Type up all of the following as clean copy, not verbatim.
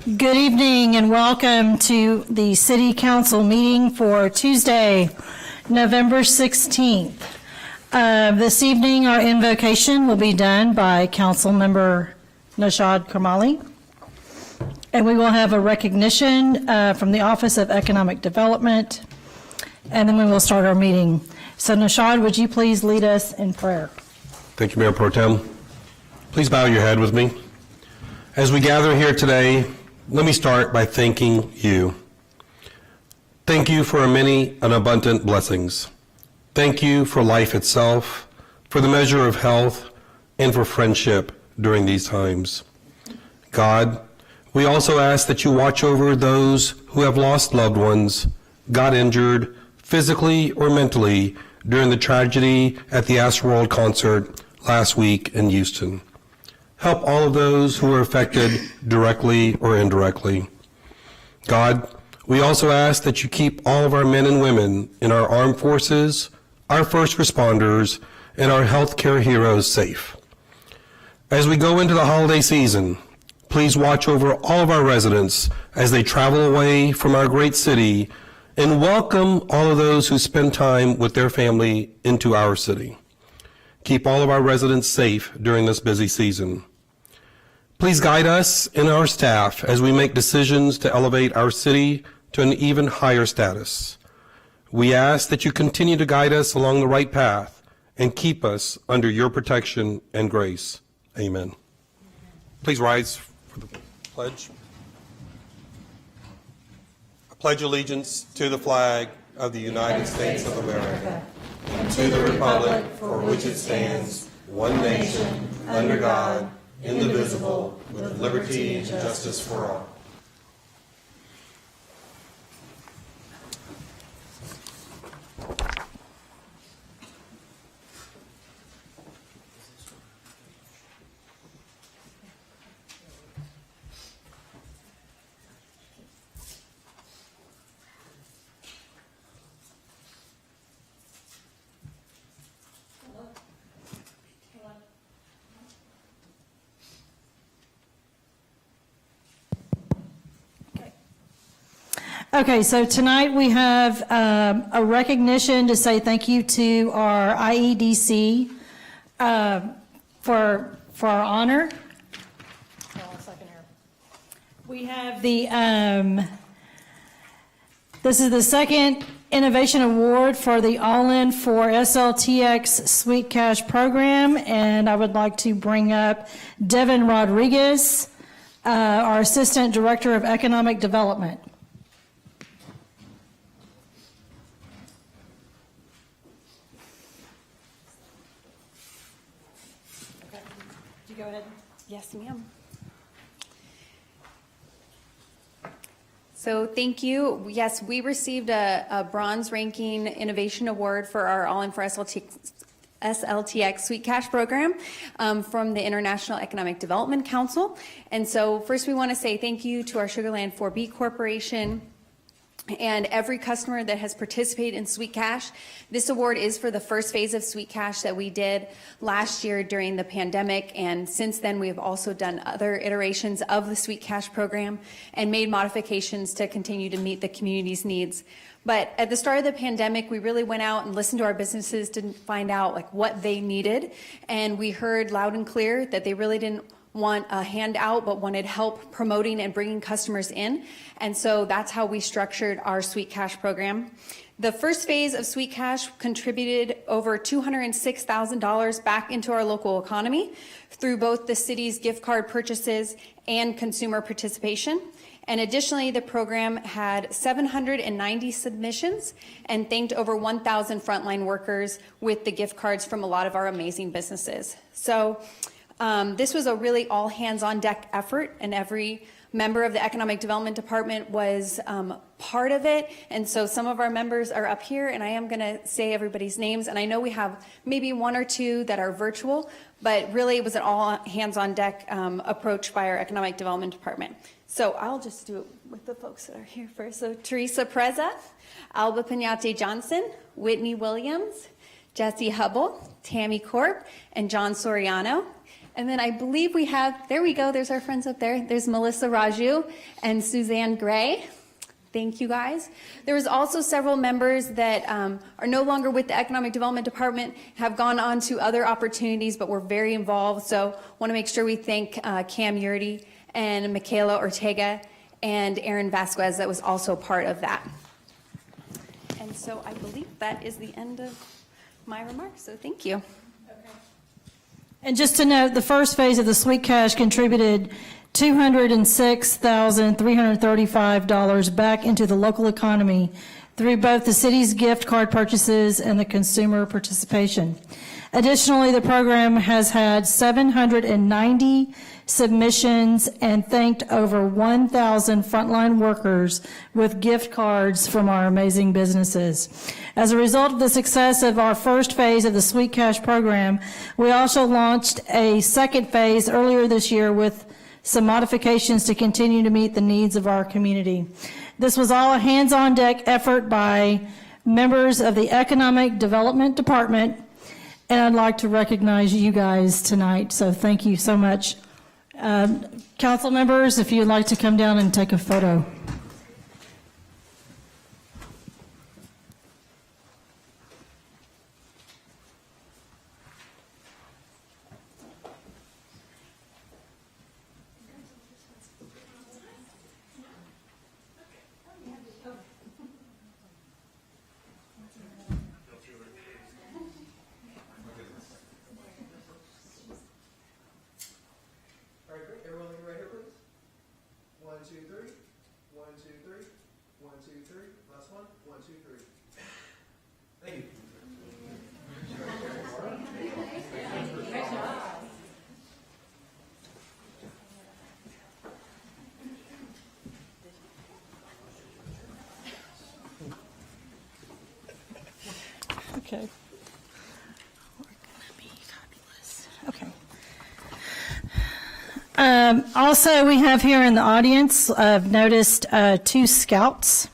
Good evening and welcome to the City Council meeting for Tuesday, November 16th. This evening our invocation will be done by Council Member Nashad Kamali, and we will have a recognition from the Office of Economic Development, and then we will start our meeting. So Nashad, would you please lead us in prayer? Thank you, Mayor Pro Tem. Please bow your head with me. As we gather here today, let me start by thanking you. Thank you for many and abundant blessings. Thank you for life itself, for the measure of health, and for friendship during these times. God, we also ask that you watch over those who have lost loved ones, got injured, physically or mentally, during the tragedy at the Astroworld concert last week in Houston. Help all of those who are affected directly or indirectly. God, we also ask that you keep all of our men and women in our armed forces, our first responders, and our healthcare heroes safe. As we go into the holiday season, please watch over all of our residents as they travel away from our great city, and welcome all of those who spend time with their family into our city. Keep all of our residents safe during this busy season. Please guide us and our staff as we make decisions to elevate our city to an even higher status. We ask that you continue to guide us along the right path and keep us under your protection and grace. Amen. Please rise for the pledge. I pledge allegiance to the flag of the United States of America and to the republic for which it stands, one nation, under God, indivisible, with liberty and justice for all. Okay, so tonight we have a recognition to say thank you to our IEDC for our honor. Hold on a second here. We have this is the second Innovation Award for the All-In for SLTX Sweet Cash Program, and I would like to bring up Devin Rodriguez, our Assistant Director of Economic Development. Go ahead. Yes, ma'am. So thank you. Yes, we received a bronze ranking innovation award for our All-In for SLTX Sweet Cash program from the International Economic Development Council. And so first we want to say thank you to our Sugarland 4B Corporation and every customer that has participated in Sweet Cash. This award is for the first phase of Sweet Cash that we did last year during the pandemic, and since then we've also done other iterations of the Sweet Cash program and made modifications to continue to meet the community's needs. But at the start of the pandemic, we really went out and listened to our businesses to find out like what they needed, and we heard loud and clear that they really didn't want a handout, but wanted help promoting and bringing customers in. And so that's how we structured our Sweet Cash program. The first phase of Sweet Cash contributed over $206,000 back into our local economy through both the city's gift card purchases and consumer participation. And additionally, the program had 790 submissions and thanked over 1,000 frontline workers with the gift cards from a lot of our amazing businesses. So this was a really all hands on deck effort, and every member of the Economic Development Department was part of it. And so some of our members are up here, and I am going to say everybody's names. And I know we have maybe one or two that are virtual, but really it was an all hands on deck approach by our Economic Development Department. So I'll just do it with the folks that are here first. So Teresa Preza, Alba Pinate Johnson, Whitney Williams, Jesse Hubble, Tammy Corp, and John Soriano. And then I believe we have, there we go, there's our friends up there. There's Melissa Raju and Suzanne Gray. Thank you, guys. There was also several members that are no longer with the Economic Development Department, have gone on to other opportunities, but were very involved. So want to make sure we thank Cam Yurdy and Michaela Ortega and Aaron Vasquez that was also part of that. And so I believe that is the end of my remarks, so thank you. And just to note, the first phase of the Sweet Cash contributed $206,335 back into the local economy through both the city's gift card purchases and the consumer participation. Additionally, the program has had 790 submissions and thanked over 1,000 frontline workers with gift cards from our amazing businesses. As a result of the success of our first phase of the Sweet Cash program, we also launched a second phase earlier this year with some modifications to continue to meet the needs of our community. This was all a hands-on deck effort by members of the Economic Development Department, and I'd like to recognize you guys tonight, so thank you so much. Council members, if you'd like to come down and take a photo. Okay. We're gonna be fabulous. Okay. Also, we have here in the audience, I've noticed two scouts,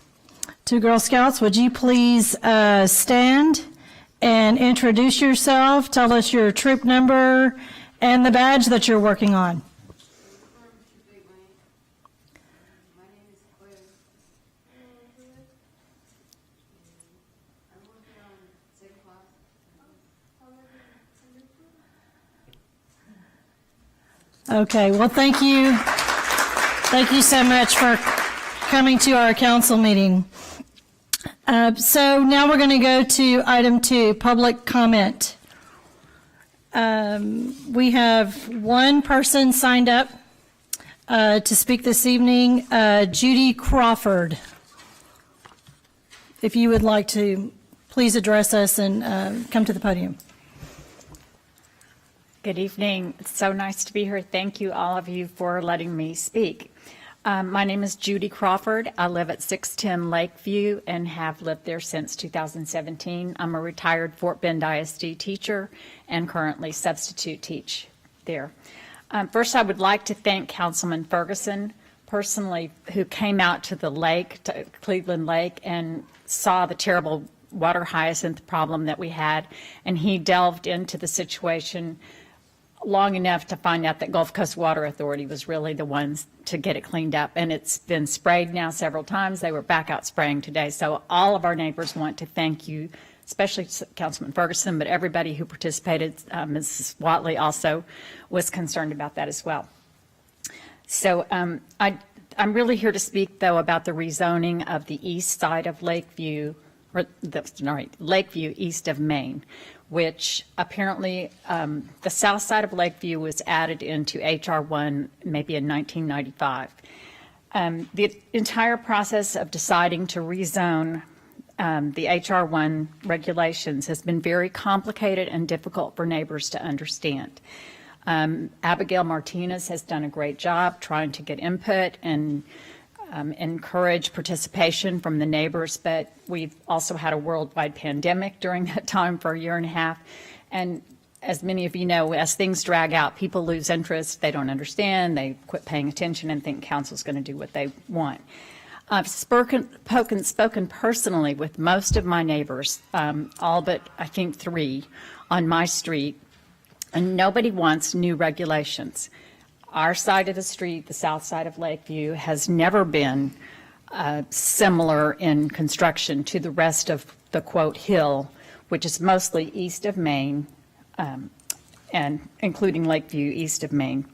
two Girl Scouts. Would you please stand and introduce yourself, tell us your troop number and the badge that you're working on. Okay, well, thank you. Thank you so much for coming to our council meeting. So now we're going to go to item 2, public comment. We have one person signed up to speak this evening, Judy Crawford. If you would like to please address us and come to the podium. Good evening. It's so nice to be here. Thank you, all of you, for letting me speak. My name is Judy Crawford. I live at 610 Lakeview and have lived there since 2017. I'm a retired Fort Bend ISD teacher and currently substitute teach there. First, I would like to thank Councilman Ferguson personally, who came out to the lake, to Cleveland Lake, and saw the terrible water hyacinth problem that we had, and he delved into the situation long enough to find out that Gulf Coast Water Authority was really the ones to get it cleaned up. And it's been sprayed now several times. They were back out spraying today. So all of our neighbors want to thank you, especially Councilman Ferguson, but everybody who participated. Mrs. Watley also was concerned about that as well. So I'm really here to speak, though, about the rezoning of the east side of Lakeview, Lakeview east of Maine, which apparently the south side of Lakeview was added into HR 1 maybe in 1995. The entire process of deciding to rezone the HR 1 regulations has been very complicated and difficult for neighbors to understand. Abigail Martinez has done a great job trying to get input and encourage participation from the neighbors, but we've also had a worldwide pandemic during that time for a year and a half. And as many of you know, as things drag out, people lose interest, they don't understand, they quit paying attention and think council's going to do what they want. I've spoken personally with most of my neighbors, all but I think 3 on my street, And nobody wants new regulations. Our side of the street, the south side of Lakeview, has never been similar in construction to the rest of the, quote, hill, which is mostly east of Main, and including Lakeview east of Main.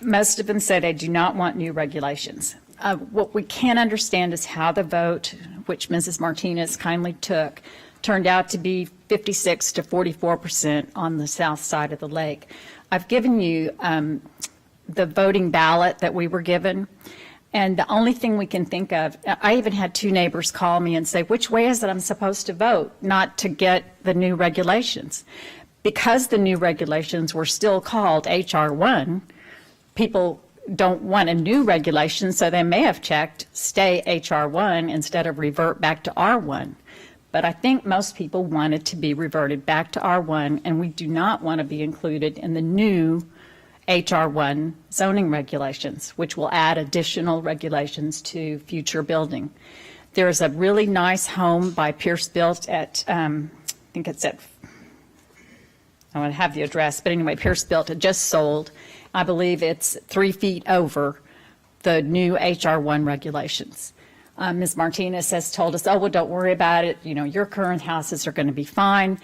Most of them say they do not want new regulations. What we can't understand is how the vote, which Mrs. Martinez kindly took, turned out to be 56 to 44% on the south side of the lake. I've given you the voting ballot that we were given, and the only thing we can think of, I even had two neighbors call me and say, which way is it I'm supposed to vote not to get the new regulations? Because the new regulations were still called HR 1, people don't want a new regulation, so they may have checked stay HR 1 instead of revert back to R1. But I think most people wanted to be reverted back to R1, and we do not want to be included in the new HR 1 zoning regulations, which will add additional regulations to future building. There's a really nice home by Pierce Built at, I think it's at, I want to have the address, but anyway, Pierce Built, it just sold. I believe it's 3 feet over the new HR 1 regulations. Ms. Martinez has told us, oh, well, don't worry about it. You know, your current houses are going to be fine.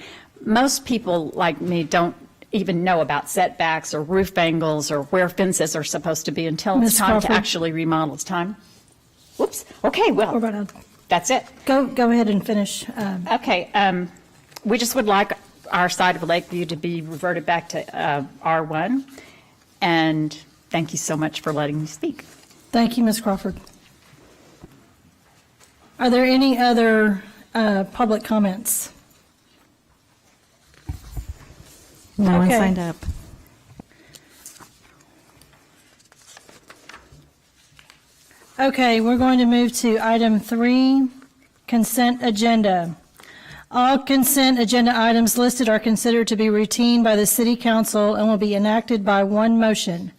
Most people like me don't even know about setbacks or roof angles or where fences are supposed to be until it's Ms. time Crawford. to actually remodel. It's time. Whoops. Okay, well, that's it. Go ahead and finish. Okay, we just would like our side of Lakeview to be reverted back to R1, and thank you so much for letting me speak. Thank you, Ms. Crawford. Are there any other public comments? No one Okay. signed up. Okay, we're going to move to item 3, consent agenda. All consent agenda items listed are considered to be routine by the City Council and will be enacted by one motion.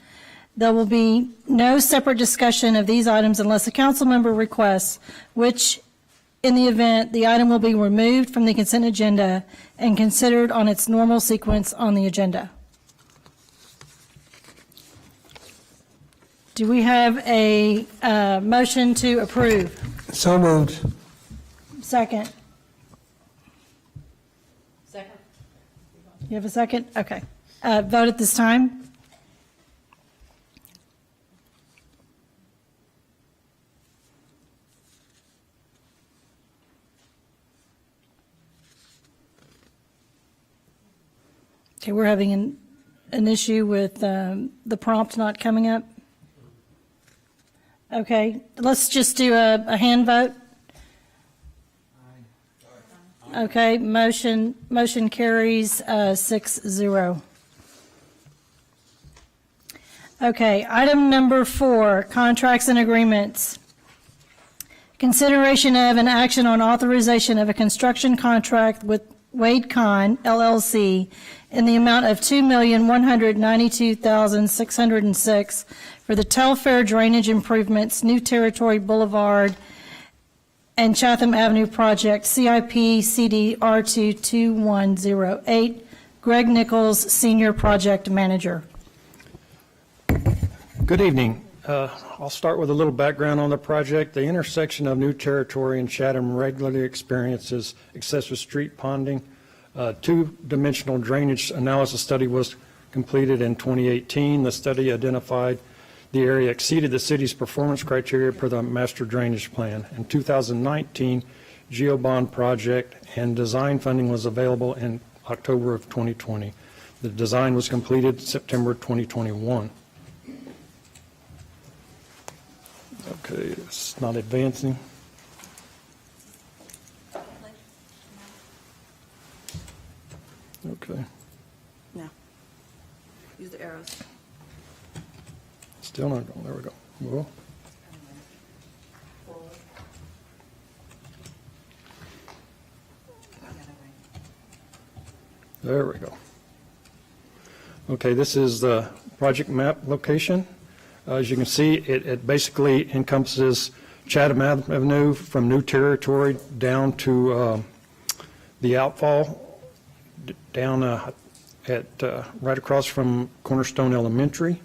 There will be no separate discussion of these items unless a council member requests, which, in the event, the item will be removed from the consent agenda and considered on its normal sequence on the agenda. Do we have a motion to approve? So moved. Second. Second. You have a second? Okay. Vote at this time. Okay, we're having an issue with the prompt not coming up. Okay, let's just do a hand vote. Okay, motion carries 6-0. Okay, item number 4, contracts and agreements. Consideration of an action on authorization of a construction contract with Wade Kahn, LLC, in the amount of $2,192,606 for the Telfair drainage improvements, New Territory Boulevard and Chatham Avenue project, CIP CD R22108. Greg Nichols, Senior Project Manager. Good evening. I'll start with a little background on the project. The intersection of New Territory and Chatham regularly experiences excessive street ponding. Two-dimensional drainage analysis study was completed in 2018. The study identified the area exceeded the city's performance criteria per the master drainage plan. In 2019, GeoBond project and design funding was available in October of 2020. The design was completed September 2021. Okay, it's not advancing. Okay, No. Use the arrows. still not going. There we go. Well, there we go. Okay, this is the project map location. As you can see, it basically encompasses Chatham Avenue from New Territory down to the outfall, down at right across from Cornerstone Elementary.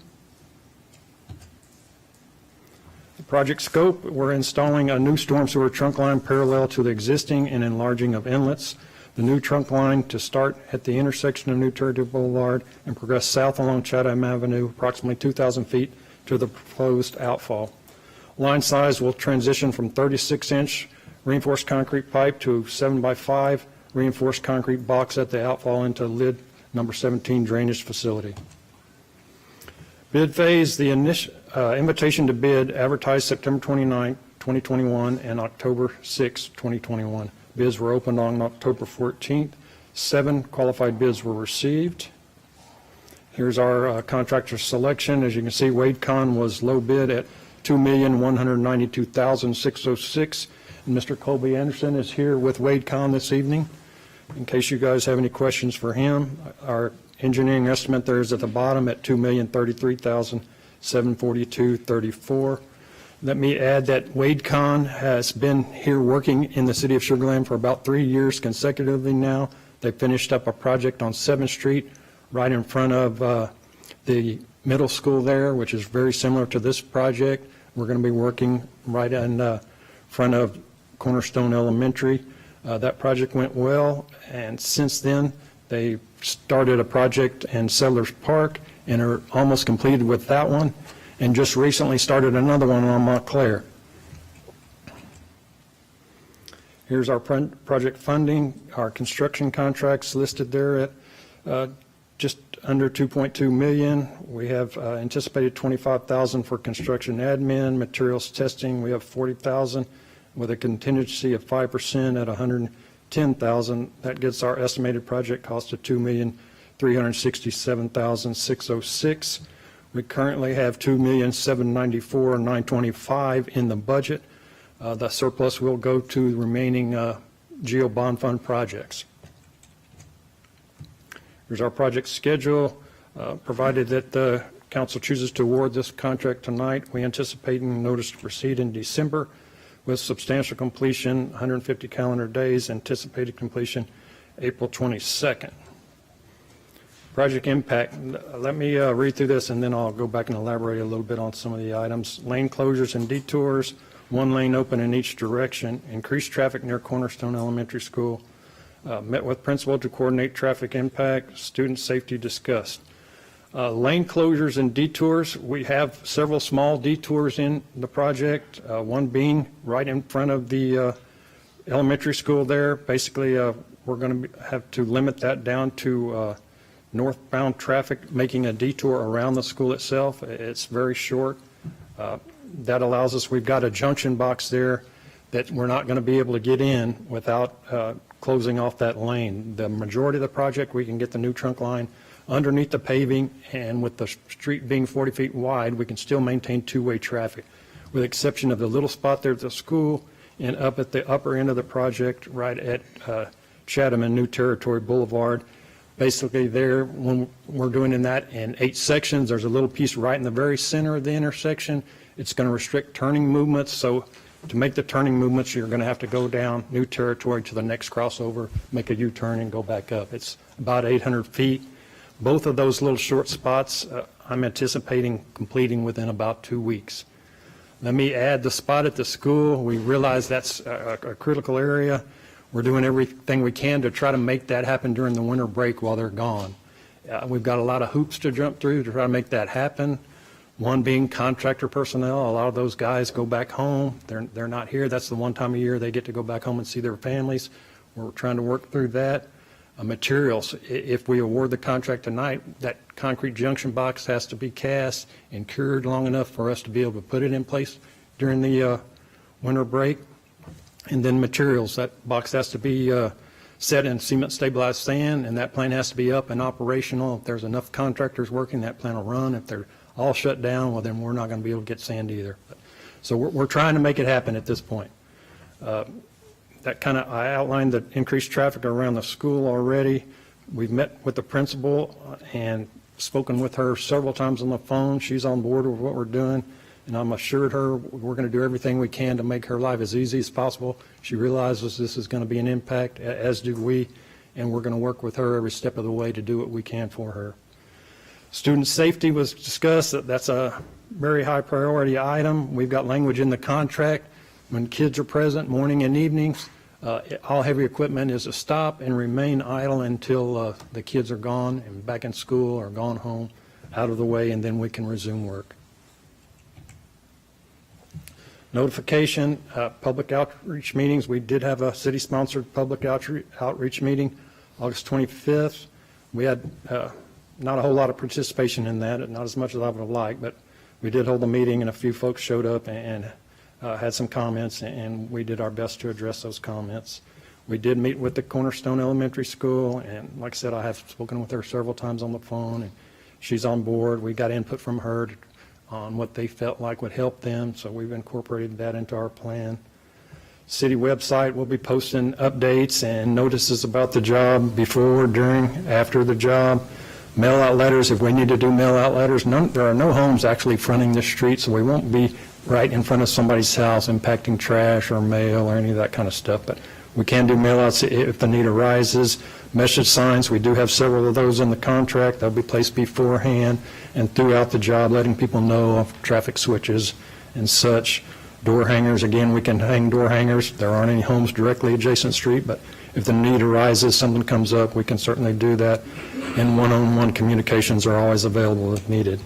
The project scope, we're installing a new storm sewer trunk line parallel to the existing and enlarging of inlets. The new trunk line to start at the intersection of New Territory Boulevard and progress south along Chatham Avenue, approximately 2,000 feet to the proposed outfall. Line size will transition from 36-inch reinforced concrete pipe to 7x5 reinforced concrete box at the outfall into lid number 17 drainage facility. Bid phase, the invitation to bid advertised September 29, 2021 and October 6, 2021. Bids were opened on October 14th. 7 qualified bids were received. Here's our contractor selection. As you can see, Wade Con was low bid at $2,192,606. And Mr. Colby Anderson is here with Wade Con this evening. In case you guys have any questions for him, our engineering estimate there is at the bottom at $2,033,742.34. Let me add that Wade Con has been here working in the city of Sugarland for about 3 years consecutively now. They finished up a project on 7th Street right in front of the middle school there, which is very similar to this project. We're going to be working right in front of Cornerstone Elementary. That project went well, and since then they started a project in Settlers Park and are almost completed with that one, and just recently started another one on Montclair. Here's our project funding. Our construction contracts listed there at just under $2.2 million. We have anticipated $25,000 for construction admin, materials testing. We have $40,000 with a contingency of 5% at $110,000. That gets our estimated project cost of $2,367,606. We currently have $2,794,925 in the budget. The surplus will go to the remaining GEO bond fund projects. Here's our project schedule. Provided that the council chooses to award this contract tonight, we anticipate notice to proceed in December with substantial completion, 150 calendar days, anticipated completion April 22nd. Project impact, let me read through this and then I'll go back and elaborate a little bit on some of the items. Lane closures and detours, 1 lane open in each direction, increased traffic near Cornerstone Elementary School, met with principal to coordinate traffic impact, student safety discussed. Lane closures and detours, we have several small detours in the project, one being right in front of the elementary school there. Basically, we're going to have to limit that down to northbound traffic making a detour around the school itself. It's very short. That allows us, we've got a junction box there that we're not going to be able to get in without closing off that lane. The majority of the project, we can get the new trunk line underneath the paving, and with the street being 40 feet wide, we can still maintain two-way traffic, with the exception of the little spot there at the school and up at the upper end of the project right at Chatham and New Territory Boulevard. Basically there, when we're doing in that in 8 sections, there's a little piece right in the very center of the intersection. It's going to restrict turning movements, so to make the turning movements, you're going to have to go down New Territory to the next crossover, make a U-turn and go back up. It's about 800 feet. Both of those little short spots, I'm anticipating completing within about 2 weeks. Let me add the spot at the school. We realize that's a critical area. We're doing everything we can to try to make that happen during the winter break while they're gone. We've got a lot of hoops to jump through to try to make that happen. One being contractor personnel. A lot of those guys go back home. They're not here. That's the one time a year they get to go back home and see their families. We're trying to work through that. Materials, if we award the contract tonight, that concrete junction box has to be cast and cured long enough for us to be able to put it in place during the winter break. And then materials, that box has to be set in cement stabilized sand, and that plant has to be up and operational. If there's enough contractors working, that plant will run. If they're all shut down, well, then we're not going to be able to get sand either. So we're trying to make it happen at this point. That kind of, I outlined the increased traffic around the school already. We've met with the principal and spoken with her several times on the phone. She's on board with what we're doing, and I'm assured her we're going to do everything we can to make her life as easy as possible. She realizes this is going to be an impact, as do we, and we're going to work with her every step of the way to do what we can for her. Student safety was discussed. That's a very high priority item. We've got language in the contract. When kids are present, morning and evenings, all heavy equipment is to stop and remain idle until the kids are gone and back in school or gone home, out of the way, and then we can resume work. Notification, public outreach meetings. We did have a city-sponsored public outreach meeting August 25th. We had not a whole lot of participation in that, not as much as I would have liked, but we did hold a meeting and a few folks showed up and had some comments, and we did our best to address those comments. We did meet with the Cornerstone Elementary School, and like I said, I have spoken with her several times on the phone, and she's on board. We got input from her on what they felt like would help them, so we've incorporated that into our plan. City website will be posting updates and notices about the job before, during, after the job. Mail out letters, if we need to do mail out letters. There are no homes actually fronting this street, so we won't be right in front of somebody's house impacting trash or mail or any of that kind of stuff, but we can do mail outs if the need arises. Message signs, we do have several of those in the contract. They'll be placed beforehand and throughout the job, letting people know of traffic switches and such. Door hangers, again, we can hang door hangers. There aren't any homes directly adjacent street, but if the need arises, something comes up, we can certainly do that. And one-on-one communications are always available if needed.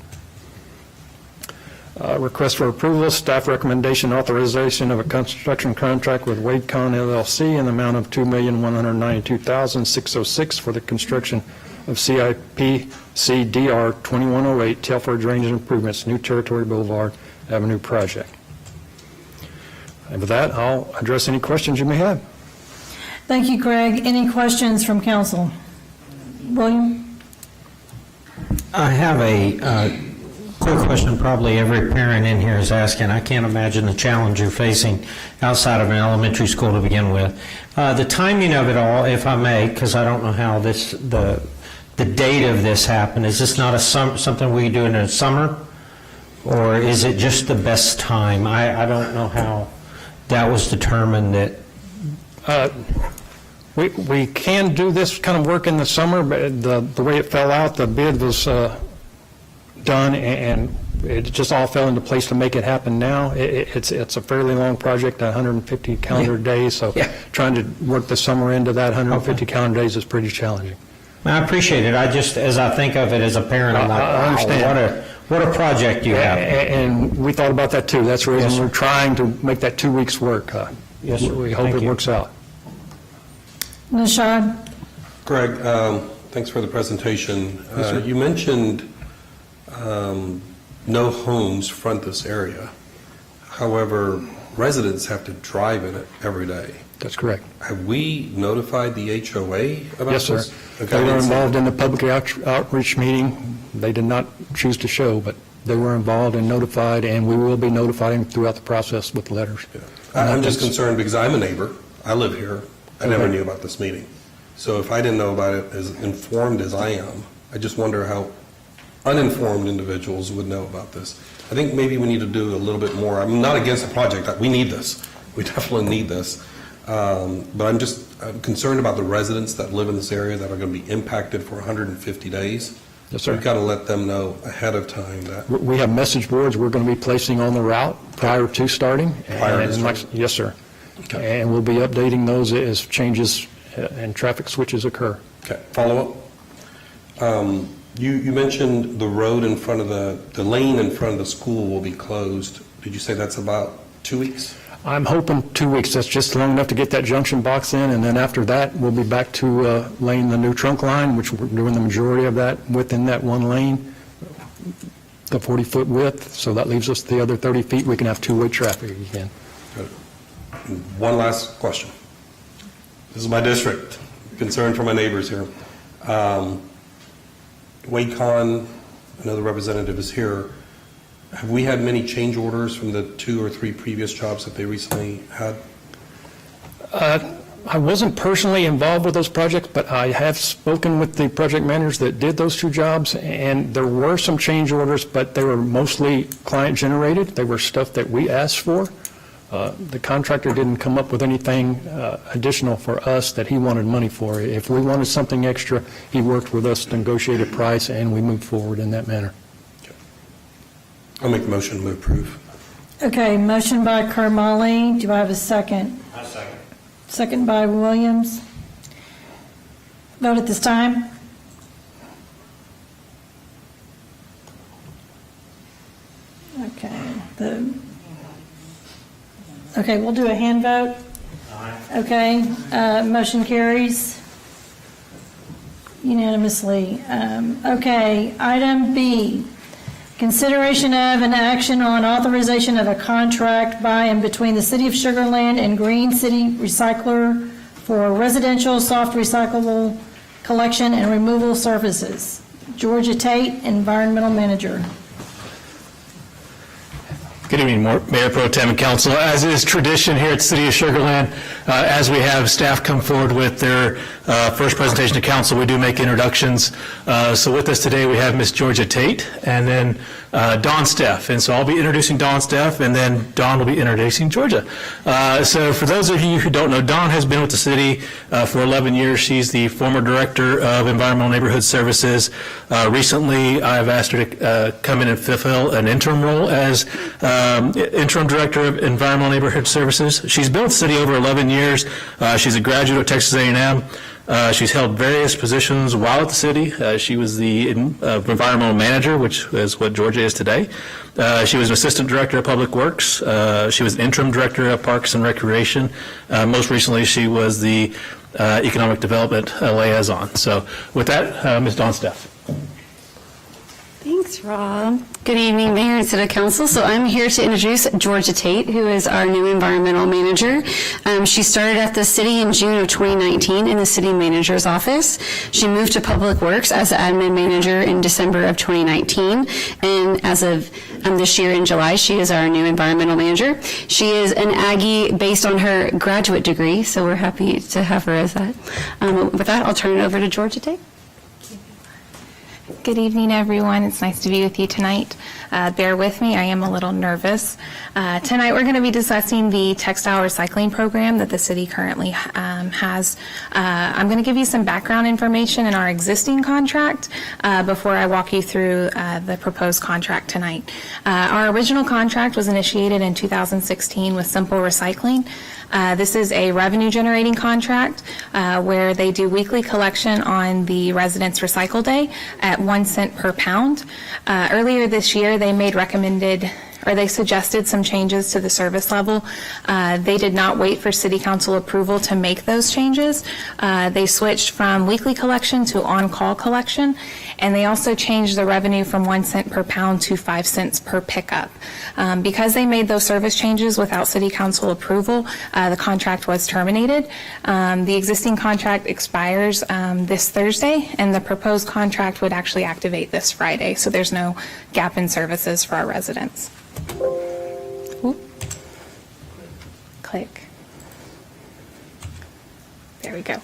Request for approval, staff recommendation authorization of a construction contract with Wadecon LLC in the amount of $2,192,606 for the construction of CIP CDR 2108 Telford Drainage Improvements, New Territory Boulevard Avenue project. And with that, I'll address any questions you may have. Thank you, Greg. Any questions from council? William? I have a quick question probably every parent in here is asking. I can't imagine the challenge you're facing outside of an elementary school to begin with. The timing of it all, if I may, because I don't know how the date of this happened. Is this not something we do in the summer? Or is it just the best time? I don't know how that was determined that. We can do this kind of work in the summer, but the way it fell out, the bid was done, and it just all fell into place to make it happen now. It's a fairly long project, 150 calendar days, so trying to work the summer into that 150 calendar days is pretty challenging. I appreciate it. I just, as I think of it as a parent, I'm like, I understand. What a project you have. And we thought about that too. That's the reason we're trying to make that 2 weeks work. Yes, sir. We hope Thank it you. works out. Nishad? Greg, thanks for the presentation. You mentioned no homes front this area. However, residents have to drive in it every day. That's correct. Have we notified the HOA about Yes, sir. this? They were involved in the public outreach meeting. They did not choose to show, but they were involved and notified, and we will be notifying throughout the process with letters. Yeah. I'm just concerned because I'm a neighbor. I live here. I never knew about this meeting. So if I didn't know about it as informed as I am, I just wonder how uninformed individuals would know about this. I think maybe we need to do a little bit more. I'm not against the project. We need this. We definitely need this. But I'm concerned about the residents that live in this area that are going to be impacted for 150 days. Yes, sir. We've got to let them know ahead of time that. We have message boards we're going to be placing on the route prior to starting. Yes, sir. Okay. And we'll be updating those as changes and traffic switches occur. Okay, follow up. You mentioned the road in front of the lane in front of the school will be closed. Did you say that's about 2 weeks? I'm hoping 2 weeks. That's just long enough to get that junction box in, and then after that, we'll be back to laying the new trunk line, which we're doing the majority of that within that one lane, the 40-foot width. So that leaves us the other 30 feet. We can have two-way traffic again. Good. One last question. This is my district. Concern for my neighbors here. Waycon, another representative is here. Have we had many change orders from the 2 or 3 previous jobs that they recently had? I wasn't personally involved with those projects, but I have spoken with the project managers that did those 2 jobs, and there were some change orders, but they were mostly client-generated. They were stuff that we asked for. The contractor didn't come up with anything additional for us that he wanted money for. If we wanted something extra, he worked with us to negotiate a price, and we moved forward in that manner. I'll make the motion to approve. Okay, motion by Karmali. Do I have a second? A second. Second by Williams. Vote at this time. Okay, we'll do a hand vote. Okay, motion carries unanimously. Okay, item B, consideration of an action on authorization of a contract by and between the City of Sugarland and Green City Recycler for residential soft recyclable collection and removal services. Georgia Tate, Environmental Manager. Good evening, Mayor Pro Tem and Council. As is tradition here at the City of Sugarland, as we have staff come forward with their first presentation to Council, we do make introductions. So with us today, we have Ms. Georgia Tate and then Dawn Steff. And so I'll be introducing Dawn Steff, and then Dawn will be introducing Georgia. So for those of you who don't know, Dawn has been with the city for 11 years. She's the former Director of Environmental Neighborhood Services. Recently, I've asked her to come in and fulfill an interim role as Interim Director of Environmental Neighborhood Services. She's been with the city over 11 years. She's a graduate of Texas A&M. She's held various positions while at the city. She was the environmental manager, which is what Georgia is today. She was an assistant director of public works. She was an interim director of parks and recreation. Most recently, she was the economic development liaison. So with that, Ms. Dawn Steff. Thanks, Rob. Good evening, Mayor and City Council. So I'm here to introduce Georgia Tate, who is our new environmental manager. She started at the city in June of 2019 in the city manager's office. She moved to Public Works as the admin manager in December of 2019. And as of this year in July, she is our new environmental manager. She is an Aggie based on her graduate degree, so we're happy to have her as that. With that, I'll turn it over to Georgia Tate. Good evening, everyone. It's nice to be with you tonight. Bear with me, I am a little nervous. Tonight we're going to be discussing the textile recycling program that the city currently has. I'm going to give you some background information in our existing contract before I walk you through the proposed contract tonight. Our original contract was initiated in 2016 with Simple Recycling. This is a revenue generating contract where they do weekly collection on the residents' recycle day at 1 cent per pound. Earlier this year, they suggested some changes to the service level. They did not wait for City Council approval to make those changes. They switched from weekly collection to on-call collection, and they also changed the revenue from 1 cent per pound to 5 cents per pickup. Because they made those service changes without City Council approval, the contract was terminated. The existing contract expires this Thursday, and the proposed contract would actually activate this Friday, so there's no gap in services for our residents. Ooh. Click. There we go.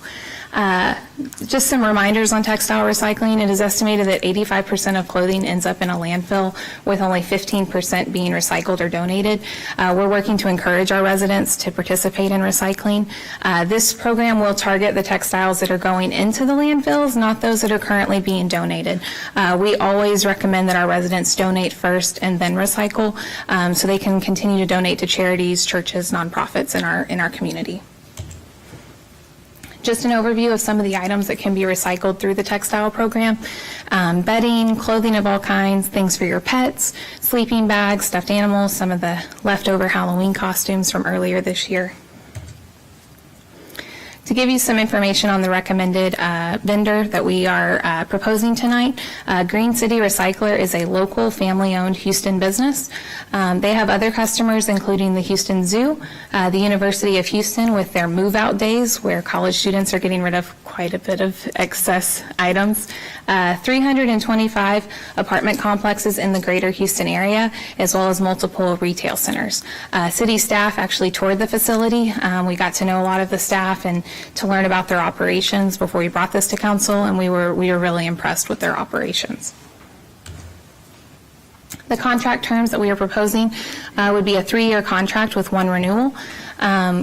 Just some reminders on textile recycling. It is estimated that 85% of clothing ends up in a landfill, with only 15% being recycled or donated. We're working to encourage our residents to participate in recycling. This program will target the textiles that are going into the landfills, not those that are currently being donated. We always recommend that our residents donate first and then recycle, so they can continue to donate to charities, churches, nonprofits in our community. Just an overview of some of the items that can be recycled through the textile program. Bedding, clothing of all kinds, things for your pets, sleeping bags, stuffed animals, some of the leftover Halloween costumes from earlier this year. To give you some information on the recommended vendor that we are proposing tonight, Green City Recycler is a local family-owned Houston business. They have other customers, including the Houston Zoo, the University of Houston with their move-out days, where college students are getting rid of quite a bit of excess items, 325 apartment complexes in the greater Houston area, as well as multiple retail centers. City staff actually toured the facility. We got to know a lot of the staff and to learn about their operations before we brought this to council, and we were really impressed with their operations. The contract terms that we are proposing would be a 3-year contract with 1 renewal.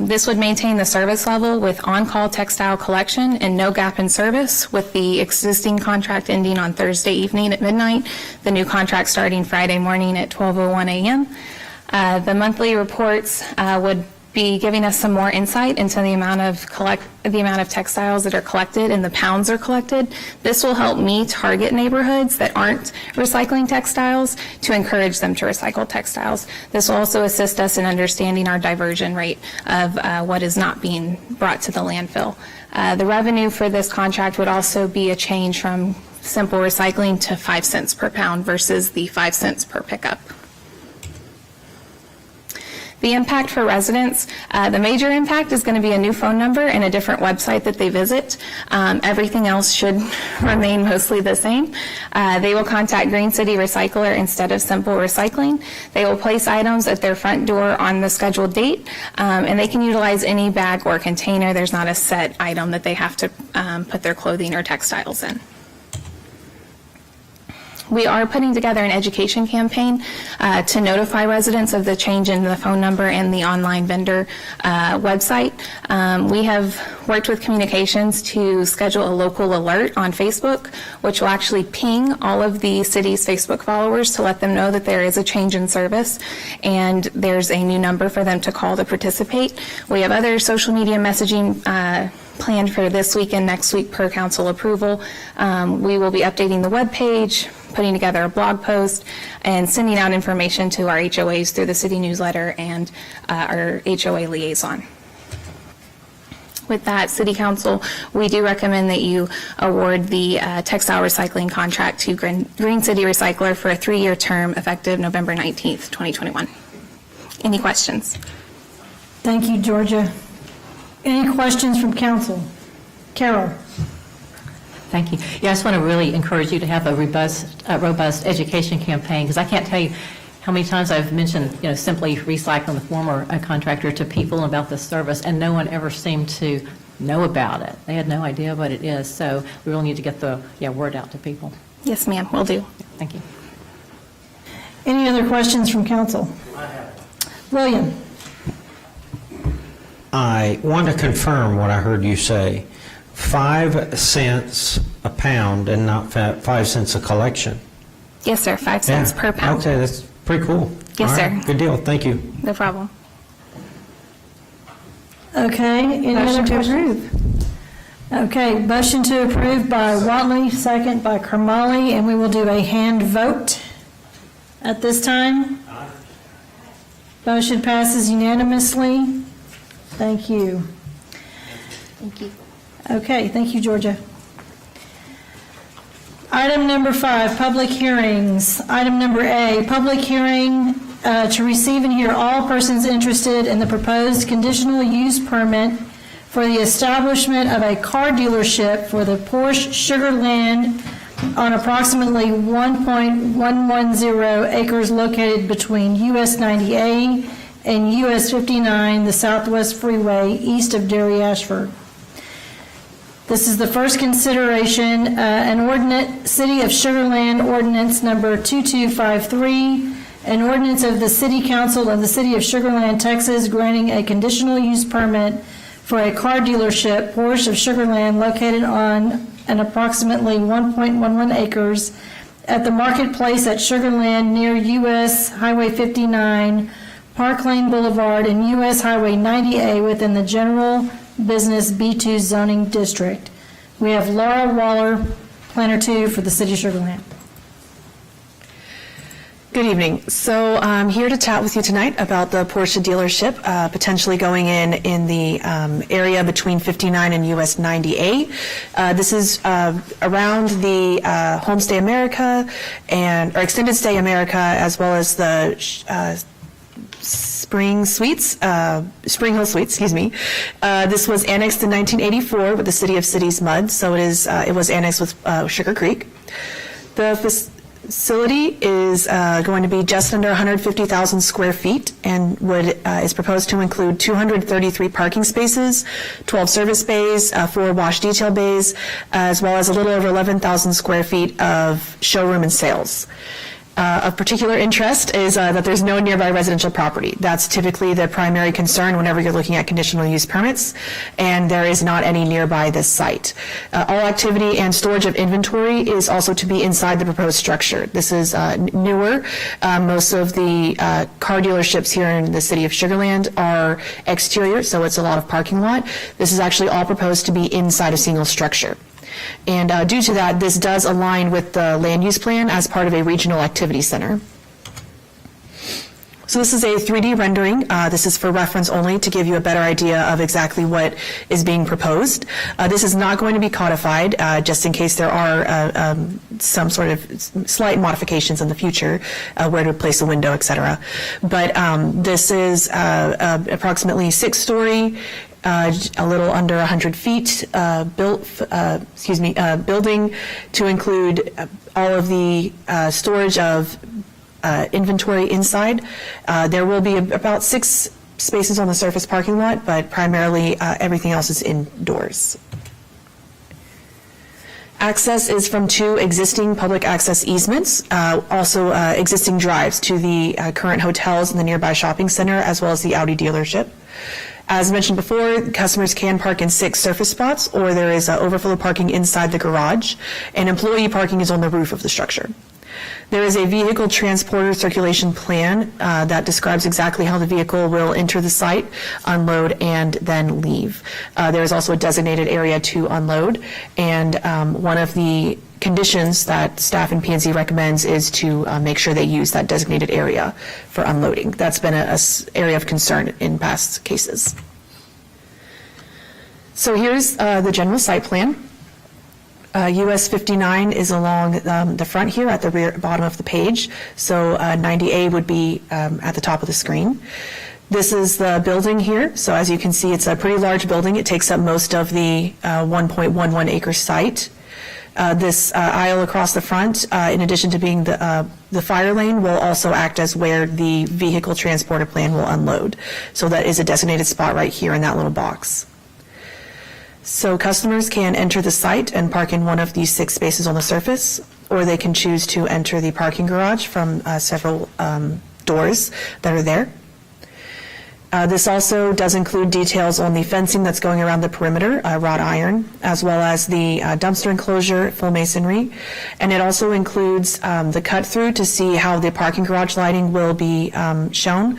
This would maintain the service level with on-call textile collection and no gap in service, with the existing contract ending on Thursday evening at midnight, the new contract starting Friday morning at 12:01 a.m. The monthly reports would be giving us some more insight into the amount of textiles that are collected and the pounds are collected. This will help me target neighborhoods that aren't recycling textiles to encourage them to recycle textiles. This will also assist us in understanding our diversion rate of what is not being brought to the landfill. The revenue for this contract would also be a change from simple recycling to 5 cents per pound versus the 5 cents per pickup. The impact for residents, the major impact is going to be a new phone number and a different website that they visit. Everything else should remain mostly the same. They will contact Green City Recycler instead of Simple Recycling. They will place items at their front door on the scheduled date, and they can utilize any bag or container. There's not a set item that they have to put their clothing or textiles in. We are putting together an education campaign to notify residents of the change in the phone number and the online vendor website. We have worked with communications to schedule a local alert on Facebook, which will actually ping all of the city's Facebook followers to let them know that there is a change in service and there's a new number for them to call to participate. We have other social media messaging planned for this week and next week per council approval. We will be updating the webpage, putting together a blog post, and sending out information to our HOAs through the city newsletter and our HOA liaison. With that, City Council, we do recommend that you award the textile recycling contract to Green City Recycler for a 3-year term effective November 19th, 2021. Any questions? Thank you, Georgia. Any questions from council? Carol? Thank you. Yeah, I just want to really encourage you to have a robust education campaign, because I can't tell you how many times I've mentioned, simply recycling the former contractor to people about this service, and no one ever seemed to know about it. They had no idea what it is. So we really need to get the word out to people. Yes, ma'am, will do. Thank you. Any other questions from council? William? I want to confirm what I heard you say. 5 cents a pound and not 5 cents a collection. Yes, sir, 5 cents per pound. Okay, that's pretty cool. Yes, All sir. right, good deal. Thank you. No problem. Okay, any other questions? Okay, motion to approve by Watley, second by Kermali, and we will do a hand vote at this time. Motion passes unanimously. Thank you. Thank you. Okay, thank you, Georgia. Item number 5, public hearings. Item number A, public hearing to receive and hear all persons interested in the proposed conditional use permit for the establishment of a car dealership for the Porsche Sugarland on approximately 1.110 acres located between US 90A and US 59, the Southwest Freeway, east of Derry Ashford. This is the first consideration, an ordinance, City of Sugarland Ordinance number 2253, an ordinance of the City Council of the City of Sugarland, Texas, granting a conditional use permit for a car dealership, Porsche of Sugarland, located on an approximately 1.11 acres at the marketplace at Sugarland near US Highway 59, Park Lane Boulevard, and US Highway 90A within the general business B2 zoning district. We have Laura Waller, Planner 2 for the City of Sugarland. Good evening. So I'm here to chat with you tonight about the Porsche dealership potentially going in the area between 59 and US 90A. This is around the Homestay America or Extended Stay America, as well as the Spring Hill Suites, excuse me. This was annexed in 1984 with the City of Cities MUD, so it was annexed with Sugar Creek. The facility is going to be just under 150,000 square feet and is proposed to include 233 parking spaces, 12 service bays, 4 wash detail bays, as well as a little over 11,000 square feet of showroom and sales. Of particular interest is that there's no nearby residential property. That's typically the primary concern whenever you're looking at conditional use permits, and there is not any nearby this site. All activity and storage of inventory is also to be inside the proposed structure. This is newer. Most of the car dealerships here in the city of Sugarland are exterior, so it's a lot of parking lot. This is actually all proposed to be inside a single structure. And due to that, this does align with the land use plan as part of a regional activity center. So this is a 3D rendering. This is for reference only to give you a better idea of exactly what is being proposed. This is not going to be codified, just in case there are some sort of slight modifications in the future, where to place a window, et cetera. But this is approximately 6-story, a little under 100 feet building to include all of the storage of inventory inside. There will be about 6 spaces on the surface parking lot, but primarily everything else is indoors. Access is from 2 existing public access easements, also existing drives to the current hotels in the nearby shopping center, as well as the Audi dealership. As mentioned before, customers can park in 6 surface spots, or there is overflow parking inside the garage, and employee parking is on the roof of the structure. There is a vehicle transporter circulation plan that describes exactly how the vehicle will enter the site, unload, and then leave. There is also a designated area to unload, and one of the conditions that staff and P&Z recommends is to make sure they use that designated area for unloading. That's been an area of concern in past cases. So here's the general site plan. US 59 is along the front here at the rear bottom of the page, so 90A would be at the top of the screen. This is the building here, so as you can see, it's a pretty large building. It takes up most of the 1.11 acre site. This aisle across the front, in addition to being the fire lane, will also act as where the vehicle transporter plan will unload. So that is a designated spot right here in that little box. So customers can enter the site and park in one of these 6 spaces on the surface, or they can choose to enter the parking garage from several doors that are there. This also does include details on the fencing that's going around the perimeter, wrought iron, as well as the dumpster enclosure, full masonry. And it also includes the cut-through to see how the parking garage lighting will be shown.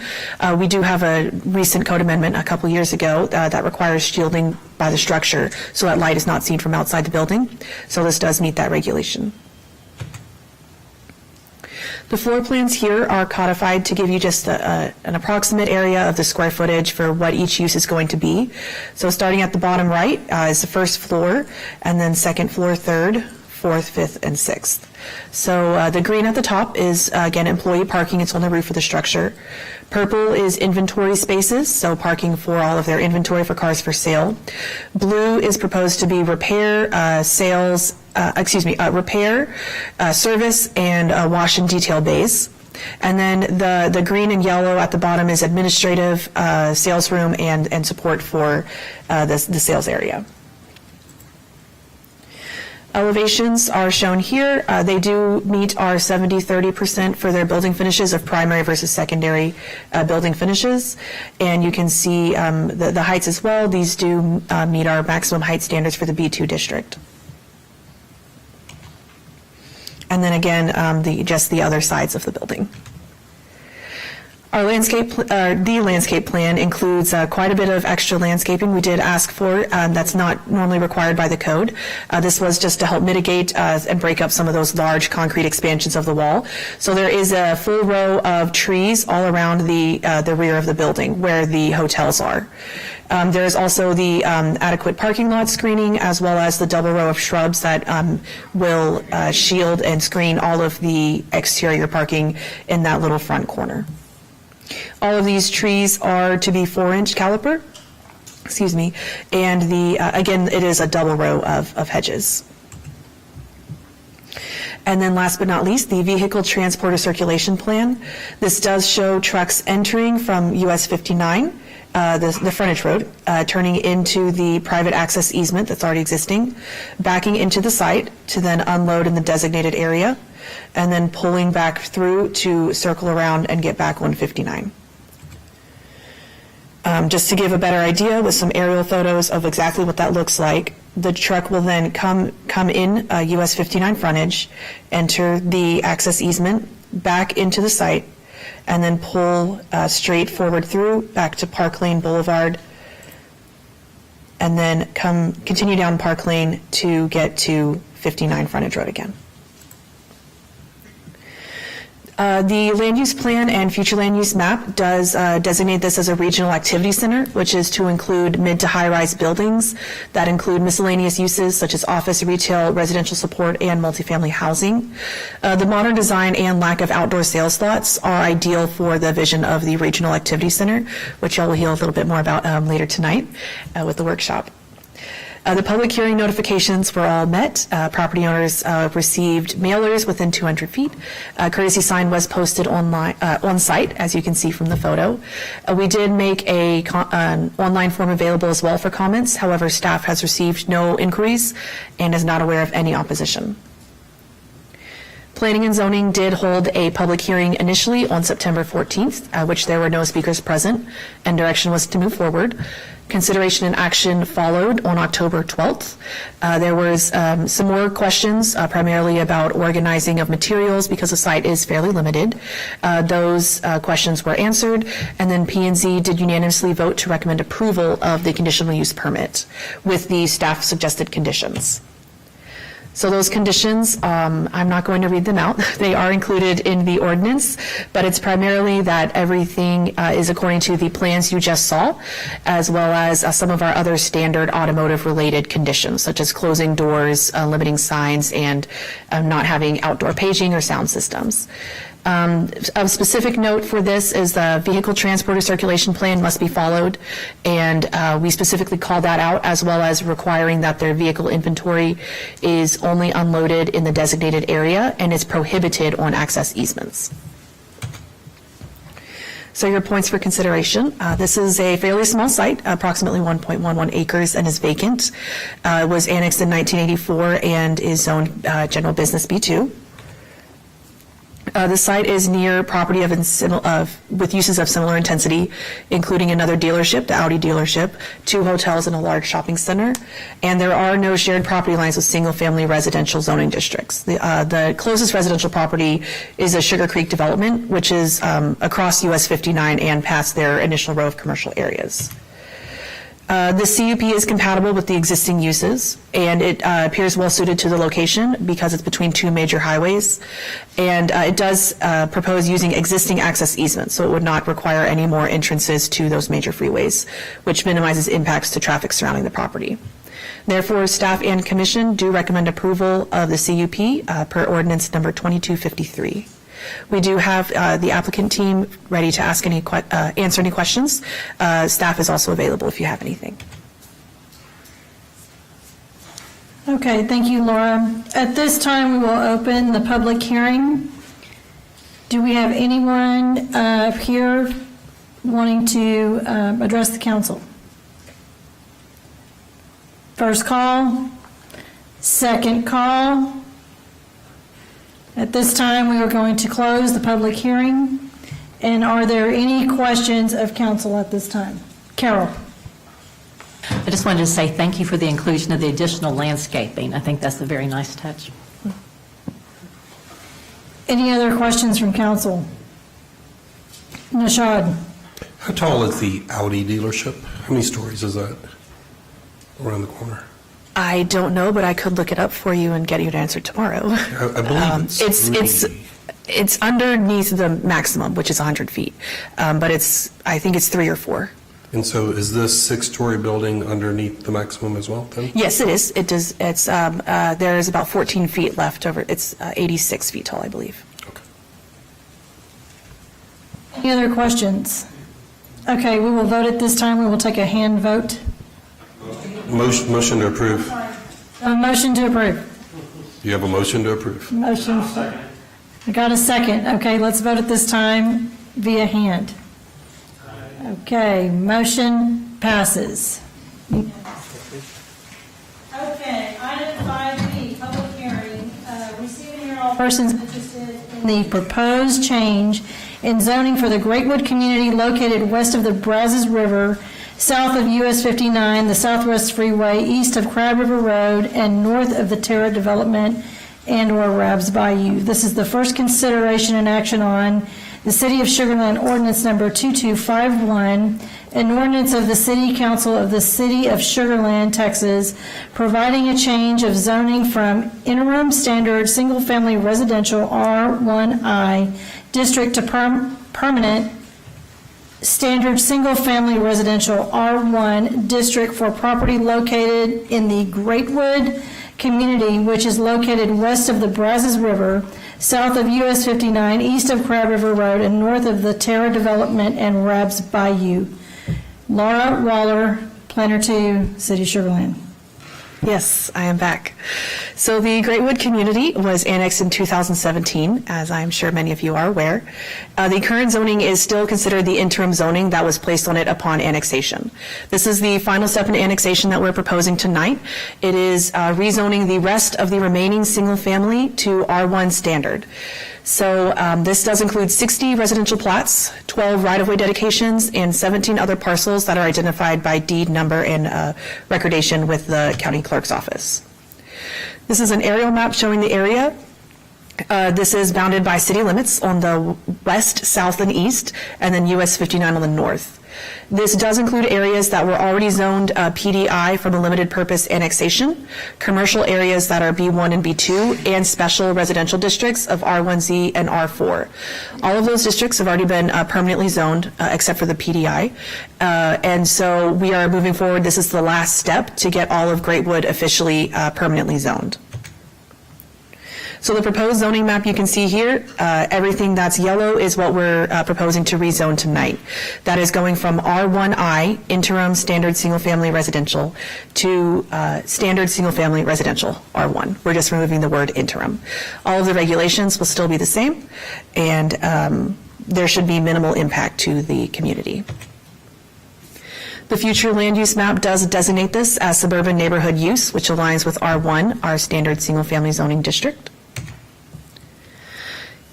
We do have a recent code amendment a couple years ago that requires shielding by the structure so that light is not seen from outside the building. So this does meet that regulation. The floor plans here are codified to give you just an approximate area of the square footage for what each use is going to be. So starting at the bottom right is the first floor, and then second floor, third, fourth, fifth, and sixth. So the green at the top is, again, employee parking. It's on the roof of the structure. Purple is inventory spaces, so parking for all of their inventory for cars for sale. Blue is proposed to be repair, repair, service, and wash and detail bays. And then the green and yellow at the bottom is administrative, sales room, and support for the sales area. Elevations are shown here. They do meet our 70-30% for their building finishes of primary versus secondary building finishes. And you can see the heights as well. These do meet our maximum height standards for the B2 district. And then again, just the other sides of the building. Our the landscape plan includes quite a bit of extra landscaping we did ask for. That's not normally required by the code. This was just to help mitigate and break up some of those large concrete expansions of the wall. So there is a full row of trees all around the rear of the building where the hotels are. There is also the adequate parking lot screening, as well as the double row of shrubs that will shield and screen all of the exterior parking in that little front corner. All of these trees are to be 4-inch caliper, and again, it is a double row of hedges. And then last but not least, the vehicle transporter circulation plan. This does show trucks entering from US 59, the frontage road, turning into the private access easement that's already existing, backing into the site to then unload in the designated area. and then pulling back through to circle around and get back on 59. Just to give a better idea with some aerial photos of exactly what that looks like, the truck will then come in US 59 frontage, enter the access easement, back into the site, and then pull straight forward through, back to Park Lane Boulevard, and then continue down Park Lane to get to 59 frontage road again. The land use plan and future land use map does designate this as a regional activity center, which is to include mid to high-rise buildings that include miscellaneous uses such as office, retail, residential support, and multifamily housing. The modern design and lack of outdoor sales lots are ideal for the vision of the regional activity center, which y'all will hear a little bit more about later tonight with the workshop. The public hearing notifications were all met. Property owners received mailers within 200 feet. Courtesy sign was posted on site, as you can see from the photo. We did make an online form available as well for comments. However, staff has received no inquiries and is not aware of any opposition. Planning and Zoning did hold a public hearing initially on September 14th, which there were no speakers present, and direction was to move forward. Consideration and action followed on October 12th. There was some more questions, primarily about organizing of materials because the site is fairly limited. Those questions were answered, and then P&Z did unanimously vote to recommend approval of the conditional use permit with the staff suggested conditions. So those conditions, I'm not going to read them out. They are included in the ordinance, but it's primarily that everything is according to the plans you just saw, as well as some of our other standard automotive-related conditions, such as closing doors, limiting signs, and not having outdoor paging or sound systems. Of specific note for this is the vehicle transporter circulation plan must be followed, and we specifically call that out, as well as requiring that their vehicle inventory is only unloaded in the designated area and is prohibited on access easements. So your points for consideration. This is a fairly small site, approximately 1.11 acres, and is vacant. It was annexed in 1984 and is zoned general business B2. The site is near property with uses of similar intensity, including another dealership, the Audi dealership, 2 hotels, and a large shopping center. And there are no shared property lines with single-family residential zoning districts. The closest residential property is a Sugar Creek development, which is across US 59 and past their initial row of commercial areas. The CUP is compatible with the existing uses, and it appears well suited to the location because it's between 2 major highways, and it does propose using existing access easements, so it would not require any more entrances to those major freeways, which minimizes impacts to traffic surrounding the property. Therefore, staff and commission do recommend approval of the CUP per ordinance number 2253. We do have the applicant team ready to answer any questions. Staff is also available if you have anything. Okay, thank you, Laura. At this time, we will open the public hearing. Do we have anyone here wanting to address the council? First call, second call. At this time, we are going to close the public hearing. And are there any questions of council at this time? Carol. I just wanted to say thank you for the inclusion of the additional landscaping. I think that's a very nice touch. Any other questions from council? Nishad. How tall is the Audi dealership? How many stories is that around the corner? I don't know, but I could look it up for you and get you an answer tomorrow. I believe it's underneath the maximum, which is 100 feet, but I think it's 3 or 4. And so is this 6-story building underneath the maximum as well, then? Yes, it is. It does. It's there is about 14 feet left over. It's 86 feet tall, I believe. Okay. Any other questions? Okay, we will vote at this time. We will take a hand vote. Motion to approve. A motion to approve. You have a motion to approve. Motion. I got a second. Okay, let's vote at this time via hand. Okay, motion passes. Okay, item 5B, public hearing, receiving your all persons interested in the proposed change in zoning for the Greatwood community located west of the Brazos River, south of US 59, the Southwest Freeway, east of Crab River Road, and north of the Terra Development and/or Rabs Bayou. This is the first consideration and action on the City of Sugarland Ordinance Number 2251, an ordinance of the City Council of the City of Sugarland, Texas, providing a change of zoning from interim standard single-family residential R1I district to permanent standard single-family residential R1 district for property located in the Greatwood community, which is located west of the Brazos River, south of US 59, east of Crab River Road, and north of the Terra Development and Rabs Bayou. Laura Waller, Planner 2, City of Sugarland. Yes, I am back. So the Greatwood community was annexed in 2017, as I'm sure many of you are aware. The current zoning is still considered the interim zoning that was placed on it upon annexation. This is the final step in annexation that we're proposing tonight. It is rezoning the rest of the remaining single family to R1 standard. So this does include 60 residential plats, 12 right-of-way dedications, and 17 other parcels that are identified by deed number and recordation with the county clerk's office. This is an aerial map showing the area. This is bounded by city limits on the west, south, and east, and then US 59 on the north. This does include areas that were already zoned PDI from a limited purpose annexation, commercial areas that are B1 and B2, and special residential districts of R1Z and R4. All of those districts have already been permanently zoned except for the PDI. And so we are moving forward. This is the last step to get all of Greatwood officially permanently zoned. So the proposed zoning map you can see here, everything that's yellow is what we're proposing to rezone tonight. That is going from R1I, interim standard single-family residential, to standard single-family residential, R1. We're just removing the word interim. All of the regulations will still be the same, and there should be minimal impact to the community. The future land use map does designate this as suburban neighborhood use, which aligns with R1, our standard single-family zoning district.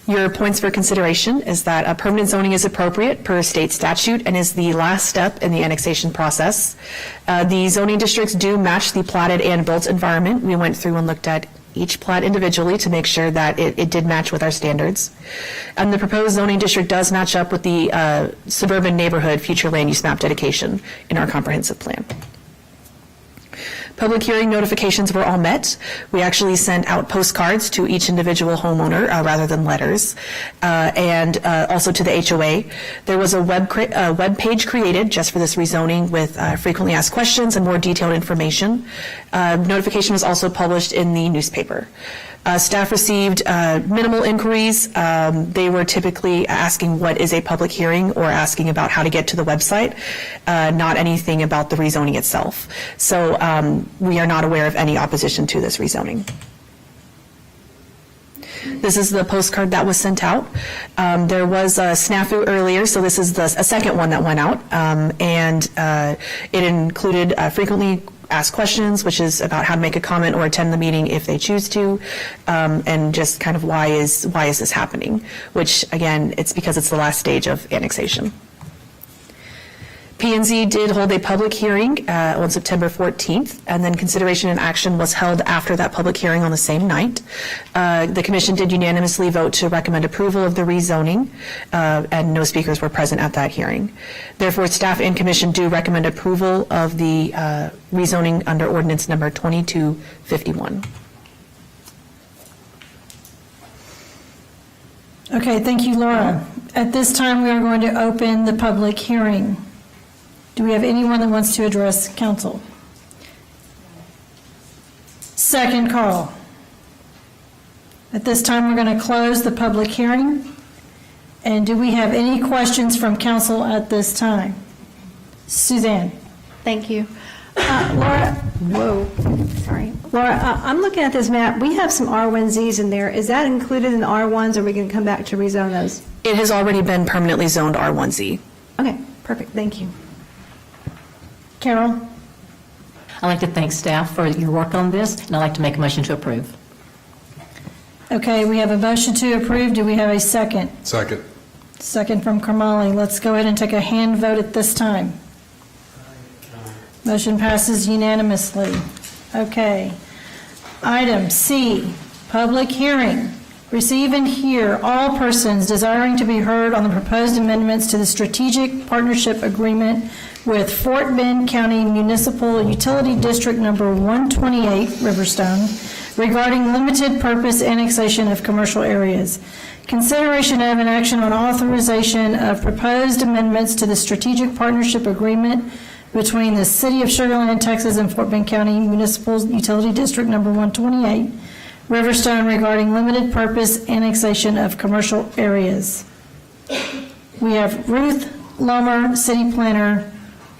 Your points for consideration is that a permanent zoning is appropriate per state statute and is the last step in the annexation process. The zoning districts do match the platted and built environment. We went through and looked at each plat individually to make sure that it did match with our standards. And the proposed zoning district does match up with the suburban neighborhood future land use map dedication in our comprehensive plan. Public hearing notifications were all met. We actually sent out postcards to each individual homeowner rather than letters, and also to the HOA. There was a web page created just for this rezoning with frequently asked questions and more detailed information. Notification was also published in the newspaper. Staff received minimal inquiries. They were typically asking what is a public hearing or asking about how to get to the website, not anything about the rezoning itself. So we are not aware of any opposition to this rezoning. This is the postcard that was sent out. There was a snafu earlier, so this is a second one that went out, and it included frequently ask questions, which is about how to make a comment or attend the meeting if they choose to, and just kind of why is this happening, which again, it's because it's the last stage of annexation. P&Z did hold a public hearing on September 14th, and then consideration and action was held after that public hearing on the same night. The commission did unanimously vote to recommend approval of the rezoning, and no speakers were present at that hearing. Therefore, staff and commission do recommend approval of the rezoning under ordinance number 2251. Okay, thank you, Laura. At this time, we are going to open the public hearing. Do we have anyone that wants to address council? Second call. At this time, we're going to close the public hearing. And do we have any questions from council at this time? Suzanne. Thank you. Laura, Laura, I'm looking at this map. We have some R1Zs in there. Is that included in the R1s, or are we going to come back to rezone those? It has already been permanently zoned R1Z. Okay, perfect. Thank you. Carol? I'd like to thank staff for your work on this, and I'd like to make a motion to approve. Okay, we have a motion to approve. Do we have a second? Second. Second from Kamali. Let's go ahead and take a hand vote at this time. Motion passes unanimously. Okay. Item C, public hearing. Receive and hear all persons desiring to be heard on the proposed amendments to the Strategic Partnership Agreement with Fort Bend County Municipal Utility District Number 128, Riverstone, regarding limited purpose annexation of commercial areas. Consideration of an action on authorization of proposed amendments to the Strategic Partnership Agreement between the City of Sugarland, Texas, and Fort Bend County Municipal Utility District Number 128, Riverstone, regarding limited purpose annexation of commercial areas. We have Ruth Lomer, City Planner,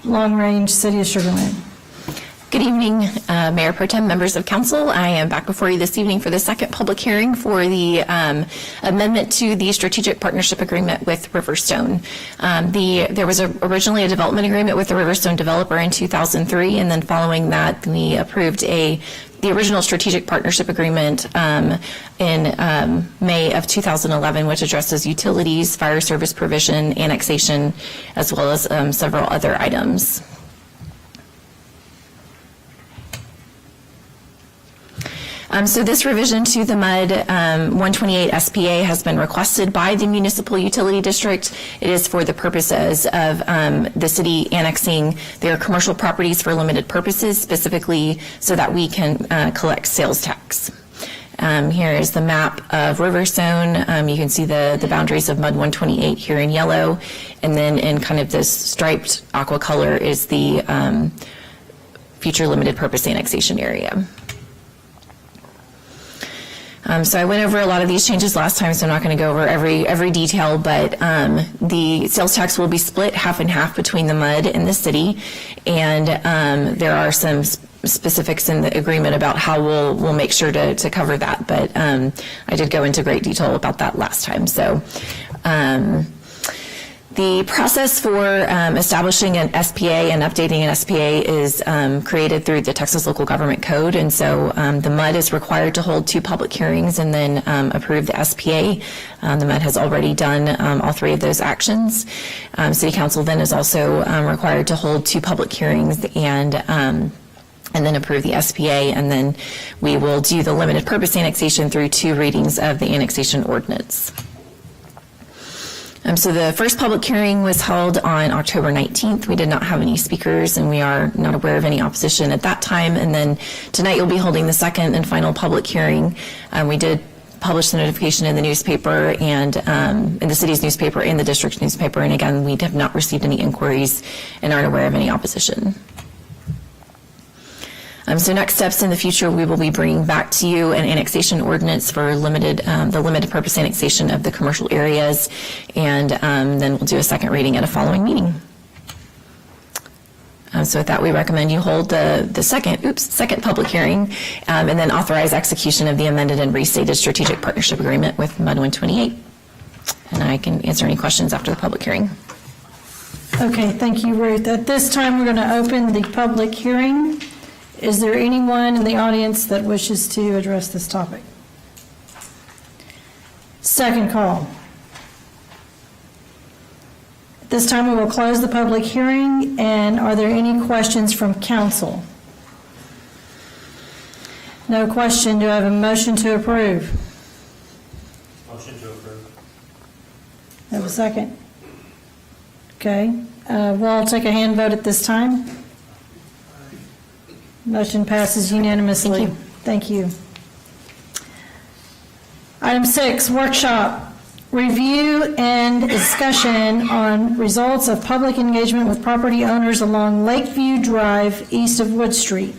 Long Range, City of Sugarland. Good evening, Mayor Pro Tem, members of council. I am back before you this evening for the second public hearing for the amendment to the strategic partnership agreement with Riverstone. There was originally a development agreement with the Riverstone developer in 2003, and then following that, we approved the original strategic partnership agreement in May of 2011, which addresses utilities, fire service provision, annexation, as well as several other items. So this revision to the MUD 128 SPA has been requested by the Municipal Utility District. It is for the purposes of the city annexing their commercial properties for limited purposes, specifically so that we can collect sales tax. Here is the map of Riverstone. You can see the boundaries of MUD 128 here in yellow, and then in kind of this striped aqua color is the future limited purpose annexation area. So I went over a lot of these changes last time, so I'm not going to go over every detail, but the sales tax will be split half and half between the MUD and the city, and there are some specifics in the agreement about how we'll make sure to cover that, but I did go into great detail about that last time. So the process for establishing an SPA and updating an SPA is created through the Texas Local Government Code, and so the MUD is required to hold 2 public hearings and then approve the SPA. The MUD has already done all 3 of those actions. City Council then is also required to hold 2 public hearings and then approve the SPA, and then we will do the limited purpose annexation through 2 readings of the annexation ordinance. So the first public hearing was held on October 19th. We did not have any speakers, and we are not aware of any opposition at that time. And then tonight you'll be holding the second and final public hearing. We did publish the notification in the newspaper and in the city's newspaper and the district's newspaper. And again, we have not received any inquiries and aren't aware of any opposition. So next steps in the future, we will be bringing back to you an annexation ordinance for the limited purpose annexation of the commercial areas, and then we'll do a second reading at a following meeting. So with that, we recommend you hold the second public hearing, and then authorize execution of the amended and restated strategic partnership agreement with MUD 128. And I can answer any questions after the public hearing. Okay, thank you, Ruth. At this time, we're going to open the public hearing. Is there anyone in the audience that wishes to address this topic? Second call. At this time, we will close the public hearing, and are there any questions from council? No question. Do I have a motion to approve? Motion to approve. Have a second? Okay. We'll take a hand vote at this time. Motion passes unanimously. Thank you. Item 6, workshop. Review and discussion on results of public engagement with property owners along Lakeview Drive east of Wood Street.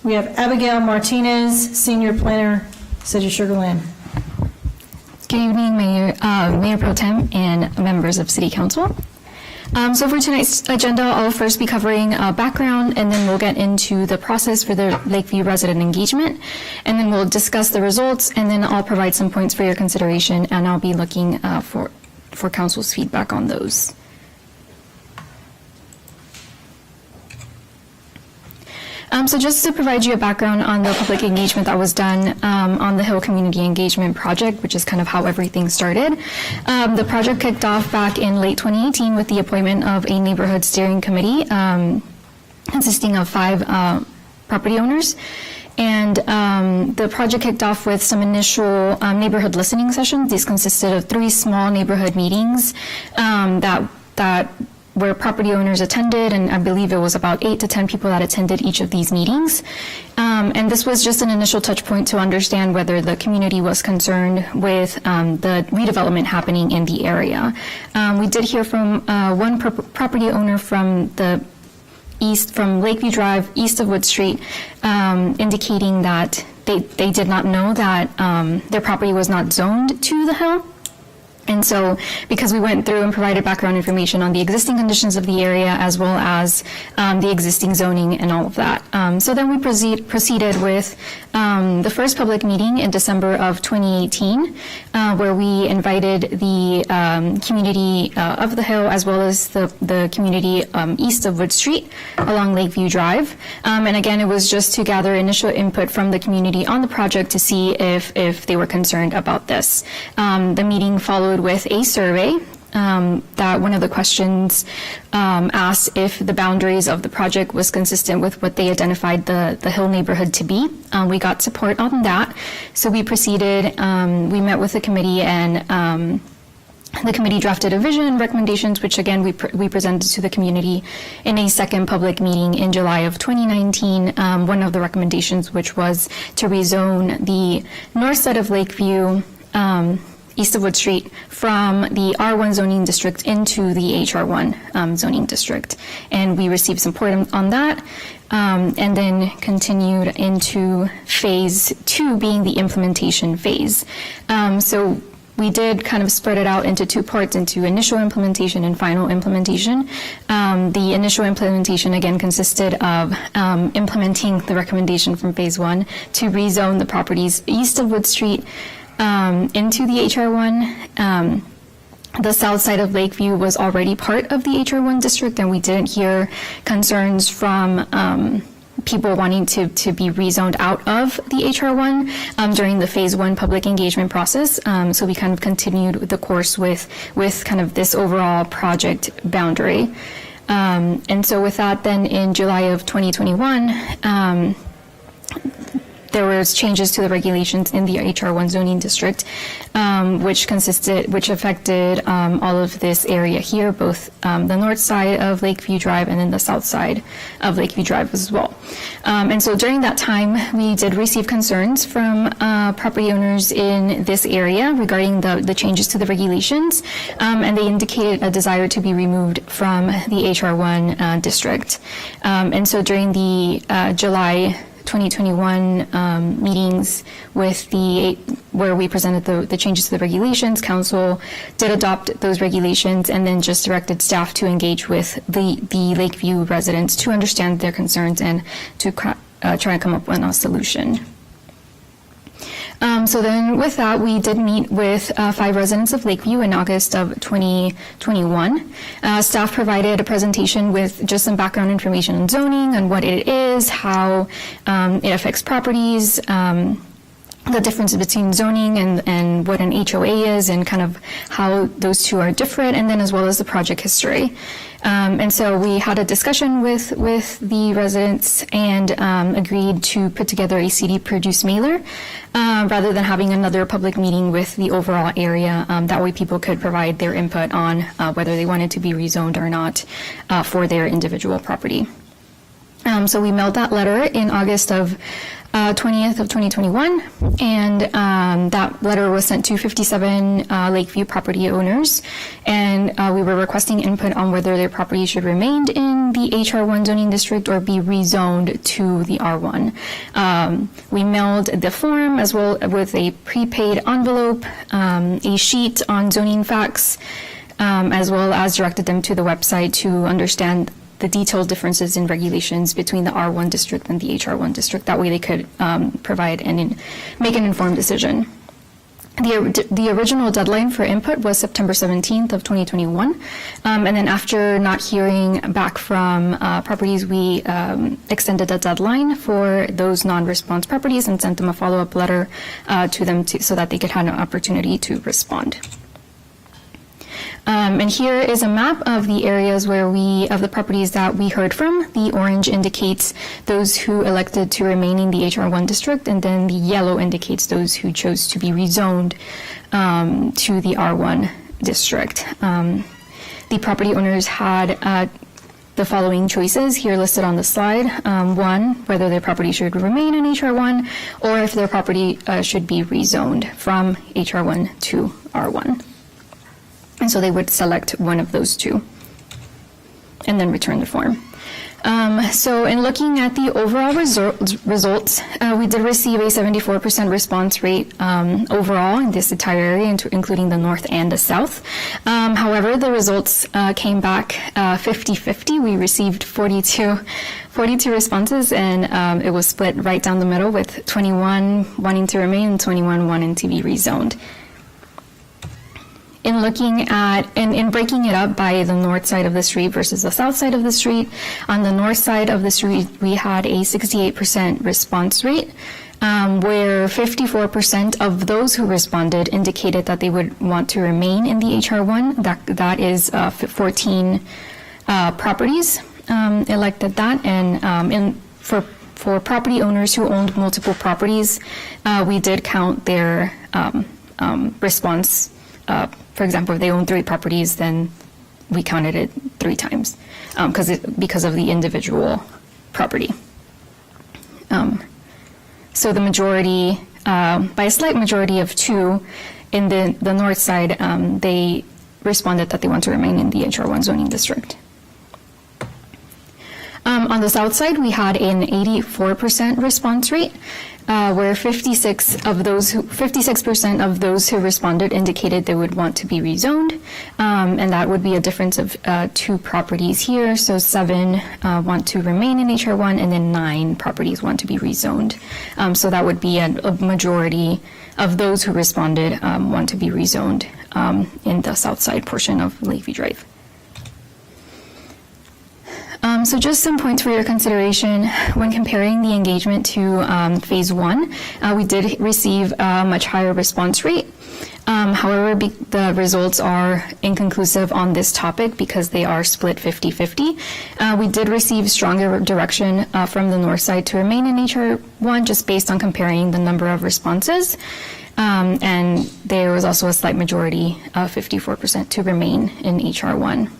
We have Abigail Martinez, Senior Planner, City of Sugarland. Good evening, Mayor Pro Tem and members of City Council. So for tonight's agenda, I'll first be covering background, and then we'll get into the process for the Lakeview resident engagement, and then we'll discuss the results, and then I'll provide some points for your consideration, and I'll be looking for council's feedback on those. So just to provide you a background on the public engagement that was done on the Hill Community Engagement Project, which is kind of how everything started. The project kicked off back in late 2018 with the appointment of a neighborhood steering committee consisting of 5 property owners. And the project kicked off with some initial neighborhood listening sessions. These consisted of 3 small neighborhood meetings where property owners attended, and I believe it was about 8 to 10 people that attended each of these meetings. And this was just an initial touch point to understand whether the community was concerned with the redevelopment happening in the area. We did hear from one property owner from Lakeview Drive, east of Wood Street, indicating that they did not know that their property was not zoned to the hill. And so, because we went through and provided background information on the existing conditions of the area, as well as the existing zoning and all of that. So then we proceeded with the first public meeting in December of 2018, where we invited the community of the Hill, as well as the community east of Wood Street along Lakeview Drive. And again, it was just to gather initial input from the community on the project to see if they were concerned about this. The meeting followed with a survey that one of the questions asked if the boundaries of the project was consistent with what they identified the Hill neighborhood to be. We got support on that, so we proceeded. We met with the committee, and the committee drafted a vision and recommendations, which again we presented to the community in a second public meeting in July of 2019. One of the recommendations, which was to rezone the north side of Lakeview, east of Wood Street, from the R1 zoning district into the HR1 zoning district. And we received support on that, and then continued into phase 2, being the implementation phase. So we did kind of spread it out into 2 parts, into initial implementation and final implementation. The initial implementation, again, consisted of implementing the recommendation from phase 1 to rezone the properties east of Wood Street into the HR1. The south side of Lakeview was already part of the HR1 district, and we didn't hear concerns from people wanting to be rezoned out of the HR1 during the phase 1 public engagement process. So we kind of continued the course with kind of this overall project boundary. And so with that, then in July of 2021, there was changes to the regulations in the HR1 zoning district, which affected all of this area here, both the north side of Lakeview Drive and then the south side of Lakeview Drive as well. And so during that time, we did receive concerns from property owners in this area regarding the changes to the regulations, and they indicated a desire to be removed from the HR1 district. And so during the July 2021 meetings where we presented the changes to the regulations, council did adopt those regulations and then just directed staff to engage with the Lakeview residents to understand their concerns and to try and come up with a solution. So then with that, we did meet with 5 residents of Lakeview in August of 2021. Staff provided a presentation with just some background information on zoning, on what it is, how it affects properties, the difference between zoning and what an HOA is, and kind of how those two are different, and then as well as the project history. And so we had a discussion with the residents and agreed to put together a CD-produced mailer rather than having another public meeting with the overall area. That way people could provide their input on whether they wanted to be rezoned or not for their individual property. So we mailed that letter in August of 20th of 2021, and that letter was sent to 57 Lakeview property owners, and we were requesting input on whether their property should remain in the HR1 zoning district or be rezoned to the R1. We mailed the form as well with a prepaid envelope, a sheet on zoning facts, as well as directed them to the website to understand the detailed differences in regulations between the R1 district and the HR1 district. That way they could provide and make an informed decision. The original deadline for input was September 17th of 2021. And then after not hearing back from properties, we extended the deadline for those non-response properties and sent them a follow-up letter to them so that they could have an opportunity to respond. And here is a map of the areas of the properties that we heard from. The orange indicates those who elected to remain in the HR1 district, and then the yellow indicates those who chose to be rezoned to the R1 district. The property owners had the following choices here listed on the slide. One, whether their property should remain in HR1, or if their property should be rezoned from HR1 to R1. And so they would select one of those two and then return the form. So in looking at the overall results, we did receive a 74% response rate overall in this entire area, including the north and the south. However, the results came back 50-50. We received 42 responses, and it was split right down the middle, with 21 wanting to remain and 21 wanting to be rezoned. In looking at, in breaking it up by the north side of the street versus the south side of the street, on the north side of the street, we had a 68% response rate, where 54% of those who responded indicated that they would want to remain in the HR1. That is 14 properties elected that, and for property owners who owned multiple properties, we did count their response. For example, if they own 3 properties, then we counted it 3 times because of the individual property. So the majority, by a slight majority of 2, in the north side, they responded that they want to remain in the HR1 zoning district. On the south side, we had an 84% response rate, where 56% of those who responded indicated they would want to be rezoned, and that would be a difference of 2 properties here. So 7 want to remain in HR1, and then 9 properties want to be rezoned. So that would be a majority of those who responded want to be rezoned in the south side portion of Lakeview Drive. So just some points for your consideration when comparing the engagement to phase 1. We did receive a much higher response rate. However, the results are inconclusive on this topic because they are split 50-50. We did receive stronger direction from the north side to remain in HR1 just based on comparing the number of responses. And there was also a slight majority, 54%, to remain in HR1.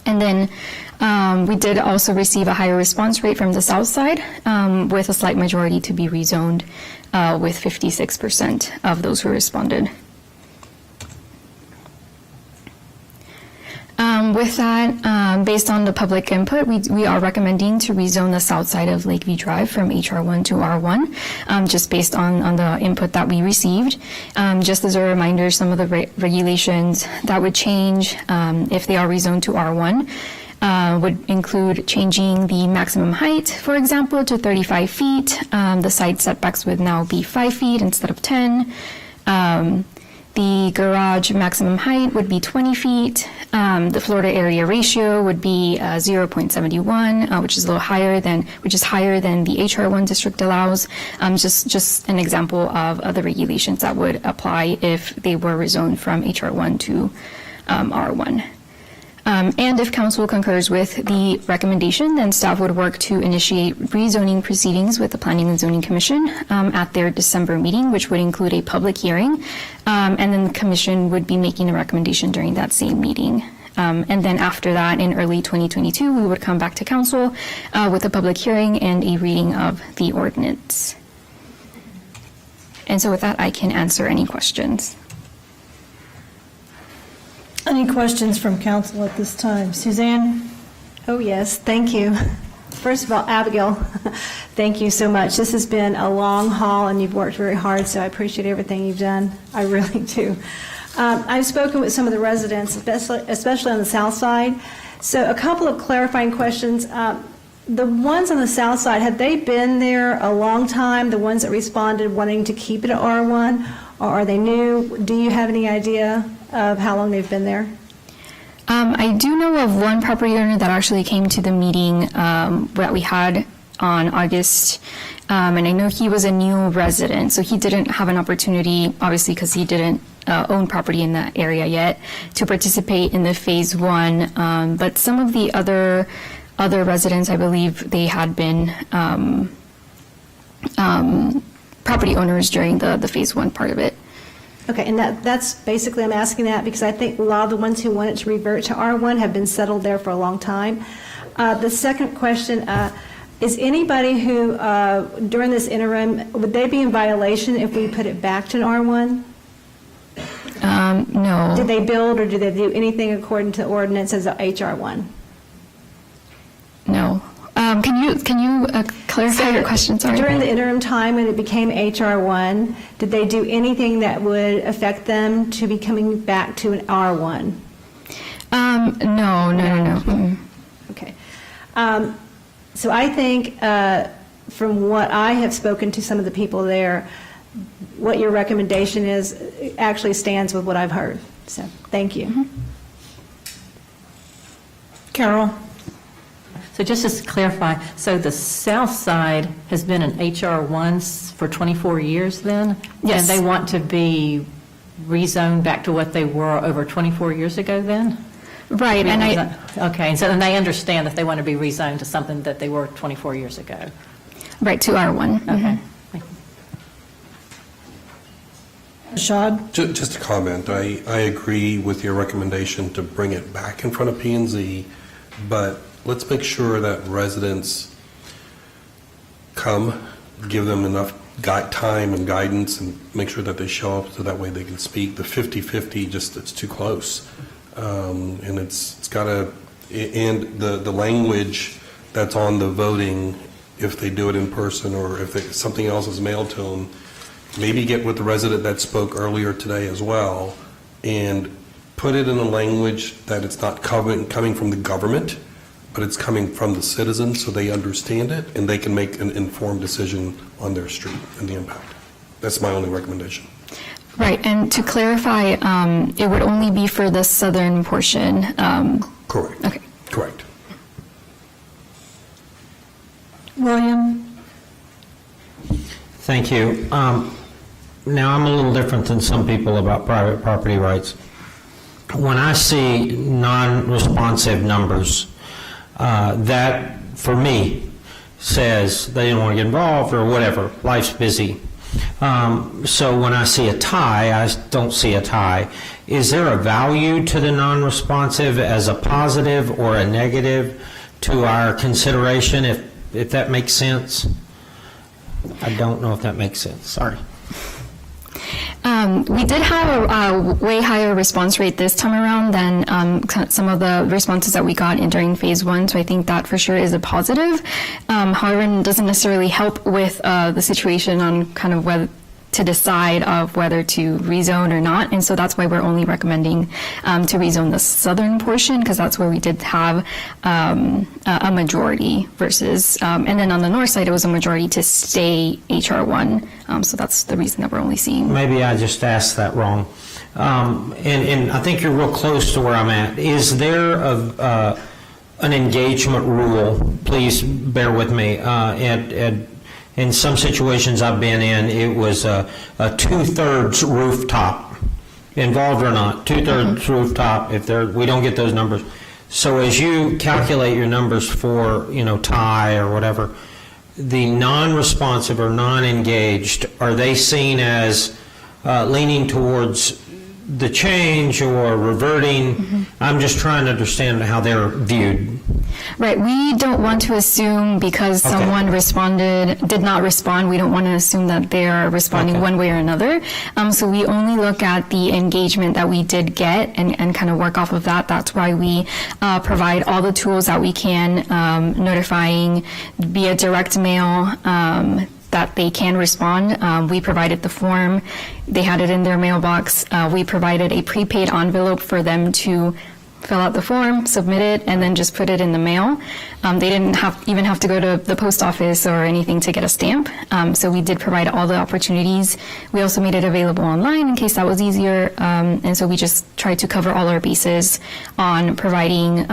And then we did also receive a higher response rate from the south side, with a slight majority to be rezoned, with 56% of those who responded. With that, based on the public input, we are recommending to rezone the south side of Lakeview Drive from HR1 to R1, just based on the input that we received. Just as a reminder, some of the regulations that would change if they are rezoned to R1 would include changing the maximum height, for example, to 35 feet. The side setbacks would now be 5 feet instead of 10. The garage maximum height would be 20 feet. The floor to area ratio would be 0.71, which is higher than the HR1 district allows. Just an example of other regulations that would apply if they were rezoned from HR1 to R1. And if council concurs with the recommendation, then staff would work to initiate rezoning proceedings with the Planning and Zoning Commission at their December meeting, which would include a public hearing, and then the commission would be making a recommendation during that same meeting. And then after that, in early 2022, we would come back to council with a public hearing and a reading of the ordinance. And so with that, I can answer any questions. Any questions from council at this time? Suzanne? Oh, yes, thank you. First of all, Abigail, thank you so much. This has been a long haul, and you've worked very hard, so I appreciate everything you've done. I really do. I've spoken with some of the residents, especially on the south side. So a couple of clarifying questions. The ones on the south side, have they been there a long time, the ones that responded wanting to keep it at R1? or are they new? Do you have any idea of how long they've been there? I do know of one property owner that actually came to the meeting that we had on August, and I know he was a new resident, so he didn't have an opportunity, obviously because he didn't own property in that area yet, to participate in the phase 1. But some of the other residents, I believe, they had been property owners during the phase 1 part of it. Okay, and that's basically, I'm asking that because I think a lot of the ones who wanted to revert to R1 have been settled there for a long time. The second question, is anybody who, during this interim, would they be in violation if we put it back to an R1? No. Did they build or did they do anything according to ordinance as a HR1? No. Can you clarify your question? Sorry. During the interim time when it became HR1, did they do anything that would affect them to be coming back to an R1? No. Mm-mm. Okay. So I think from what I have spoken to some of the people there, what your recommendation is actually stands with what I've heard. So thank you. Mm-hmm. Carol? So just to clarify, so the south side has been an HR1 for 24 years then? Yes. And they want to be rezoned back to what they were over 24 years ago then? Right, and Okay, and so then they understand that they want to be rezoned to something that they were 24 years ago? right, to R1. Okay. Shad? Just a comment. I agree with your recommendation to bring it back in front of P&Z, but let's make sure that residents come, give them enough time and guidance, and make sure that they show up so that way they can speak. The 50-50, it's too close. And it's got to, and the language that's on the voting, if they do it in person or if something else is mailed to them, maybe get with the resident that spoke earlier today as well and put it in a language that it's not coming from the government, but it's coming from the citizens so they understand it and they can make an informed decision on their street and the impact. That's my only recommendation. Right, and to clarify, it would only be for the southern portion. Correct. Okay. Correct. William? Thank you. Now, I'm a little different than some people about private property rights. When I see non-responsive numbers, that, for me, says they didn't want to get involved or whatever, life's busy. So when I see a tie, I don't see a tie. Is there a value to the non-responsive as a positive or a negative to our consideration, if that makes sense? I don't know if that makes sense. Sorry. We did have a way higher response rate this time around than some of the responses that we got during phase 1, so I think that for sure is a positive. However, it doesn't necessarily help with the situation on kind of whether to decide of whether to rezone or not, and so that's why we're only recommending to rezone the southern portion, because that's where we did have a majority versus, and then on the north side it was a majority to stay HR1, so that's the reason that we're only seeing. Maybe I just asked that wrong. And I think you're real close to where I'm at. Is there an engagement rule? Please bear with me. In some situations I've been in, it was a 2/3 rooftop, involved or not, 2/3 rooftop. If we don't get those numbers. So as you calculate your numbers for, tie or whatever, the non-responsive or non-engaged, are they seen as leaning towards the change or reverting? I'm just trying to understand how they're viewed. Right, we don't want to assume because someone did not respond, we don't want to assume that they're responding one way or another. So we only look at the engagement that we did get and kind of work off of that. That's why we provide all the tools that we can, notifying via direct mail, that they can respond. We provided the form. They had it in their mailbox. We provided a prepaid envelope for them to fill out the form, submit it, and then just put it in the mail. They didn't even have to go to the post office or anything to get a stamp. So we did provide all the opportunities. We also made it available online in case that was easier. And so we just tried to cover all our bases on providing,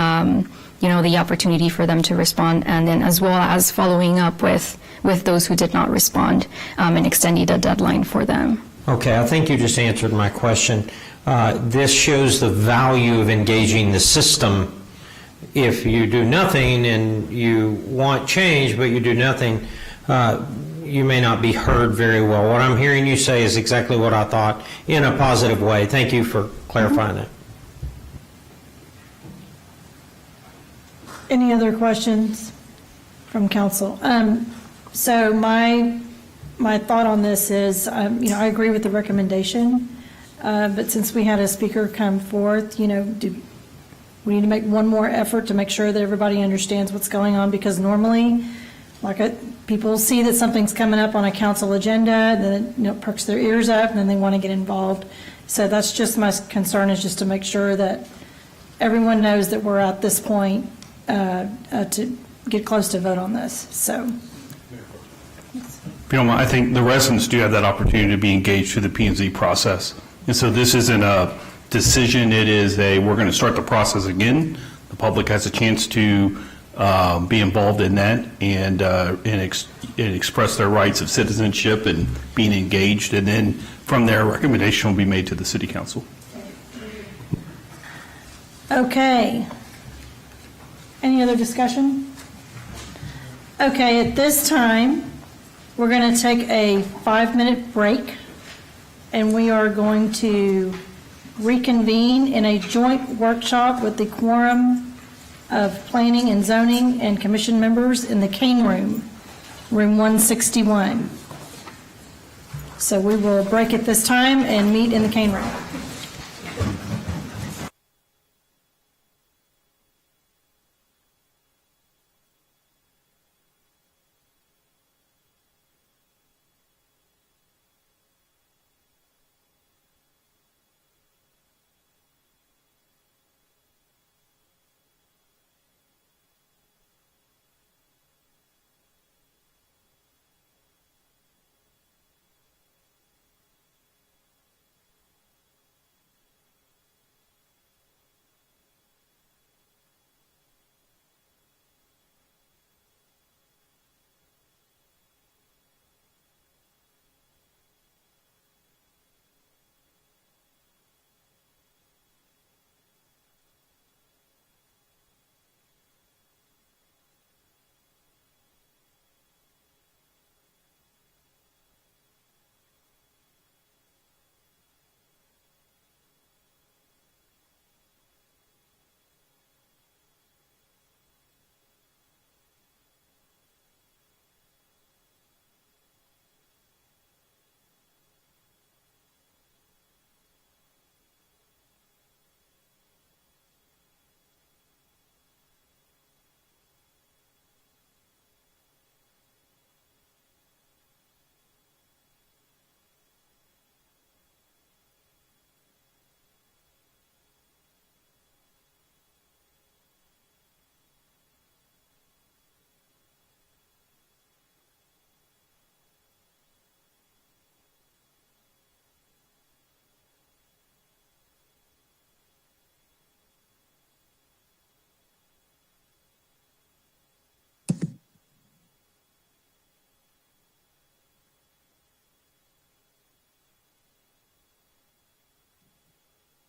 the opportunity for them to respond, and then as well as following up with those who did not respond and extending a deadline for them. Okay, I think you just answered my question. This shows the value of engaging the system. If you do nothing and you want change, but you do nothing, you may not be heard very well. What I'm hearing you say is exactly what I thought in a positive way. Thank you for clarifying that. Any other questions from council? So my thought on this is, I agree with the recommendation, but since we had a speaker come forth, we need to make one more effort to make sure that everybody understands what's going on, because normally, people see that something's coming up on a council agenda, then it perks their ears up, and then they want to get involved. So that's just my concern, is just to make sure that everyone knows that we're at this point to get close to vote on this. So. If you don't mind, I think the residents do have that opportunity to be engaged through the P&Z process. And so this isn't a decision, it is we're going to start the process again. The public has a chance to be involved in that and express their rights of citizenship and being engaged. And then from there, a recommendation will be made to the city council. Okay. Any other discussion? Okay, at this time, we're going to take a 5-minute break, and we are going to reconvene in a joint workshop with the quorum of planning and zoning and commission members in the Kane Room, room 161. So we will break at this time and meet in the Kane Room.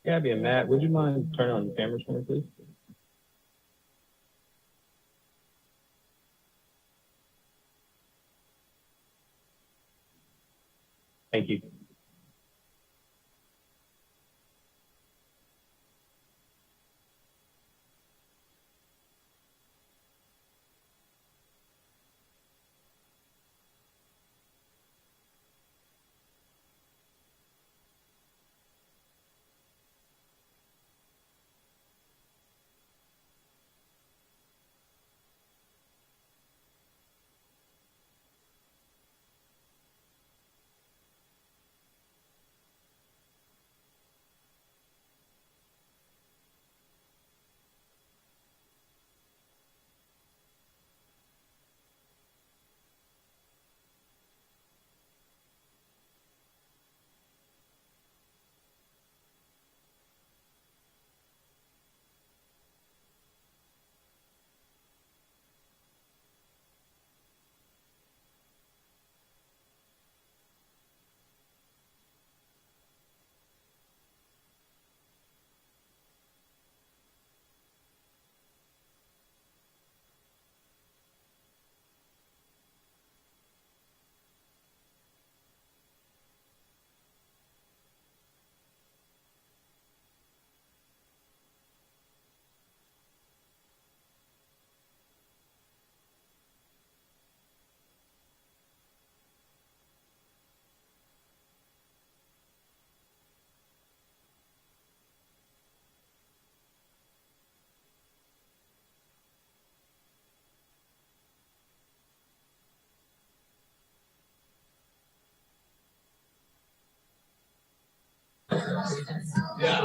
Gabby and Matt, would you mind turning on the cameras for me, please? Thank you.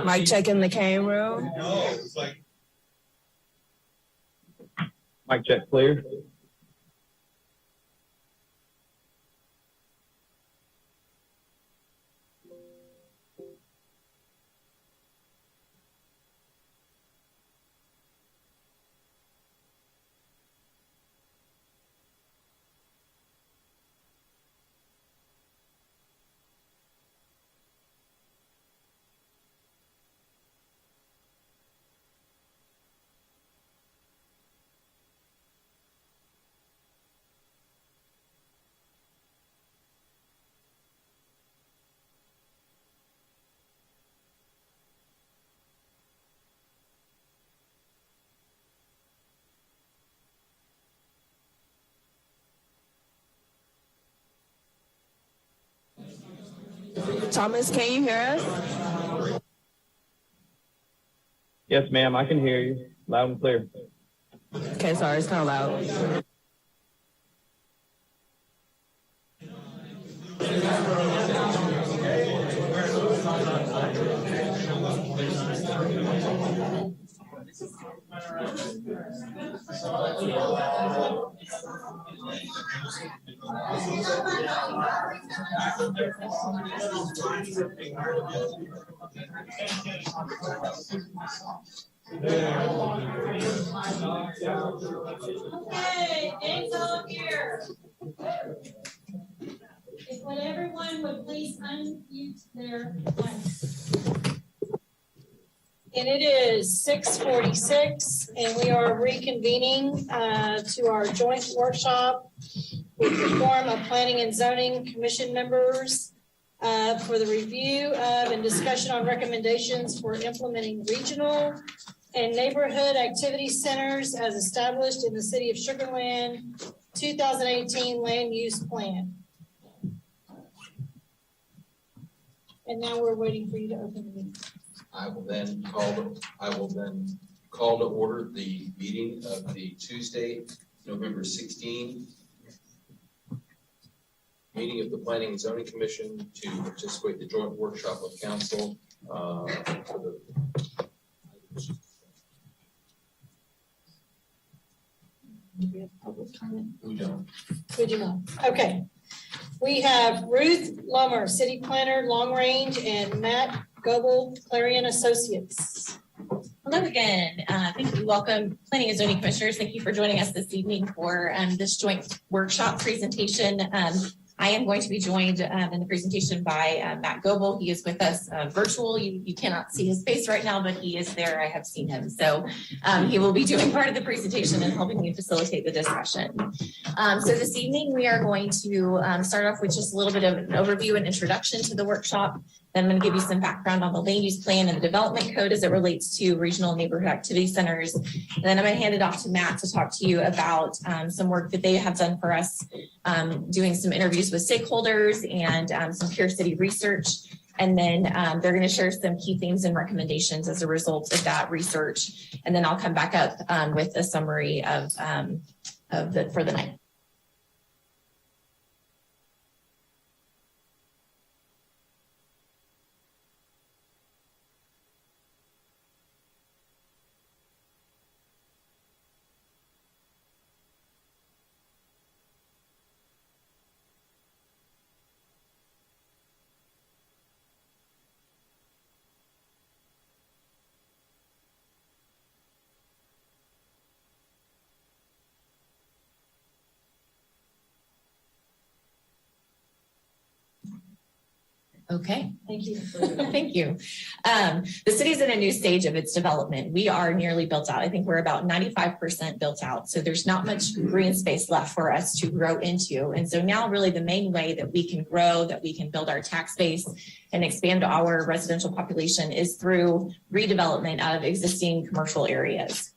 Mic check in the cane room. Mic check, clear. Thomas, can you hear us? Yes, ma'am, I can hear you loud and clear. Okay, sorry, it's kind of loud. Okay, thanks all here. If would everyone would please unmute their mics. And it is 6:46, and we are reconvening to our joint workshop with the Forum of Planning and Zoning Commission members for the review of and discussion on recommendations for implementing regional and neighborhood activity centers as established in the City of Sugarland 2018 Land Use Plan. And now we're waiting for you to open the meeting. I will then call to order the meeting of the Tuesday, November 16 meeting of the Planning and Zoning Commission to participate in the joint workshop of council for the. We have public comment. We don't. We do not. Okay. We have Ruth Lummer, City Planner, Long Range, and Matt Goebel, Clarion Associates. Hello again. Thank you. Welcome, Planning and Zoning Commissioners. Thank you for joining us this evening for this joint workshop presentation. I am going to be joined in the presentation by Matt Goebel. He is with us virtual. You cannot see his face right now, but he is there. I have seen him. So he will be doing part of the presentation and helping me facilitate the discussion. So this evening, we are going to start off with just a little bit of an overview and introduction to the workshop. Then I'm going to give you some background on the land use plan and the development code as it relates to regional neighborhood activity centers. And then I'm going to hand it off to Matt to talk to you about some work that they have done for us, doing some interviews with stakeholders and some peer city research. And then they're going to share some key themes and recommendations as a result of that research. And then I'll come back up with a summary of for the night. Okay. Thank you. Thank you. The city's in a new stage of its development. We are nearly built out. I think we're about 95% built out. So there's not much green space left for us to grow into. And so now really the main way that we can grow, that we can build our tax base and expand our residential population is through redevelopment of existing commercial areas.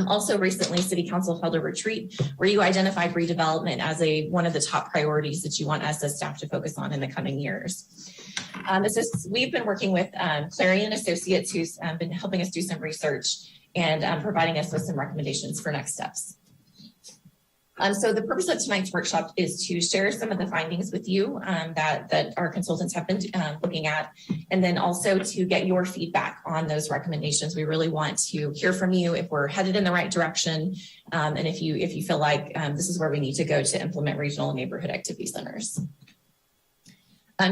Also recently, City Council held a retreat where you identified redevelopment as one of the top priorities that you want us as staff to focus on in the coming years. We've been working with Clarion Associates, who's been helping us do some research and providing us with some recommendations for next steps. So the purpose of tonight's workshop is to share some of the findings with you that our consultants have been looking at, and then also to get your feedback on those recommendations. We really want to hear from you if we're headed in the right direction, and if you feel like this is where we need to go to implement regional and neighborhood activity centers.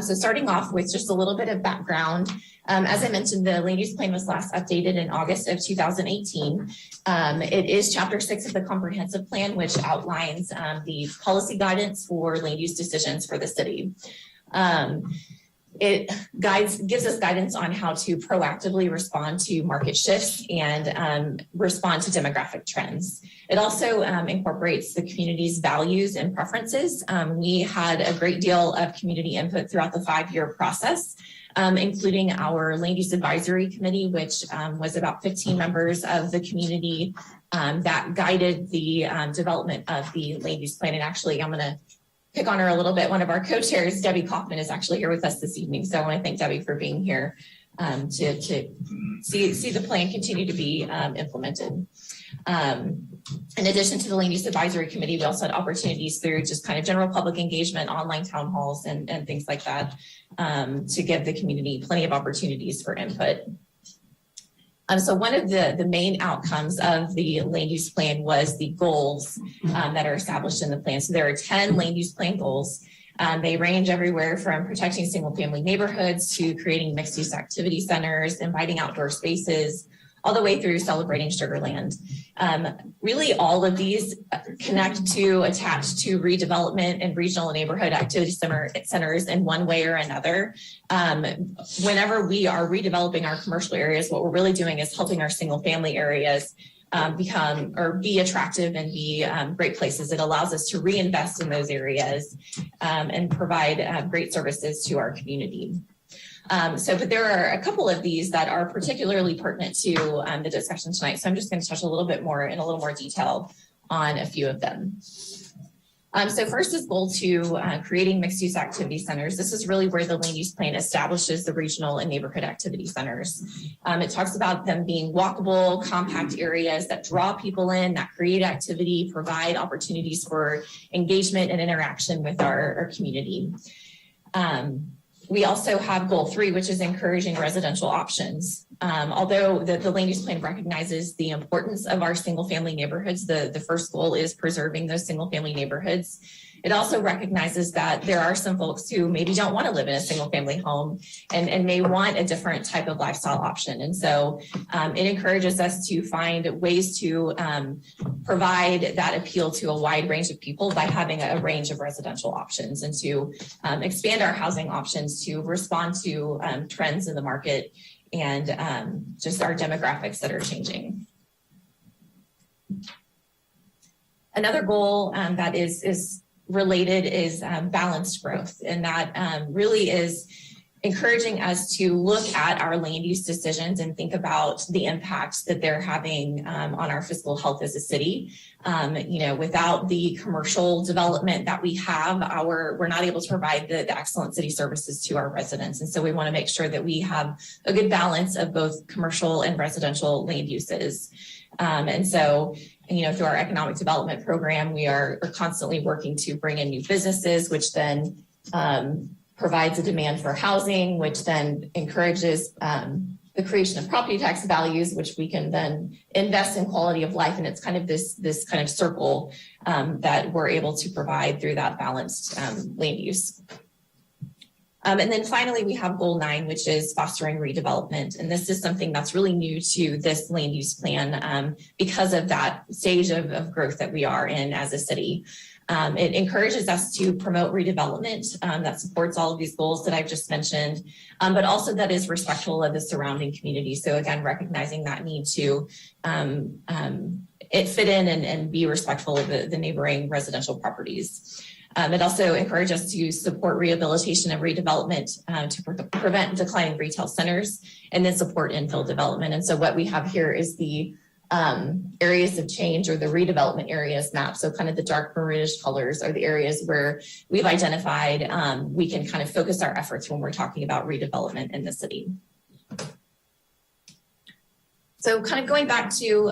So starting off with just a little bit of background, as I mentioned, the land use plan was last updated in August of 2018. It is Chapter 6 of the comprehensive plan, which outlines the policy guidance for land use decisions for the city. It gives us guidance on how to proactively respond to market shifts and respond to demographic trends. It also incorporates the community's values and preferences. We had a great deal of community input throughout the 5-year process, including our land use advisory committee, which was about 15 members of the community that guided the development of the land use plan. And actually, I'm going to pick on her a little bit. One of our co-chairs, Debbie Kaufman, is actually here with us this evening. So I want to thank Debbie for being here to see the plan continue to be implemented. In addition to the Land Use Advisory Committee, we also had opportunities through just kind of general public engagement, online town halls, and things like that to give the community plenty of opportunities for input. So one of the main outcomes of the land use plan was the goals that are established in the plan. So there are 10 land use plan goals. They range everywhere from protecting single family neighborhoods to creating mixed use activity centers, inviting outdoor spaces, all the way through celebrating Sugarland. Really all of these attach to redevelopment and regional and neighborhood activity centers in one way or another. Whenever we are redeveloping our commercial areas, what we're really doing is helping our single family areas be attractive and be great places. It allows us to reinvest in those areas and provide great services to our community. But there are a couple of these that are particularly pertinent to the discussion tonight. So I'm just going to touch a little more detail on a few of them. So first is goal 2, creating mixed use activity centers. This is really where the land use plan establishes the regional and neighborhood activity centers. It talks about them being walkable, compact areas that draw people in, that create activity, provide opportunities for engagement and interaction with our community. We also have goal 3, which is encouraging residential options. Although the land use plan recognizes the importance of our single family neighborhoods, the first goal is preserving those single family neighborhoods. It also recognizes that there are some folks who maybe don't want to live in a single family home and may want a different type of lifestyle option. And so it encourages us to find ways to provide that appeal to a wide range of people by having a range of residential options, and to expand our housing options to respond to trends in the market and just our demographics that are changing. Another goal that is related is balanced growth, and that really is encouraging us to look at our land use decisions and think about the impacts that they're having on our fiscal health as a city. Without the commercial development that we have, we're not able to provide the excellent city services to our residents. And so we want to make sure that we have a good balance of both commercial and residential land uses. Through our economic development program, we are constantly working to bring in new businesses, which then provides a demand for housing, which then encourages the creation of property tax values, which we can then invest in quality of life. And it's kind of this kind of circle that we're able to provide through that balanced land use. And then finally, we have goal 9, which is fostering redevelopment. And this is something that's really new to this land use plan because of that stage of growth that we are in as a city. It encourages us to promote redevelopment that supports all of these goals that I've just mentioned, but also that is respectful of the surrounding community. So again, recognizing that need to fit in and be respectful of the neighboring residential properties. It also encourages us to support rehabilitation and redevelopment to prevent declining retail centers, and then support infill development. And so what we have here is the areas of change, or the redevelopment areas map. So kind of the dark maroonish colors are the areas where we've identified we can kind of focus our efforts when we're talking about redevelopment in the city. So kind of going back to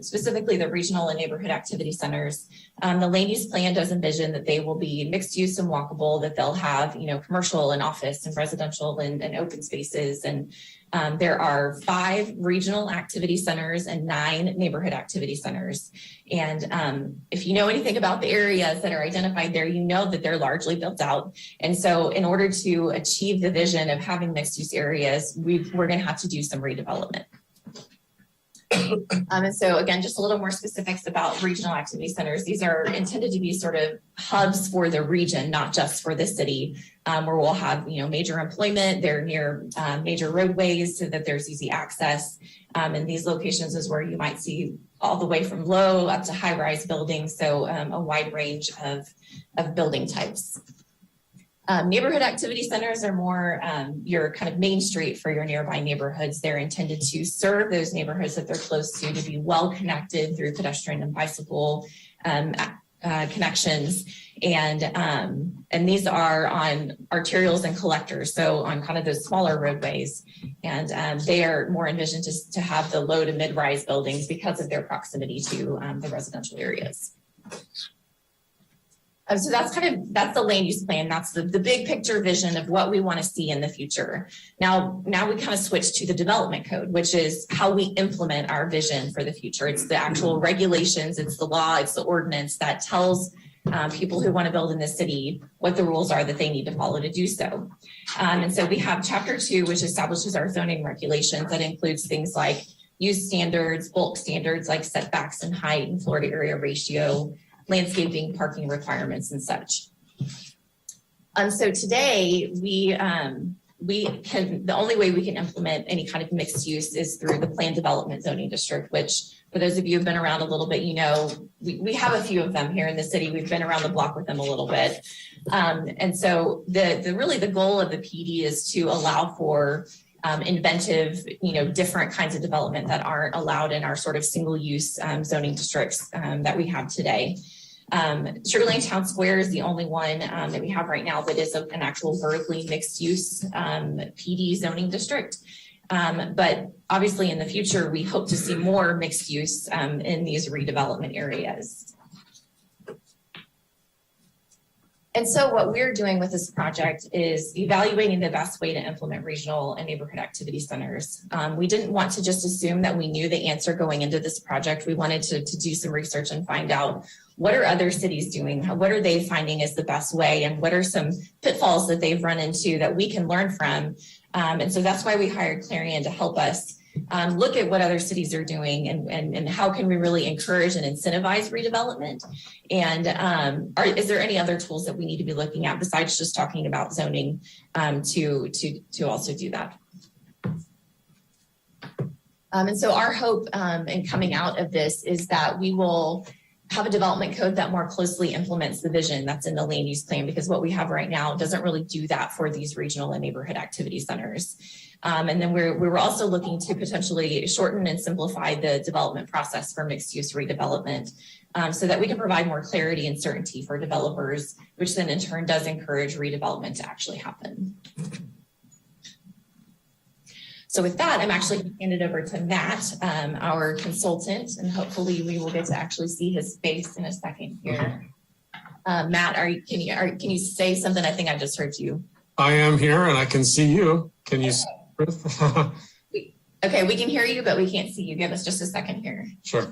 specifically the regional and neighborhood activity centers, the land use plan does envision that they will be mixed use and walkable, that they'll have, commercial and office and residential and open spaces. And there are 5 regional activity centers and 9 neighborhood activity centers. And if you know anything about the areas that are identified there, you know that they're largely built out. And so in order to achieve the vision of having mixed use areas, we're going to have to do some redevelopment. And so again, just a little more specifics about regional activity centers. These are intended to be sort of hubs for the region, not just for the city, where we'll have, major employment. They're near major roadways so that there's easy access. And these locations is where you might see all the way from low up to high-rise buildings. So a wide range of building types. Neighborhood activity centers are more your kind of main street for your nearby neighborhoods. They're intended to serve those neighborhoods that they're close to be well connected through pedestrian and bicycle connections. And these are on arterials and collectors, so on kind of those smaller roadways. And they are more envisioned to have the low to mid-rise buildings because of their proximity to the residential areas. So that's the land use plan. That's the big picture vision of what we want to see in the future. Now we kind of switch to the development code, which is how we implement our vision for the future. It's the actual regulations, it's the law, it's the ordinance that tells people who want to build in the city what the rules are that they need to follow to do so. And so we have Chapter 2, which establishes our zoning regulations. That includes things like use standards, bulk standards like setbacks and height and floor to area ratio, landscaping, parking requirements, and such. So today the only way we can implement any kind of mixed use is through the planned development zoning district, which for those of you who've been around a little bit, we have a few of them here in the city. We've been around the block with them a little bit. And so the goal of the PD is to allow for inventive, different kinds of development that aren't allowed in our sort of single use zoning districts that we have today. Sugarland Town Square is the only one that we have right now that is an actual vertically mixed use PD zoning district. But obviously in the future, we hope to see more mixed use in these redevelopment areas. And so what we're doing with this project is evaluating the best way to implement regional and neighborhood activity centers. We didn't want to just assume that we knew the answer going into this project. We wanted to do some research and find out what are other cities doing? What are they finding is the best way? And what are some pitfalls that they've run into that we can learn from? And so that's why we hired Clarion to help us look at what other cities are doing and how can we really encourage and incentivize redevelopment. And is there any other tools that we need to be looking at besides just talking about zoning to also do that? And so our hope in coming out of this is that we will have a development code that more closely implements the vision that's in the land use plan, because what we have right now doesn't really do that for these regional and neighborhood activity centers. And then we were also looking to potentially shorten and simplify the development process for mixed use redevelopment so that we can provide more clarity and certainty for developers, which then in turn does encourage redevelopment to actually happen. So with that, I'm actually going to hand it over to Matt, our consultant, and hopefully we will get to actually see his face in a second here. Matt, can you say something? I think I just heard you. I am here and I can see you. Can you see? Okay, we can hear you, but we can't see you. Give us just a second here. Sure.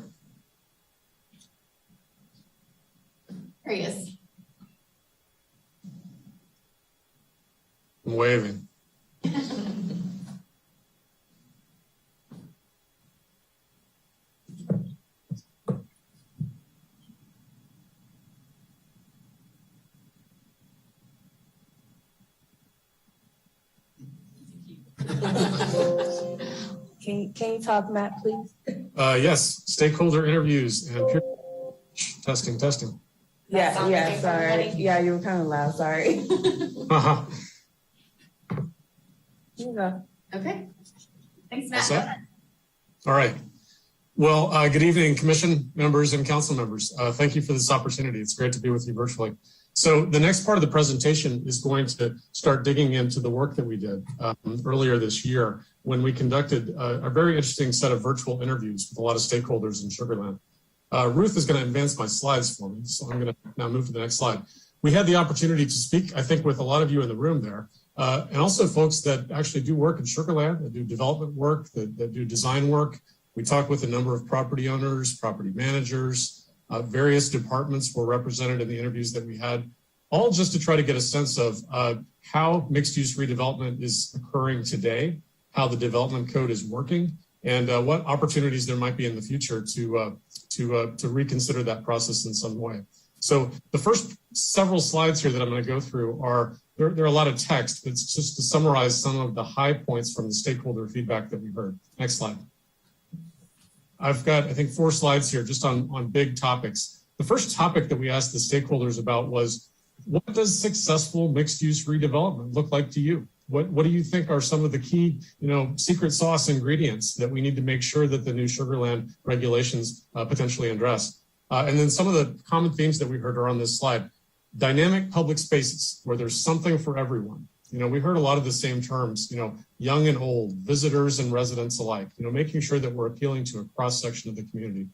There he is. I'm waving. Can you talk, Matt, please? Yes, stakeholder interviews and peer testing. Yeah, sorry. Yeah, you were kind of loud, sorry. Uh-huh. You go. Okay. Thanks, What's Matt. that? All right. Well, good evening, commission members and council members. Thank you for this opportunity. It's great to be with you virtually. So the next part of the presentation is going to start digging into the work that we did earlier this year when we conducted a very interesting set of virtual interviews with a lot of stakeholders in Sugarland. Ruth is going to advance my slides for me, so I'm going to now move to the next slide. We had the opportunity to speak, I think, with a lot of you in the room there, and also folks that actually do work in Sugarland, that do development work, that do design work. We talked with a number of property owners, property managers, various departments were represented in the interviews that we had, all just to try to get a sense of how mixed-use redevelopment is occurring today, how the development code is working, and what opportunities there might be in the future to reconsider that process in some way. So the first several slides here that I'm going to go through are, there are a lot of text, but it's just to summarize some of the high points from the stakeholder feedback that we heard. Next slide. I've got, I think, 4 slides here just on big topics. The first topic that we asked the stakeholders about was, what does successful mixed-use redevelopment look like to you? What do you think are some of the key, secret sauce ingredients that we need to make sure that the new Sugarland regulations potentially address? And then some of the common themes that we heard are on this slide. Dynamic public spaces, where there's something for everyone. We heard a lot of the same terms, young and old, visitors and residents alike, making sure that we're appealing to a cross-section of the community.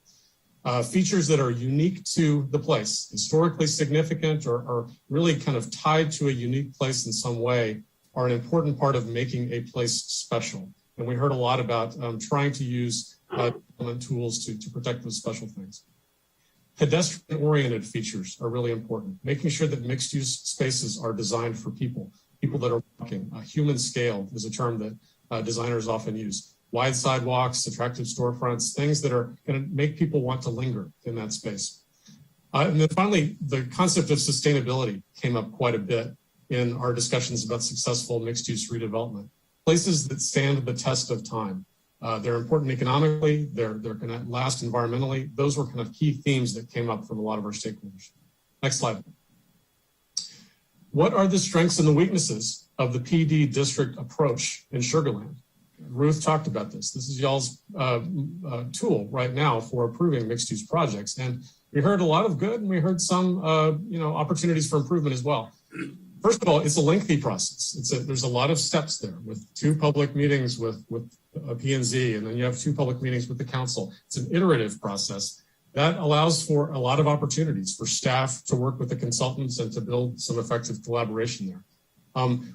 Features that are unique to the place, historically significant or really kind of tied to a unique place in some way, are an important part of making a place special. And we heard a lot about trying to use tools to protect those special things. Pedestrian-oriented features are really important, making sure that mixed-use spaces are designed for people that are walking. Human scale is a term that designers often use. Wide sidewalks, attractive storefronts, things that are going to make people want to linger in that space. And then finally, the concept of sustainability came up quite a bit in our discussions about successful mixed-use redevelopment. Places that stand the test of time. They're important economically, they're going to last environmentally. Those were kind of key themes that came up from a lot of our stakeholders. Next slide. What are the strengths and the weaknesses of the PD district approach in Sugarland? Ruth talked about this. This is y'all's tool right now for approving mixed-use projects. And we heard a lot of good, and we heard some opportunities for improvement as well. First of all, it's a lengthy process. There's a lot of steps there with 2 public meetings with P&Z, and then you have 2 public meetings with the council. It's an iterative process that allows for a lot of opportunities for staff to work with the consultants and to build some effective collaboration there.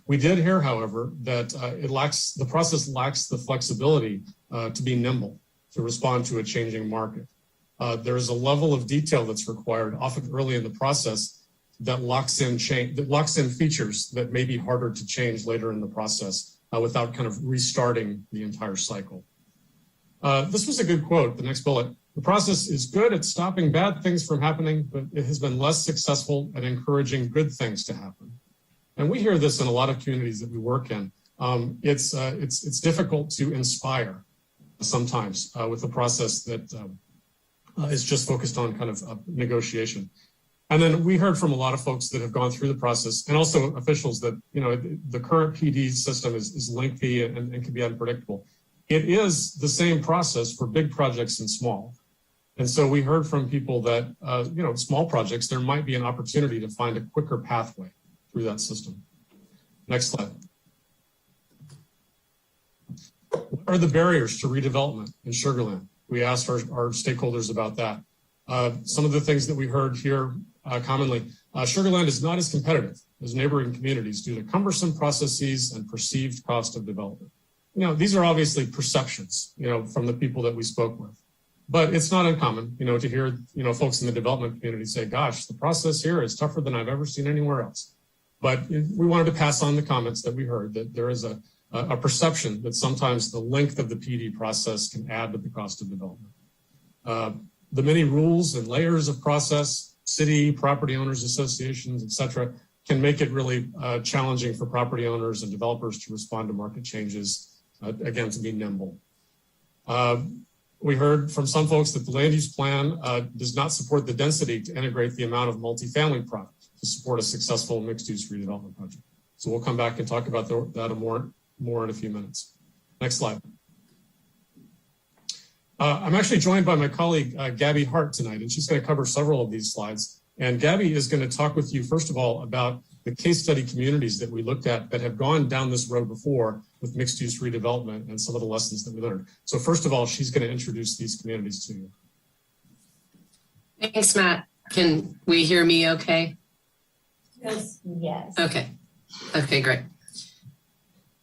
We did hear, however, that the process lacks the flexibility to be nimble, to respond to a changing market. There is a level of detail that's required, often early in the process, that locks in features that may be harder to change later in the process without kind of restarting the entire cycle. This was a good quote, the next bullet. The process is good at stopping bad things from happening, but it has been less successful at encouraging good things to happen. And we hear this in a lot of communities that we work in. It's difficult to inspire sometimes with a process that is just focused on kind of negotiation. And then we heard from a lot of folks that have gone through the process, and also officials that, the current PD system is lengthy and can be unpredictable. It is the same process for big projects and small. And so we heard from people that, small projects, there might be an opportunity to find a quicker pathway through that system. Next slide. What are the barriers to redevelopment in Sugarland? We asked our stakeholders about that. Some of the things that we heard here commonly, Sugarland is not as competitive as neighboring communities due to cumbersome processes and perceived cost of development. These are obviously perceptions, from the people that we spoke with. But it's not uncommon, to hear, folks in the development community say, gosh, the process here is tougher than I've ever seen anywhere else. But we wanted to pass on the comments that we heard, that there is a perception that sometimes the length of the PD process can add to the cost of development. The many rules and layers of process, city, property owners associations, et cetera, can make it really challenging for property owners and developers to respond to market changes, again, to be nimble. We heard from some folks that the land use plan does not support the density to integrate the amount of multifamily product to support a successful mixed-use redevelopment project. So we'll come back and talk about that more in a few minutes. Next slide. I'm actually joined by my colleague, Gabby Hart, tonight, and she's going to cover several of these slides. And Gabby is going to talk with you, first of all, about the case study communities that we looked at that have gone down this road before with mixed-use redevelopment and some of the lessons that we learned. So first of all, she's going to introduce these communities to you. Thanks, Matt. Can we hear me okay? Yes. Yes. Okay, great.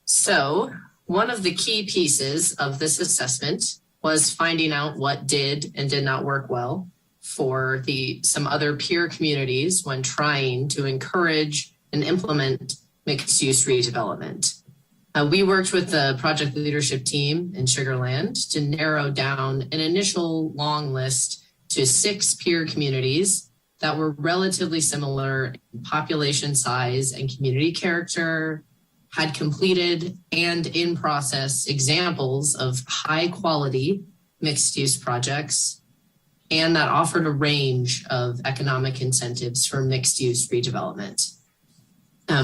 So one of the key pieces of this assessment was finding out what did and did not work well for some other peer communities when trying to encourage and implement mixed-use redevelopment. We worked with the project leadership team in Sugarland to narrow down an initial long list to 6 peer communities that were relatively similar in population size and community character, had completed and in process examples of high quality mixed use projects, and that offered a range of economic incentives for mixed use redevelopment.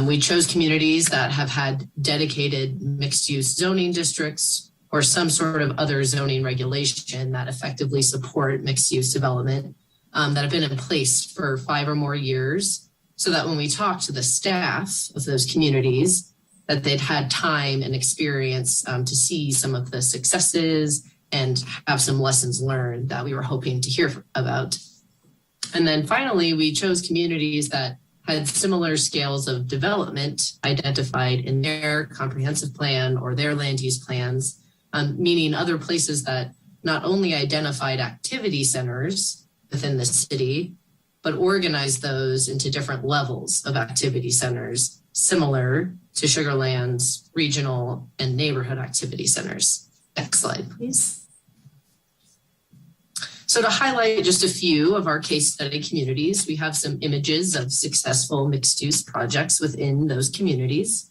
We chose communities that have had dedicated mixed use zoning districts or some sort of other zoning regulation that effectively support mixed use development that have been in place for 5 or more years, so that when we talk to the staff of those communities, that they'd had time and experience to see some of the successes and have some lessons learned that we were hoping to hear about. And then finally, we chose communities that had similar scales of development identified in their comprehensive plan or their land use plans, meaning other places that not only identified activity centers within the city, but organized those into different levels of activity centers, similar to Sugarland's regional and neighborhood activity centers. Next slide, please. So to highlight just a few of our case study communities, we have some images of successful mixed-use projects within those communities.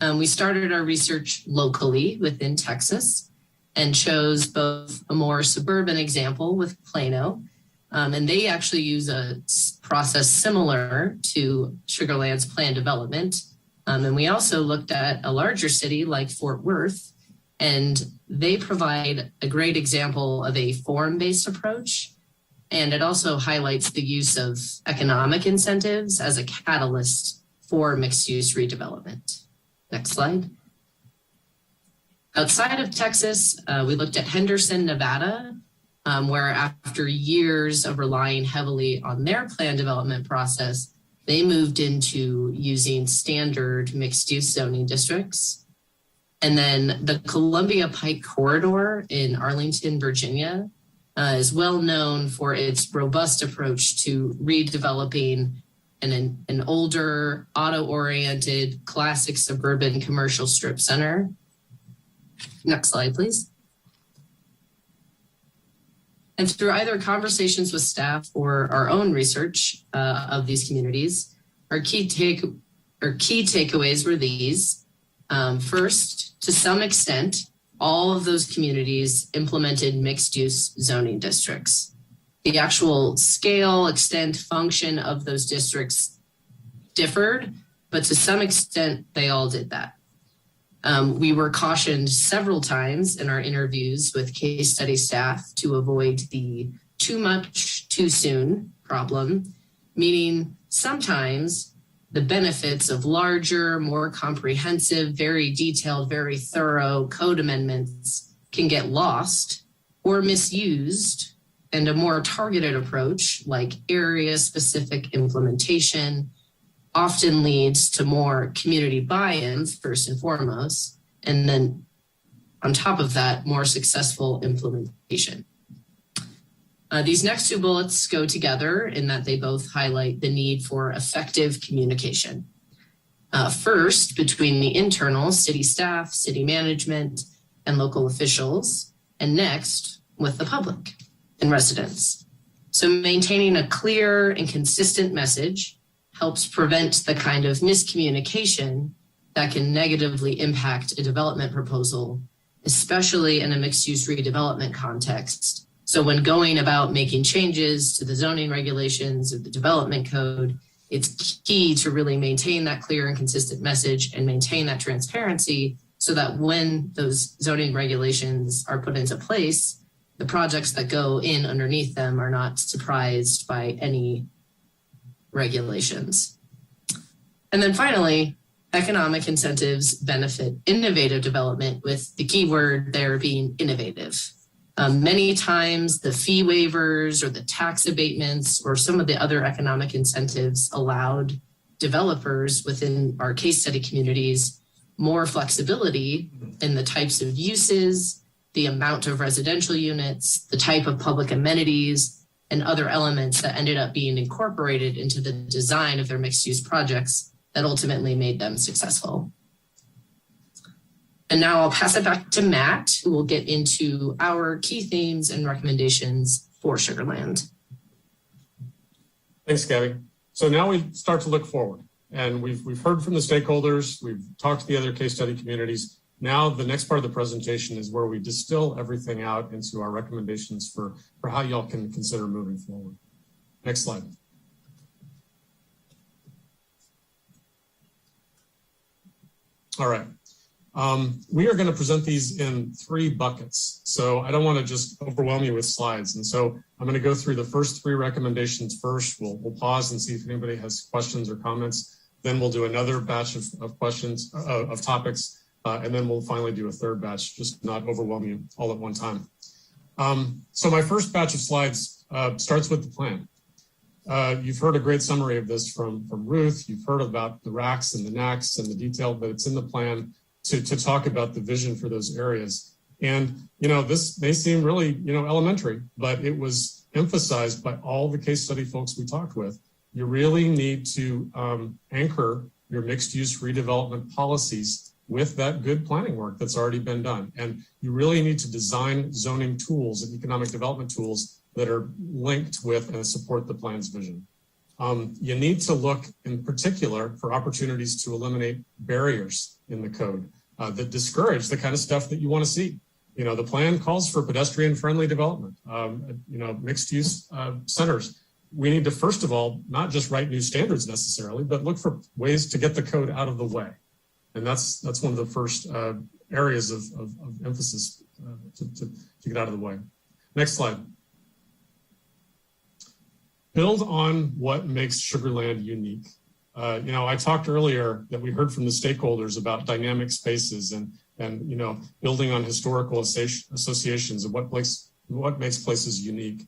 We started our research locally within Texas and chose both a more suburban example with Plano, and they actually use a process similar to Sugarland's plan development. And we also looked at a larger city like Fort Worth, and they provide a great example of a form-based approach. And it also highlights the use of economic incentives as a catalyst for mixed-use redevelopment. Next slide. Outside of Texas, we looked at Henderson, Nevada, where after years of relying heavily on their plan development process, they moved into using standard mixed-use zoning districts. And then the Columbia Pike Corridor in Arlington, Virginia, is well known for its robust approach to redeveloping an older, auto-oriented, classic suburban commercial strip center. Next slide, please. And through either conversations with staff or our own research of these communities, our key takeaways were these. First, to some extent, all of those communities implemented mixed-use zoning districts. The actual scale, extent, function of those districts differed, but to some extent, they all did that. We were cautioned several times in our interviews with case study staff to avoid the too much, too soon problem, meaning sometimes the benefits of larger, more comprehensive, very detailed, very thorough code amendments can get lost or misused, and a more targeted approach like area-specific implementation often leads to more community buy-in first and foremost, and then on top of that, more successful implementation. These next 2 bullets go together in that they both highlight the need for effective communication. First, between the internal city staff, city management, and local officials, and next, with the public and residents. So maintaining a clear and consistent message helps prevent the kind of miscommunication that can negatively impact a development proposal, especially in a mixed-use redevelopment context. So when going about making changes to the zoning regulations or the development code, it's key to really maintain that clear and consistent message and maintain that transparency so that when those zoning regulations are put into place, the projects that go in underneath them are not surprised by any regulations. And then finally, economic incentives benefit innovative development, with the key word there being innovative. Many times the fee waivers or the tax abatements or some of the other economic incentives allowed developers within our case study communities more flexibility in the types of uses, the amount of residential units, the type of public amenities, and other elements that ended up being incorporated into the design of their mixed-use projects that ultimately made them successful. And now I'll pass it back to Matt, who will get into our key themes and recommendations for Sugarland. Thanks, Gabby. So now we start to look forward, and we've heard from the stakeholders, we've talked to the other case study communities. Now the next part of the presentation is where we distill everything out into our recommendations for how y'all can consider moving forward. Next slide. All right. We are going to present these in 3 buckets. So I don't want to just overwhelm you with slides. And so I'm going to go through the first 3 recommendations first. We'll pause and see if anybody has questions or comments. Then we'll do another batch of questions, of topics. And then we'll finally do a 3rd batch, just not overwhelm you all at one time. So my first batch of slides starts with the plan. You've heard a great summary of this from Ruth. You've heard about the racks and the NACs and the detail that it's in the plan to talk about the vision for those areas. And, this may seem really, elementary, but it was emphasized by all the case study folks we talked with. You really need to anchor your mixed use redevelopment policies with that good planning work that's already been done. And you really need to design zoning tools and economic development tools that are linked with and support the plan's vision. You need to look in particular for opportunities to eliminate barriers in the code that discourage the kind of stuff that you want to see. The plan calls for pedestrian friendly development, mixed use centers. We need to, first of all, not just write new standards necessarily, but look for ways to get the code out of the way. And that's one of the first areas of emphasis to get out of the way. Next slide. Build on what makes Sugarland unique. I talked earlier that we heard from the stakeholders about dynamic spaces and building on historical associations of what makes places unique.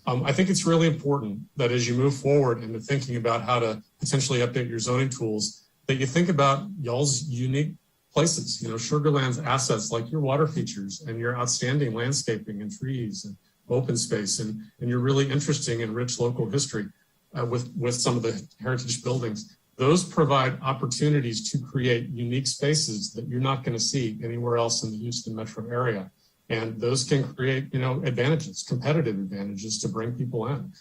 I think it's really important that as you move forward into thinking about how to potentially update your zoning tools, that you think about y'all's unique places, Sugarland's assets like your water features and your outstanding landscaping and trees and open space and your really interesting and rich local history with some of the heritage buildings. Those provide opportunities to create unique spaces that you're not going to see anywhere else in the Houston metro area. And those can create, advantages, competitive advantages to bring people in.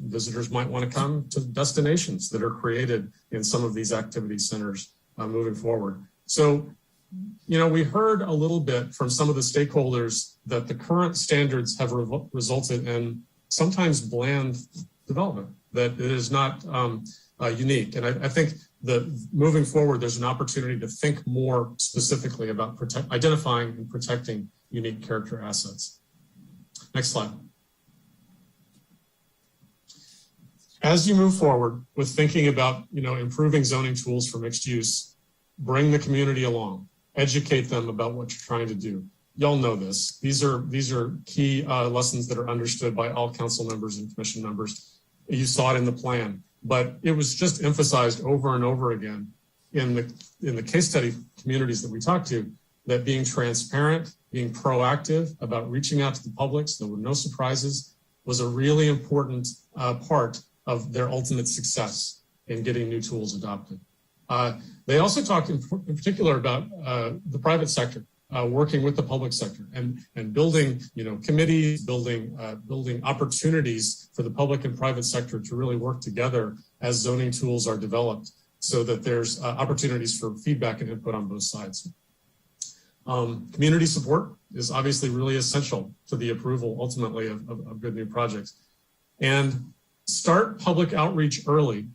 Visitors might want to come to destinations that are created in some of these activity centers moving forward. So, we heard a little bit from some of the stakeholders that the current standards have resulted in sometimes bland development, that it is not unique. And I think that moving forward, there's an opportunity to think more specifically about identifying and protecting unique character assets. Next slide. As you move forward with thinking about, improving zoning tools for mixed use, bring the community along, educate them about what you're trying to do. Y'all know this. These are key lessons that are understood by all council members and commission members. You saw it in the plan, but it was just emphasized over and over again in the case study communities that we talked to, that being transparent, being proactive about reaching out to the public so there were no surprises was a really important part of their ultimate success in getting new tools adopted. They also talked in particular about the private sector, working with the public sector and building, committees, building opportunities for the public and private sector to really work together as zoning tools are developed so that there's opportunities for feedback and input on both sides. Community support is obviously really essential to the approval ultimately of good new projects. And start public outreach early,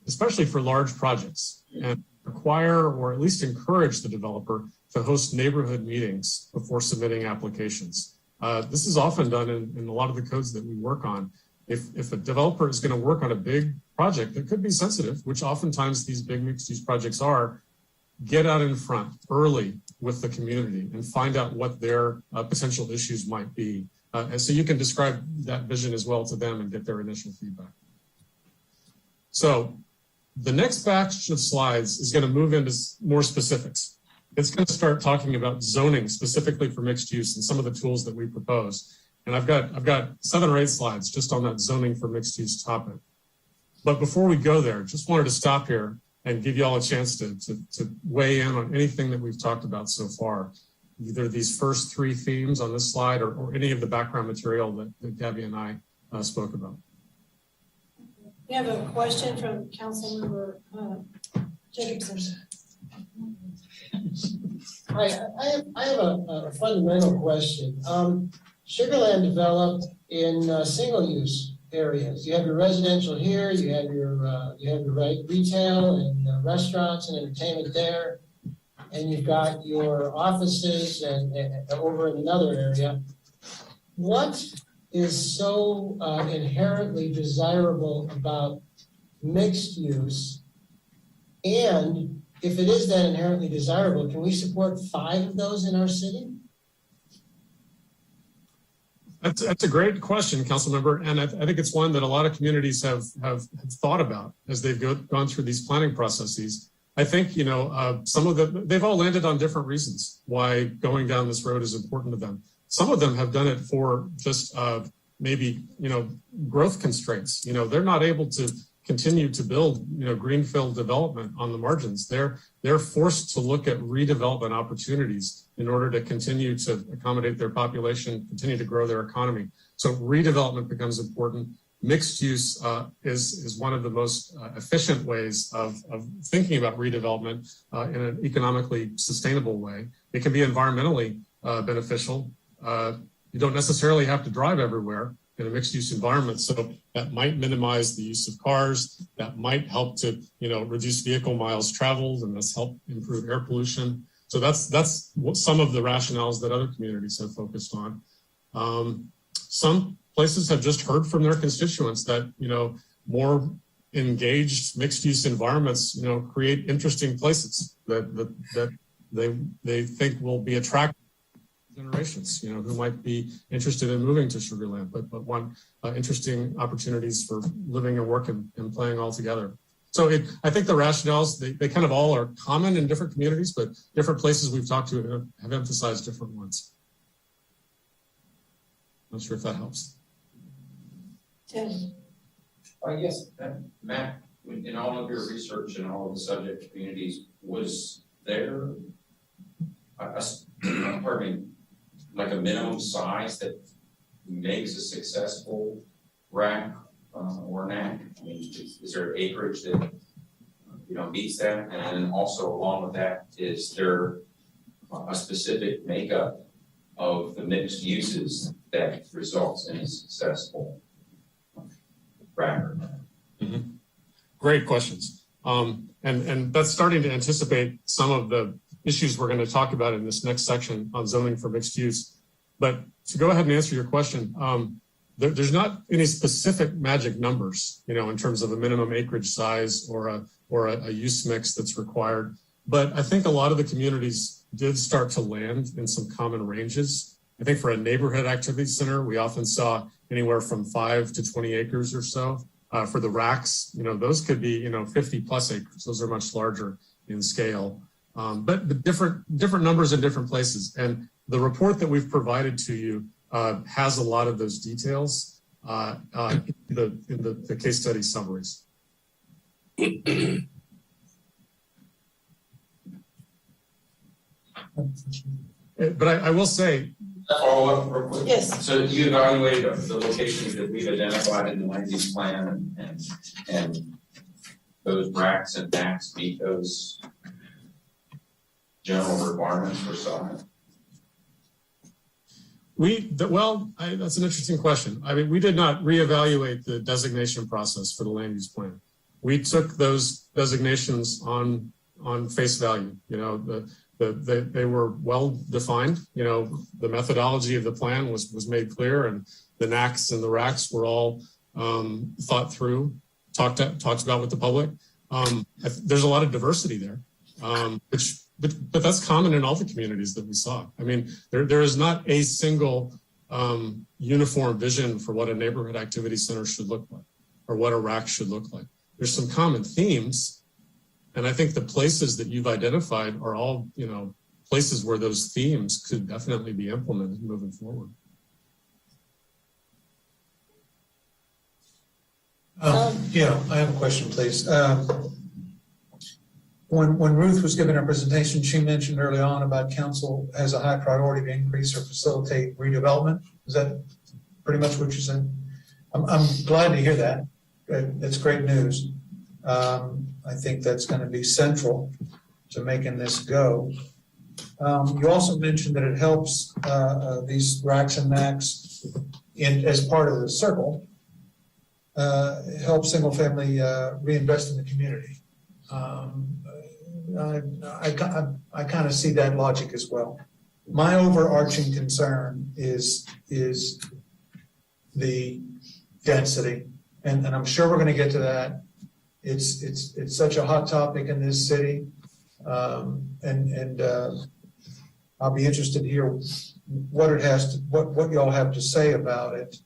especially for large projects, and require or at least encourage the developer to host neighborhood meetings before submitting applications. This is often done in a lot of the codes that we work on. If a developer is going to work on a big project that could be sensitive, which oftentimes these big mixed-use projects are, get out in front early with the community and find out what their potential issues might be. And so you can describe that vision as well to them and get their initial feedback. So the next batch of slides is going to move into more specifics. It's going to start talking about zoning specifically for mixed use and some of the tools that we propose. And I've got 7 or 8 slides just on that zoning for mixed use topic. But before we go there, just wanted to stop here and give you all a chance to weigh in on anything that we've talked about so far, either these first 3 themes on this slide or any of the background material that Gabby and I spoke about. We have a question from Councilmember Jacobson. Hi, I have a fundamental question. Sugarland developed in single-use areas. You have your residential here, you have your retail and restaurants and entertainment there, and you've got your offices and over in another area. What is so inherently desirable about mixed use? And if it is that inherently desirable, can we support 5 of those in our city? That's a great question, Councilmember, and I think it's one that a lot of communities have thought about as they've gone through these planning processes. I think, some of them, they've all landed on different reasons why going down this road is important to them. Some of them have done it for just maybe, growth constraints. They're not able to continue to build, greenfield development on the margins. They're forced to look at redevelopment opportunities in order to continue to accommodate their population, continue to grow their economy. So redevelopment becomes important. Mixed use is one of the most efficient ways of thinking about redevelopment in an economically sustainable way. It can be environmentally beneficial. You don't necessarily have to drive everywhere in a mixed use environment. So that might minimize the use of cars. That might help to, reduce vehicle miles traveled, and that's help improve air pollution. So that's what some of the rationales that other communities have focused on. Some places have just heard from their constituents that, more engaged mixed use environments, create interesting places that they think will be attractive generations, who might be interested in moving to Sugarland, but want interesting opportunities for living and working and playing all together. So I think the rationales, they kind of all are common in different communities, but different places we've talked to have emphasized different ones. Not sure if that helps. Tim. I guess, Matt, in all of your research and all of the subject communities, was there like a minimum size that makes a successful rack or NAC? I mean, is there acreage that meets that? And then also along with that, is there a specific makeup of the mixed uses that results in a successful rack or NAC? Mm-hmm. Great questions. And that's starting to anticipate some of the issues we're going to talk about in this next section on zoning for mixed use. But to go ahead and answer your question, there's not any specific magic numbers, in terms of a minimum acreage size or a use mix that's required. But I think a lot of the communities did start to land in some common ranges. I think for a neighborhood activity center, we often saw anywhere from 5 to 20 acres or so. For the racks, those could be, 50 plus acres. Those are much larger in scale. But different numbers in different places. And the report that we've provided to you has a lot of those details in the case study summaries. But I will say, follow up real quick. Yes. So you evaluated the locations that we've identified in the land use plan, and those racks and NACs meet those general requirements for size? That's an interesting question. I mean, we did not reevaluate the designation process for the land use plan. We took those designations on face value. They were well defined. You know, the methodology of the plan was made clear, and the NACs and the racks were all thought through, talked about with the public. There's a lot of diversity there, but that's common in all the communities that we saw. I mean, there is not a single uniform vision for what a neighborhood activity center should look like or what a rack should look like. There's some common themes. And I think the places that you've identified are all, you know, places where those themes could definitely be implemented moving forward. Yeah, I have a question, please. When Ruth was giving her presentation, she mentioned early on about council has a high priority to increase or facilitate redevelopment. Is that pretty much what you said? I'm glad to hear that. That's great news. I think that's going to be central to making this go. You also mentioned that it helps these racks and NACs as part of the circle, help single family reinvest in the community. I kind of see that logic as well. My overarching concern is the density, and I'm sure we're going to get to that. It's such a hot topic in this city, and I'll be interested to hear what y'all have to say about it,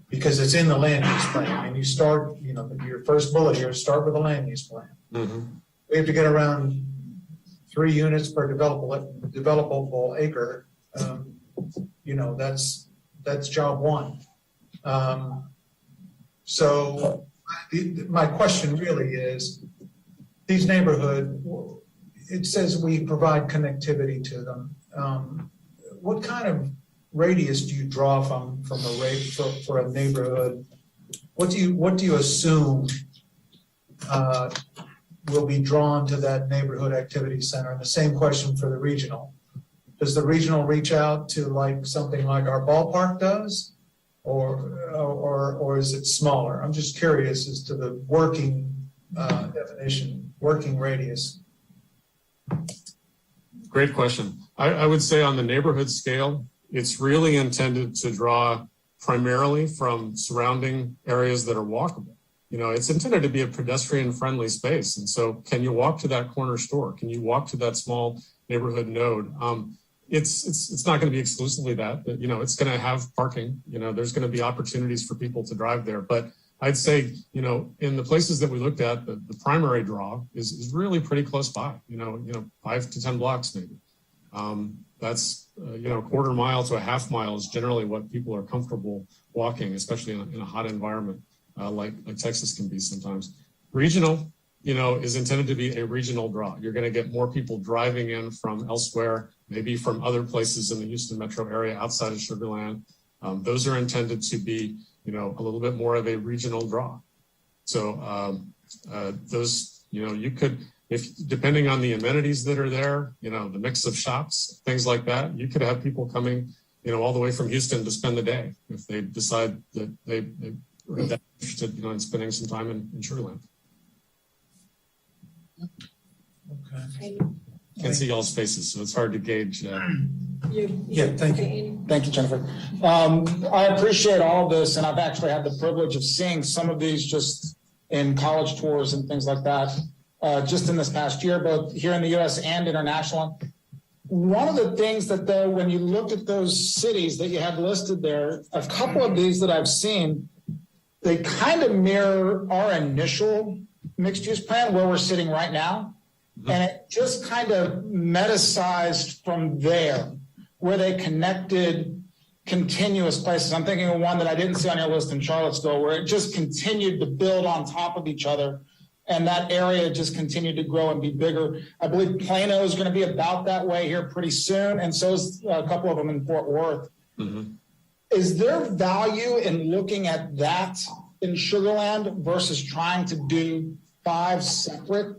because it's in the land use plan. And you start, you know, your first bullet here, start with the land use plan. Mm-hmm. We have to get around 3 units per developable acre. You know, that's job one. So my question really is, these neighborhood, it says we provide connectivity to them. What kind of radius do you draw from for a neighborhood? What do you assume will be drawn to that neighborhood activity center? And the same question for the regional. Does the regional reach out to like something like our ballpark does, or is it smaller? I'm just curious as to the working definition, working radius. Great question. I would say on the neighborhood scale, it's really intended to draw primarily from surrounding areas that are walkable. You know, it's intended to be a pedestrian-friendly space. And so can you walk to that corner store? Can you walk to that small neighborhood node? It's not going to be exclusively that, but, you know, it's going to have parking. You know, there's going to be opportunities for people to drive there. But I'd say, you know, in the places that we looked at, the primary draw is really pretty close by, you know, 5 to 10 blocks maybe. That's, you know, a quarter mile to a half mile is generally what people are comfortable walking, especially in a hot environment like Texas can be sometimes. Regional, you know, is intended to be a regional draw. You're going to get more people driving in from elsewhere, maybe from other places in the Houston metro area outside of Sugarland. Those are intended to be, you know, a little bit more of a regional draw. So those, you know, you could, if depending on the amenities that are there, you know, the mix of shops, things like that, you could have people coming, you know, all the way from Houston to spend the day if they decide that they are that interested, you know, in spending some time in Sugarland. Okay. Can't see y'all's faces, so it's hard to gauge. Yeah, thank you. Thank you, Jennifer. I appreciate all of this, and I've actually had the privilege of seeing some of these just in college tours and things like that, just in this past year, both here in the U.S. and international. One of the things that, though, when you look at those cities that you have listed there, a couple of these that I've seen, they kind of mirror our initial mixed-use plan where we're sitting right now. And it just kind of meta-sized from there, where they connected continuous places. I'm thinking of one that I didn't see on your list in Charlottesville, where it just continued to build on top of each other. And that area just continued to grow and be bigger. I believe Plano is going to be about that way here pretty soon. And so is a couple of them in Fort Worth. Mm-hmm. Is there value in looking at that in Sugarland versus trying to do 5 separate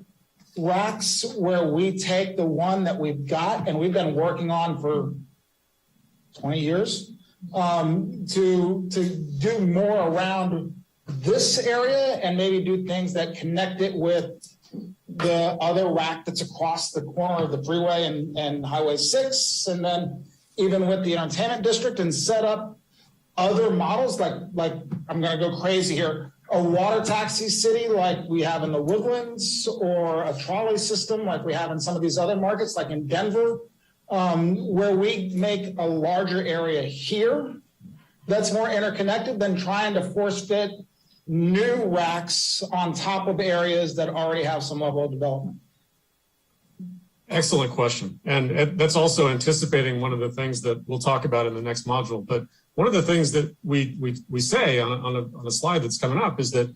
racks where we take the one that we've got and we've been working on for 20 years to do more around this area and maybe do things that connect it with the other rack that's across the corner of the freeway and Highway 6, and then even with the entertainment district, and set up other models like I'm going to go crazy here, a water taxi city like we have in the Woodlands, or a trolley system like we have in some of these other markets like in Denver, where we make a larger area here that's more interconnected than trying to force fit new racks on top of areas that already have some level of development. Excellent question. And that's also anticipating one of the things that we'll talk about in the next module. But one of the things that we say on a slide that's coming up is that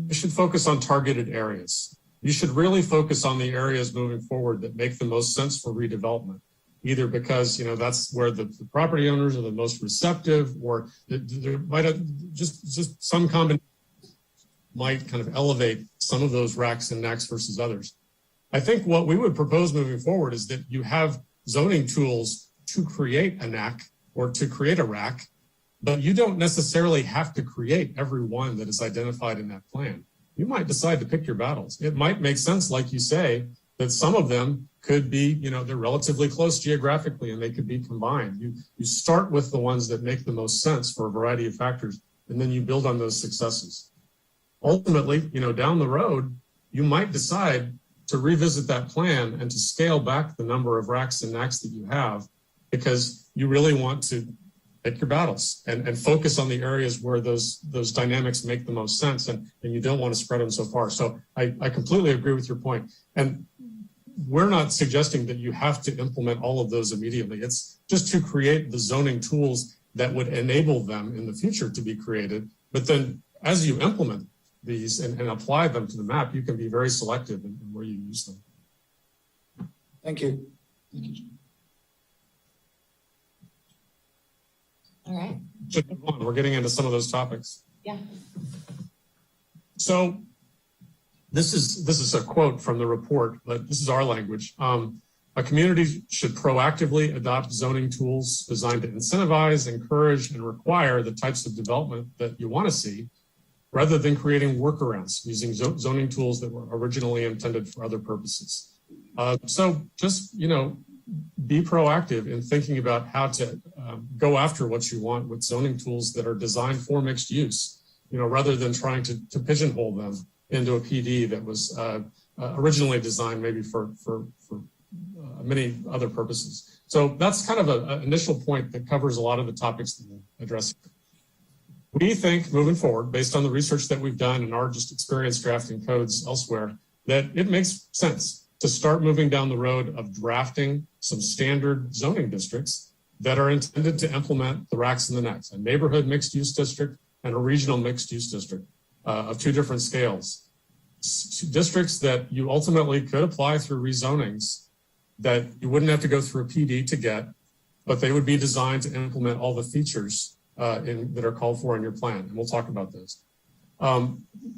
you should focus on targeted areas. You should really focus on the areas moving forward that make the most sense for redevelopment, either because, that's where the property owners are the most receptive, or there might have just some combination might kind of elevate some of those racks and knacks versus others. I think what we would propose moving forward is that you have zoning tools to create a knack or to create a rack, but you don't necessarily have to create every one that is identified in that plan. You might decide to pick your battles. It might make sense, like you say, that some of them could be, they're relatively close geographically and they could be combined. You start with the ones that make the most sense for a variety of factors, and then you build on those successes. Ultimately, down the road, you might decide to revisit that plan and to scale back the number of racks and knacks that you have, because you really want to pick your battles and focus on the areas where those dynamics make the most sense, and you don't want to spread them so far. So I completely agree with your point. And we're not suggesting that you have to implement all of those immediately. It's just to create the zoning tools that would enable them in the future to be created. But then as you implement these and apply them to the map, you can be very selective in where you use them. Thank you. All right. We're getting into some of those topics. Yeah. So this is a quote from the report, but this is our language. A community should proactively adopt zoning tools designed to incentivize, encourage, and require the types of development that you want to see, rather than creating workarounds using zoning tools that were originally intended for other purposes. So just, be proactive in thinking about how to go after what you want with zoning tools that are designed for mixed use, rather than trying to pigeonhole them into a PD that was originally designed maybe for many other purposes. So that's kind of an initial point that covers a lot of the topics that we'll address. We think moving forward, based on the research that we've done and our just experience drafting codes elsewhere, that it makes sense to start moving down the road of drafting some standard zoning districts that are intended to implement the racks and the necks, a neighborhood mixed use district and a regional mixed use district of two different scales. Districts that you ultimately could apply through rezonings that you wouldn't have to go through a PD to get, but they would be designed to implement all the features that are called for in your plan. And we'll talk about those.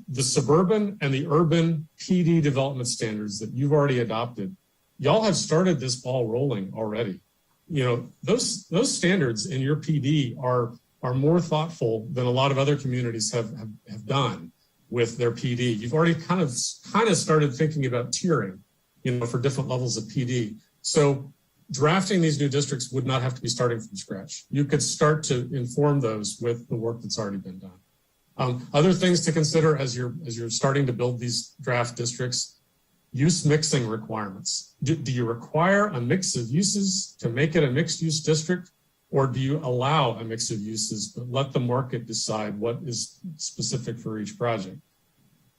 The suburban and the urban PD development standards that you've already adopted, y'all have started this ball rolling already. Those standards in your PD are more thoughtful than a lot of other communities have done with their PD. You've already kind of started thinking about tiering, for different levels of PD. So drafting these new districts would not have to be starting from scratch. You could start to inform those with the work that's already been done. Other things to consider as you're starting to build these draft districts: use mixing requirements. Do you require a mix of uses to make it a mixed use district, or do you allow a mix of uses but let the market decide what is specific for each project?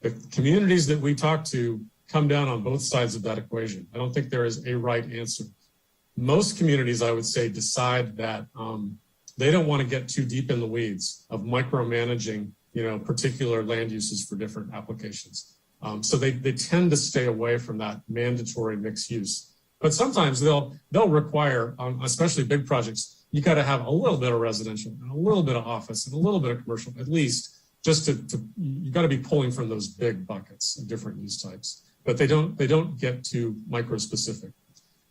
The communities that we talk to come down on both sides of that equation. I don't think there is a right answer. Most communities, I would say, decide that they don't want to get too deep in the weeds of micromanaging particular land uses for different applications. So they tend to stay away from that mandatory mixed use. But sometimes they'll require, especially big projects, you got to have a little bit of residential and a little bit of office and a little bit of commercial, at least, just to you got to be pulling from those big buckets of different use types. But they don't get too micro specific.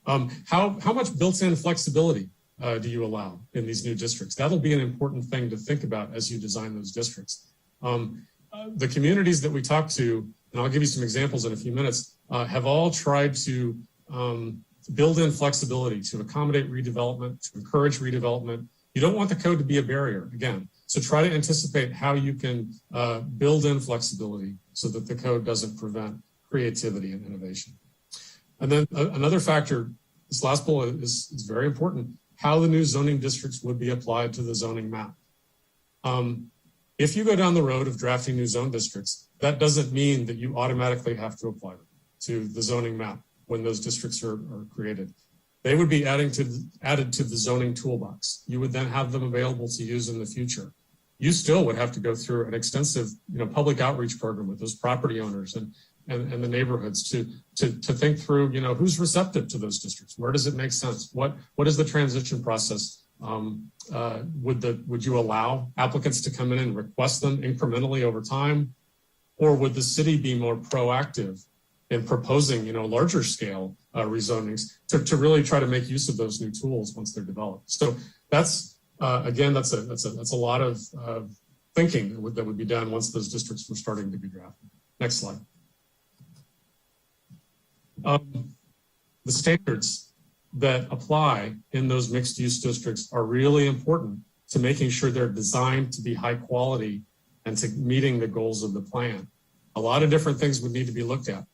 How much built-in flexibility do you allow in these new districts? That'll be an important thing to think about as you design those districts. The communities that we talk to and I'll give you some examples in a few minutes, have all tried to build in flexibility to accommodate redevelopment, to encourage redevelopment. You don't want the code to be a barrier, again. So try to anticipate how you can build in flexibility so that the code doesn't prevent creativity and innovation. And then another factor, this last bullet is very important, how the new zoning districts would be applied to the zoning map. If you go down the road of drafting new zone districts, that doesn't mean that you automatically have to apply them to the zoning map when those districts are created. They would be added to the zoning toolbox. You would then have them available to use in the future. You still would have to go through an extensive, public outreach program with those property owners and the neighborhoods to think through, who's receptive to those districts? Where does it make sense? What is the transition process? Would you allow applicants to come in and request them incrementally over time? Or would the city be more proactive in proposing, larger scale rezonings to really try to make use of those new tools once they're developed? So that's again, that's a lot of thinking that would be done once those districts were starting to be drafted. Next slide. The standards that apply in those mixed use districts are really important to making sure they're designed to be high quality and to meeting the goals of the plan. A lot of different things would need to be looked at.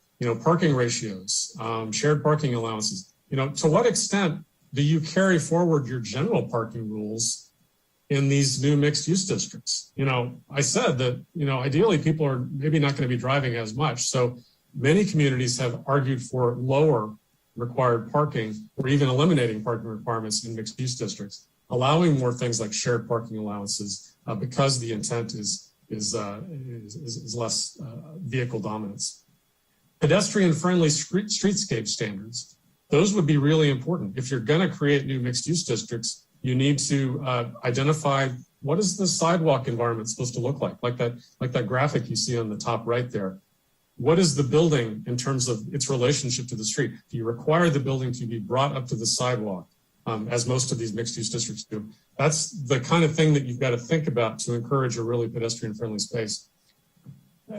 Parking ratios, shared parking allowances. To what extent do you carry forward your general parking rules in these new mixed use districts? I said that, ideally people are maybe not going to be driving as much. So many communities have argued for lower required parking or even eliminating parking requirements in mixed use districts, allowing more things like shared parking allowances because the intent is less vehicle dominance. Pedestrian friendly streetscape standards, those would be really important. If you're going to create new mixed use districts, you need to identify what is the sidewalk environment supposed to look like that graphic you see on the top right there. What is the building in terms of its relationship to the street? Do you require the building to be brought up to the sidewalk, as most of these mixed-use districts do? That's the kind of thing that you've got to think about to encourage a really pedestrian-friendly space.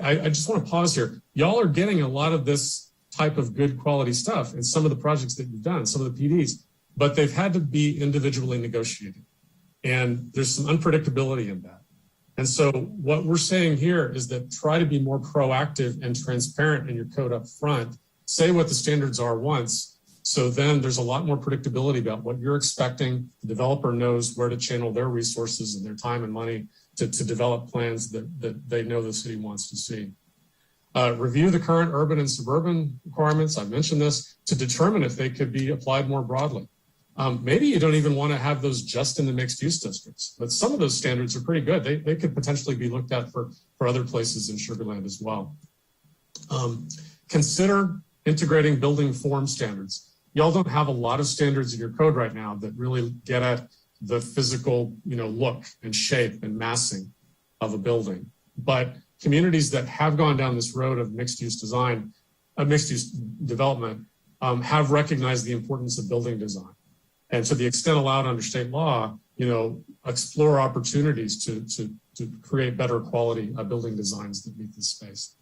I just want to pause here. Y'all are getting a lot of this type of good quality stuff in some of the projects that you've done, some of the PDs, but they've had to be individually negotiated. And there's some unpredictability in that. And so what we're saying here is that try to be more proactive and transparent in your code up front. Say what the standards are once, so then there's a lot more predictability about what you're expecting. The developer knows where to channel their resources and their time and money to develop plans that they know the city wants to see. Review the current urban and suburban requirements, I've mentioned this, to determine if they could be applied more broadly. Maybe you don't even want to have those just in the mixed use districts, but some of those standards are pretty good. They could potentially be looked at for other places in Sugarland as well. Consider integrating building form standards. Y'all don't have a lot of standards in your code right now that really get at the physical, look and shape and massing of a building. But communities that have gone down this road of mixed use design, mixed use development, have recognized the importance of building design. And to the extent allowed under state law, explore opportunities to create better quality building designs that meet this space.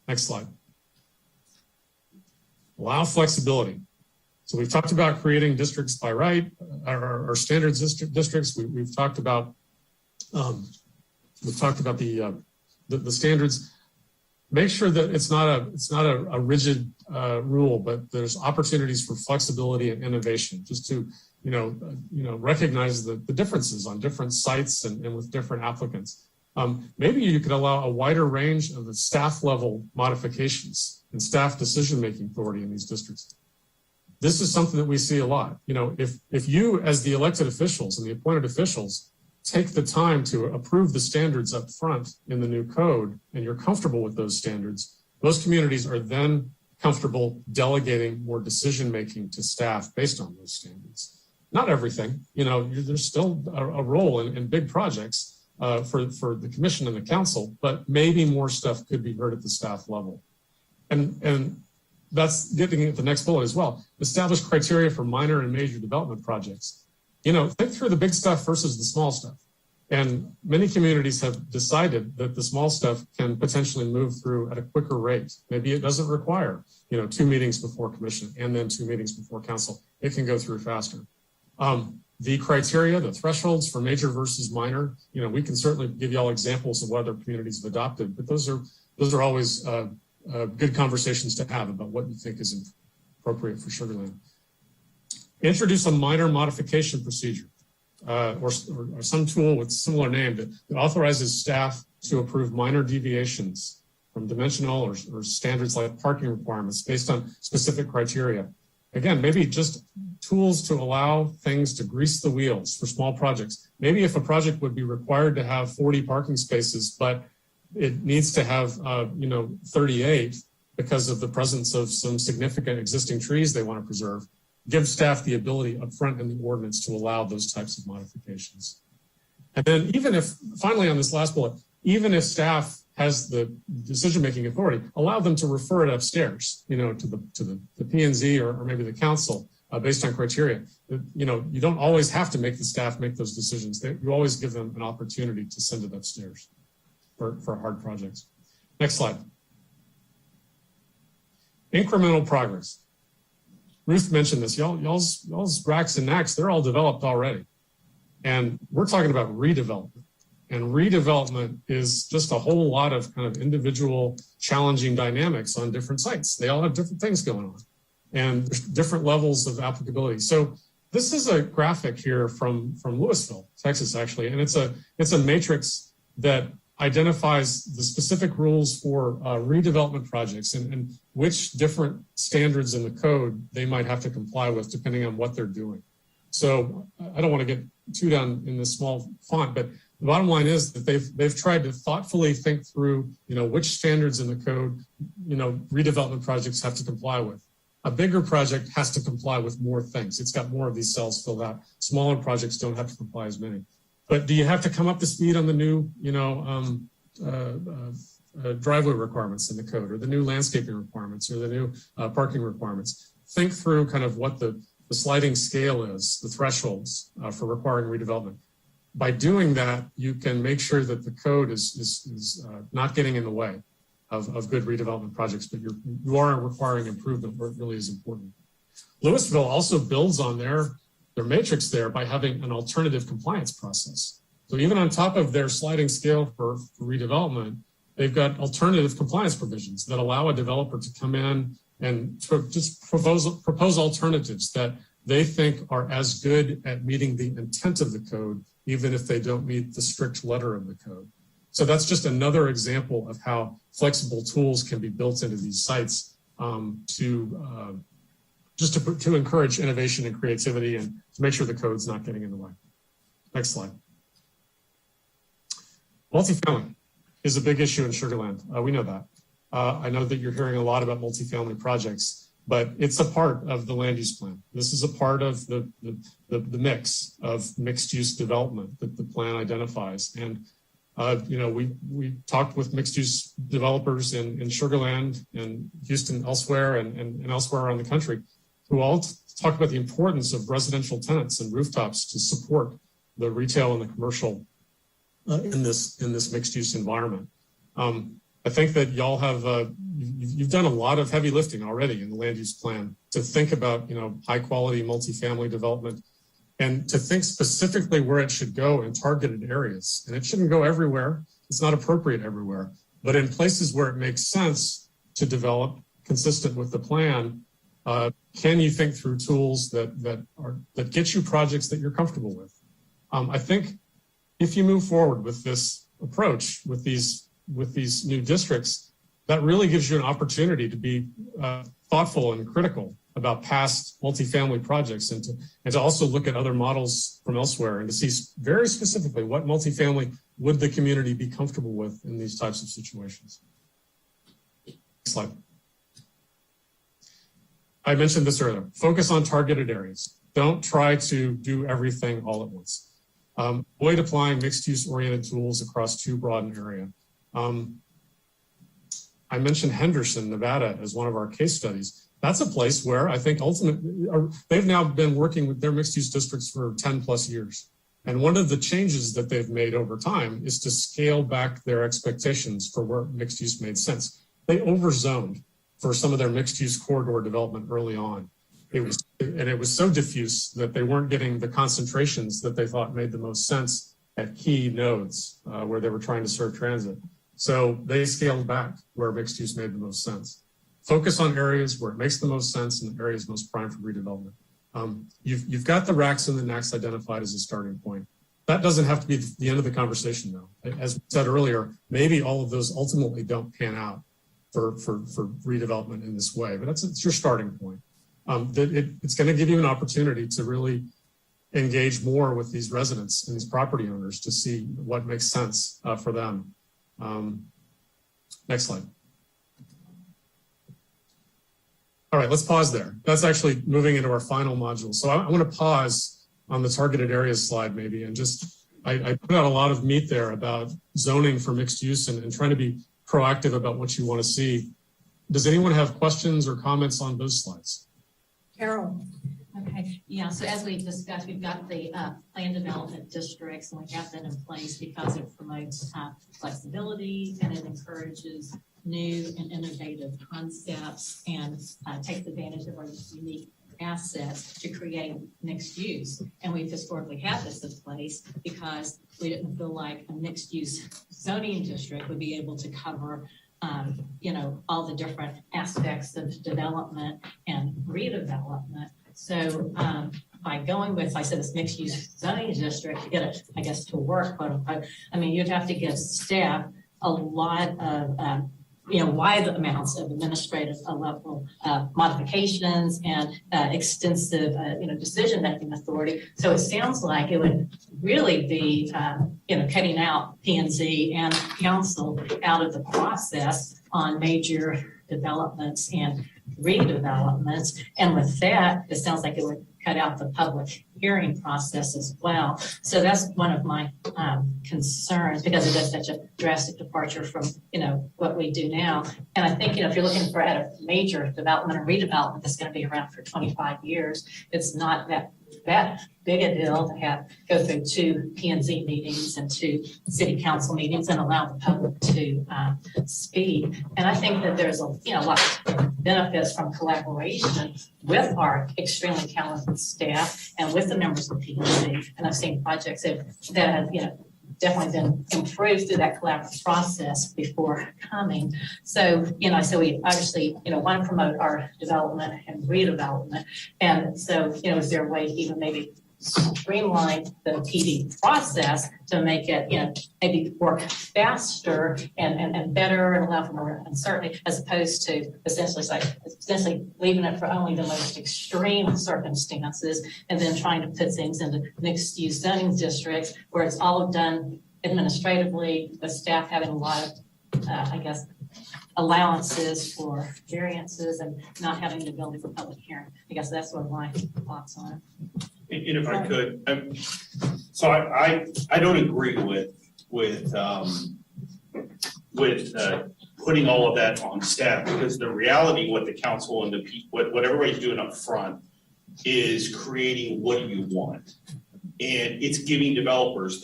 Next slide. Allow flexibility. So we've talked about creating districts by right, or standards districts. We've talked about the standards. Make sure that it's not a rigid rule, but there's opportunities for flexibility and innovation, just to recognize the differences on different sites and with different applicants. Maybe you could allow a wider range of the staff level modifications and staff decision-making authority in these districts. This is something that we see a lot. If you, as the elected officials and the appointed officials, take the time to approve the standards up front in the new code, and you're comfortable with those standards, most communities are then comfortable delegating more decision-making to staff based on those standards. Not everything, there's still a role in big projects for the commission and the council, but maybe more stuff could be heard at the staff level. And that's getting at the next bullet as well. Establish criteria for minor and major development projects. Think through the big stuff versus the small stuff. And many communities have decided that the small stuff can potentially move through at a quicker rate. Maybe it doesn't require, 2 meetings before commission and then 2 meetings before council. It can go through faster. The criteria, the thresholds for major versus minor, we can certainly give you all examples of what other communities have adopted, but those are always good conversations to have about what you think is appropriate for Sugarland. Introduce a minor modification procedure. Or some tool with similar name that authorizes staff to approve minor deviations from dimensional or standards like parking requirements based on specific criteria. Again, maybe just tools to allow things to grease the wheels for small projects. Maybe if a project would be required to have 40 parking spaces, but it needs to have 38 because of the presence of some significant existing trees they want to preserve. Give staff the ability up front in the ordinance to allow those types of modifications. And then even if, finally on this last bullet, even if staff has the decision-making authority, allow them to refer it upstairs, to the P&Z or maybe the council based on criteria. You don't always have to make the staff make those decisions. You always give them an opportunity to send it upstairs for hard projects. Next slide. Incremental progress. Ruth mentioned this. Y'all's racks and knacks, they're all developed already. And we're talking about redevelopment. And redevelopment is just a whole lot of kind of individual challenging dynamics on different sites. They all have different things going on. And there's different levels of applicability. So this is a graphic here from Louisville, Texas, actually. And it's a matrix that identifies the specific rules for redevelopment projects and which different standards in the code they might have to comply with depending on what they're doing. So I don't want to get too down in this small font, but the bottom line is that they've tried to thoughtfully think through, which standards in the code, redevelopment projects have to comply with. A bigger project has to comply with more things. It's got more of these cells filled out. Smaller projects don't have to comply as many. But do you have to come up to speed on the new, driveway requirements in the code, or the new landscaping requirements, or the new parking requirements? Think through kind of what the sliding scale is, the thresholds for requiring redevelopment. By doing that, you can make sure that the code is not getting in the way of good redevelopment projects, but you are requiring improvement where it really is important. Louisville also builds on their matrix there by having an alternative compliance process. So even on top of their sliding scale for redevelopment, they've got alternative compliance provisions that allow a developer to come in and just propose alternatives that they think are as good at meeting the intent of the code, even if they don't meet the strict letter of the code. So that's just another example of how flexible tools can be built into these sites to encourage innovation and creativity and to make sure the code's not getting in the way. Next slide. Multifamily is a big issue in Sugarland. We know that. I know that you're hearing a lot about multifamily projects, but it's a part of the land use plan. This is a part of the mix of mixed use development that the plan identifies. And we talked with mixed use developers in Sugarland and Houston, elsewhere, and elsewhere around the country, who all talk about the importance of residential tenants and rooftops to support the retail and the commercial in this mixed use environment. I think that y'all have you've done a lot of heavy lifting already in the land use plan to think about high quality multifamily development and to think specifically where it should go in targeted areas. And it shouldn't go everywhere. It's not appropriate everywhere, but in places where it makes sense to develop consistent with the plan, can you think through tools that get you projects that you're comfortable with? I think if you move forward with this approach, with these new districts, that really gives you an opportunity to be thoughtful and critical about past multifamily projects and to also look at other models from elsewhere and to see very specifically what multifamily would the community be comfortable with in these types of situations. Next slide. I mentioned this earlier. Focus on targeted areas. Don't try to do everything all at once. Avoid applying mixed-use oriented tools across too broad an area. I mentioned Henderson, Nevada, as one of our case studies. That's a place where I think ultimately, they've now been working with their mixed-use districts for 10 plus years. And one of the changes that they've made over time is to scale back their expectations for where mixed use made sense. They overzoned for some of their mixed use corridor development early on. It was so diffuse that they weren't getting the concentrations that they thought made the most sense at key nodes where they were trying to serve transit. So they scaled back where mixed use made the most sense. Focus on areas where it makes the most sense and areas most prime for redevelopment. You've got the RACs and the NACs identified as a starting point. That doesn't have to be the end of the conversation, though. As we said earlier, maybe all of those ultimately don't pan out for redevelopment in this way, but it's your starting point. It's going to give you an opportunity to really engage more with these residents and these property owners to see what makes sense for them. Next slide. All right, let's pause there. That's actually moving into our final module. So I want to pause on the targeted areas slide maybe, and just, I put out a lot of meat there about zoning for mixed use and trying to be proactive about what you want to see. Does anyone have questions or comments on those slides? Carol. Okay, yeah, so as we discussed, we've got the plan development districts, and we have that in place because it promotes flexibility and it encourages new and innovative concepts and takes advantage of our unique assets to create mixed use. And we've historically had this in place because we didn't feel like a mixed use zoning district would be able to cover all the different aspects of development and redevelopment. So by going with, like I said, this mixed use zoning district to get it, I guess, to work, quote unquote, I mean, you'd have to give staff a lot of, wide amounts of administrative level modifications and extensive, decision-making authority. So it sounds like it would really be, cutting out P&Z and council out of the process on major developments and redevelopments. And with that, it sounds like it would cut out the public hearing process as well. So that's one of my concerns because it is such a drastic departure from, what we do now. And I think, if you're looking for a major development or redevelopment that's going to be around for 25 years, it's not that big a deal to go through 2 P&Z meetings and 2 city council meetings and allow the public to speak. And I think that there's a lot of benefits from collaboration with our extremely talented staff and with the members of P&Z. And I've seen projects that have, definitely been improved through that collaborative process before coming. So, so we obviously, want to promote our development and redevelopment. And so, is there a way to even maybe streamline the PD process to make it, maybe work faster and better and allow for more uncertainty, as opposed to essentially leaving it for only the most extreme circumstances and then trying to put things into mixed use zoning districts where it's all done administratively, with staff having a lot of, allowances for variances and not having the ability for public hearing. I guess that's what my thoughts on it. And if I could, so I don't agree with putting all of that on staff, because the reality, what the council and what everybody's doing up front is creating what do you want, and it's giving developers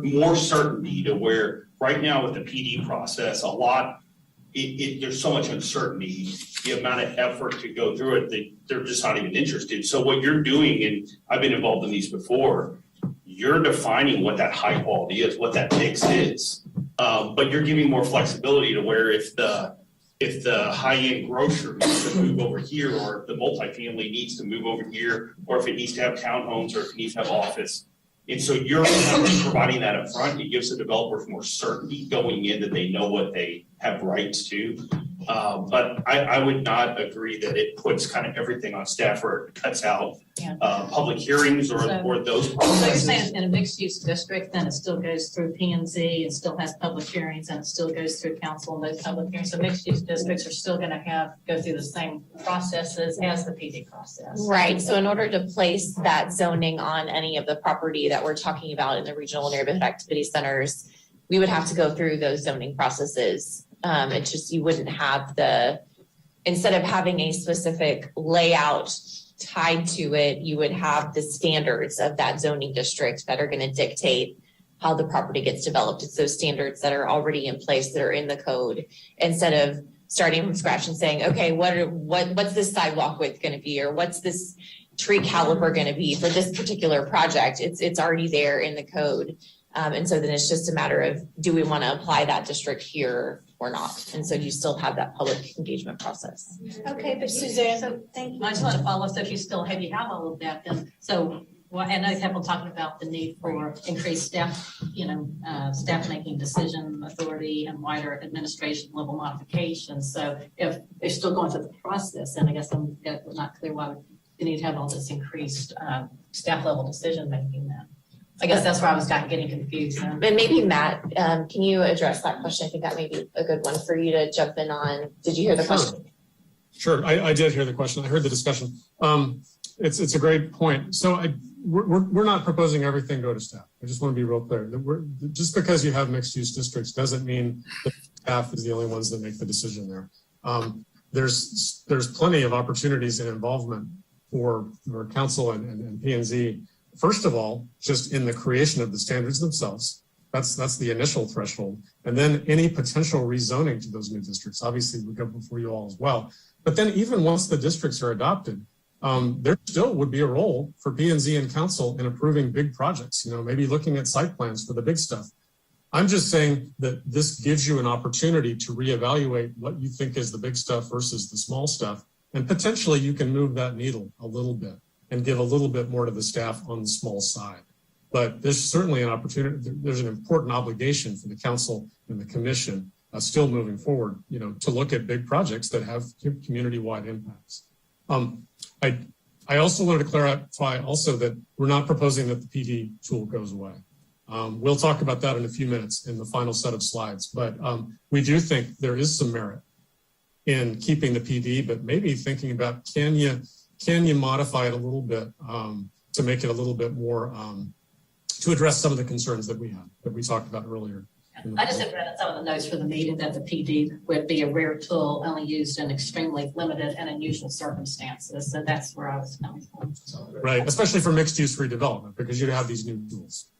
more certainty to where right now with the PD process, there's so much uncertainty, the amount of effort to go through it, they're just not even interested. So what you're doing, and I've been involved in these before, you're defining what that high quality is, what that mix is. But you're giving more flexibility to where if the high-end grocery needs to move over here, or if the multifamily needs to move over here, or if it needs to have townhomes, or if it needs to have office. And so you're providing that up front. It gives the developers more certainty going in that they know what they have rights to. But I would not agree that it puts kind of everything on staff or it cuts out public hearings or those processes. So you're saying in a mixed use district, then it still goes through P&Z, it still has public hearings, and it still goes through council and those public hearings. So mixed use districts are still going to go through the same processes as the PD process. Right. So in order to place that zoning on any of the property that we're talking about in the regional neighborhood activity centers, we would have to go through those zoning processes. It's just, you wouldn't have instead of having a specific layout tied to it, you would have the standards of that zoning district that are going to dictate how the property gets developed. It's those standards that are already in place, that are in the code, instead of starting from scratch and saying, okay, what's this sidewalk width going to be, or what's this tree caliber going to be for this particular project. It's already there in the code. And so then it's just a matter of, do we want to apply that district here or not? And so you still have that public engagement process. Okay, but Suzanne, so thank you. I just want to follow, so if you still have, all of that, then, so, well, I know you kept on talking about the need for increased staff, staff making decision authority and wider administration level modifications. So if they're still going through the process, then I guess I'm not clear why you need to have all this increased staff level decision making then. I guess that's where I was getting confused. And maybe Matt, can you address that question? I think that may be a good one for you to jump in on. Did you hear the question? Sure, I did hear the question. I heard the discussion. It's a great point. So we're not proposing everything go to staff. I just want to be real clear. Just because you have mixed use districts doesn't mean that staff is the only ones that make the decision there. There's plenty of opportunities and involvement for council and P&Z. First of all, just in the creation of the standards themselves, that's the initial threshold. And then any potential rezoning to those new districts, obviously would go before you all as well. But then even once the districts are adopted, there still would be a role for P&Z and council in approving big projects, maybe looking at site plans for the big stuff. I'm just saying that this gives you an opportunity to reevaluate what you think is the big stuff versus the small stuff. And potentially you can move that needle a little bit and give a little bit more to the staff on the small side. But there's certainly an opportunity, there's an important obligation for the council and the commission still moving forward, to look at big projects that have community-wide impacts. I also wanted to clarify also that we're not proposing that the PD tool goes away. We'll talk about that in a few minutes in the final set of slides, but we do think there is some merit in keeping the PD, but maybe thinking about can you modify it a little bit to make it a little bit more, to address some of the concerns that we talked about earlier. I just have read some of the notes for the meeting that the PD would be a rare tool only used in extremely limited and unusual circumstances. So that's where I was coming from. Right, especially for mixed use redevelopment, because you'd have these new tools.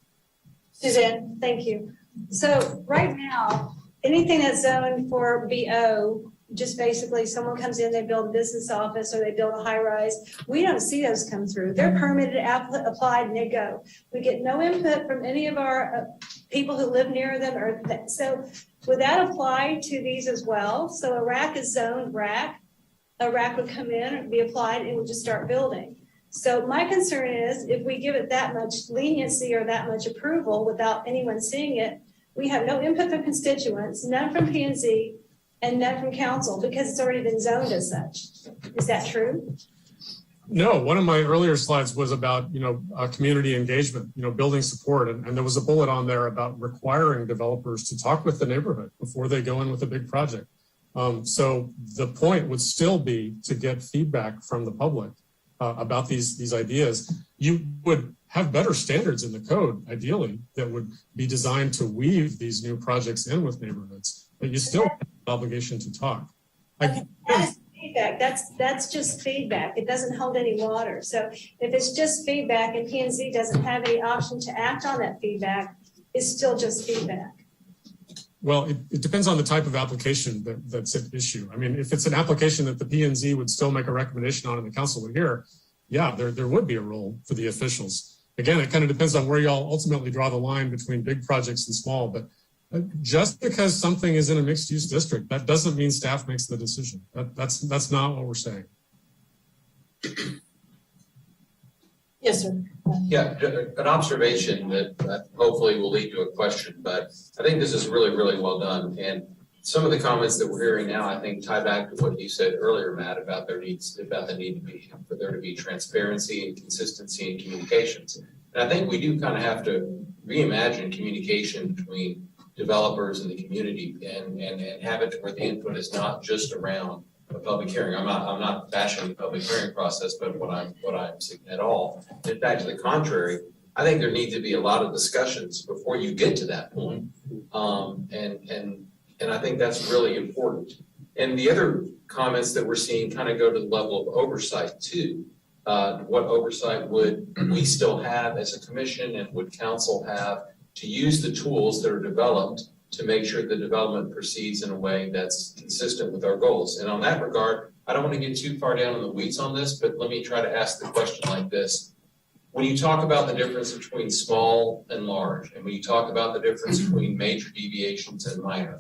Suzanne, thank you. So right now, anything that's zoned for BO, just basically someone comes in, they build a business office or they build a high rise. We don't see those come through. They're permitted, applied, and they go. We get no input from any of our people who live near them. So would that apply to these as well? So a rack is zoned rack. A rack would come in and be applied and would just start building. So my concern is if we give it that much leniency or that much approval without anyone seeing it, we have no input from constituents, none from P&Z, and none from council because it's already been zoned as such. Is that true? No, one of my earlier slides was about, community engagement, building support. And there was a bullet on there about requiring developers to talk with the neighborhood before they go in with a big project. So the point would still be to get feedback from the public about these ideas. You would have better standards in the code, ideally, that would be designed to weave these new projects in with neighborhoods, but you still have an obligation to talk. That's feedback. That's just feedback. It doesn't hold any water. So if it's just feedback and P&Z doesn't have any option to act on that feedback, it's still just feedback. Well, it depends on the type of application that's at issue. I mean, if it's an application that the P&Z would still make a recommendation on and the council would hear, yeah, there would be a role for the officials. Again, it kind of depends on where y'all ultimately draw the line between big projects and small, but just because something is in a mixed use district, that doesn't mean staff makes the decision. That's not what we're saying. Yes, sir. Yeah, an observation that hopefully will lead to a question, but I think this is really, really well done. And some of the comments that we're hearing now, I think, tie back to what you said earlier, Matt, about the need for there to be transparency and consistency in communications. And I think we do kind of have to reimagine communication between developers and the community and have it to where the input is not just around a public hearing. I'm not bashing the public hearing process, but what I'm saying at all. In fact, to the contrary, I think there needs to be a lot of discussions before you get to that point. And I think that's really important. And the other comments that we're seeing kind of go to the level of oversight too. What oversight would we still have as a commission, and would council have to use the tools that are developed to make sure the development proceeds in a way that's consistent with our goals? And on that regard, I don't want to get too far down in the weeds on this, but let me try to ask the question like this. When you talk about the difference between small and large, and when you talk about the difference between major deviations and minor,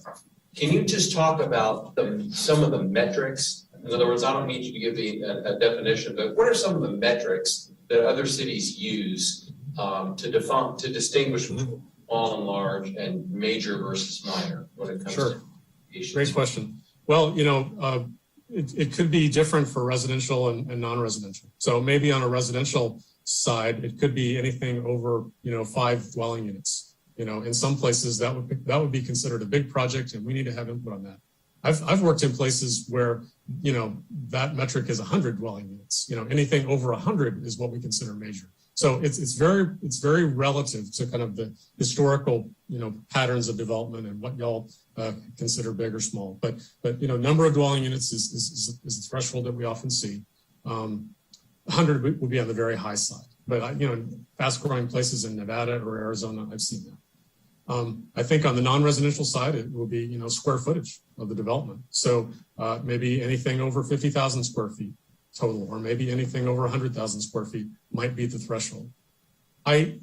can you just talk about some of the metrics? In other words, I don't need you to give me a definition, but what are some of the metrics that other cities use to distinguish small and large and major versus minor when it comes to deviations? Great question. Well, it could be different for residential and non-residential. So maybe on a residential side, it could be anything over, 5 dwelling units. In some places that would be considered a big project, and we need to have input on that. I've worked in places where, that metric is 100 dwelling units. Anything over 100 is what we consider major. So it's very relative to kind of the historical, patterns of development and what y'all consider big or small. But number of dwelling units is the threshold that we often see. 100 would be on the very high side. But, fast growing places in Nevada or Arizona, I've seen that. I think on the non-residential side, it will be, square footage of the development. So maybe anything over 50,000 square feet total, or maybe anything over 100,000 square feet might be the threshold. I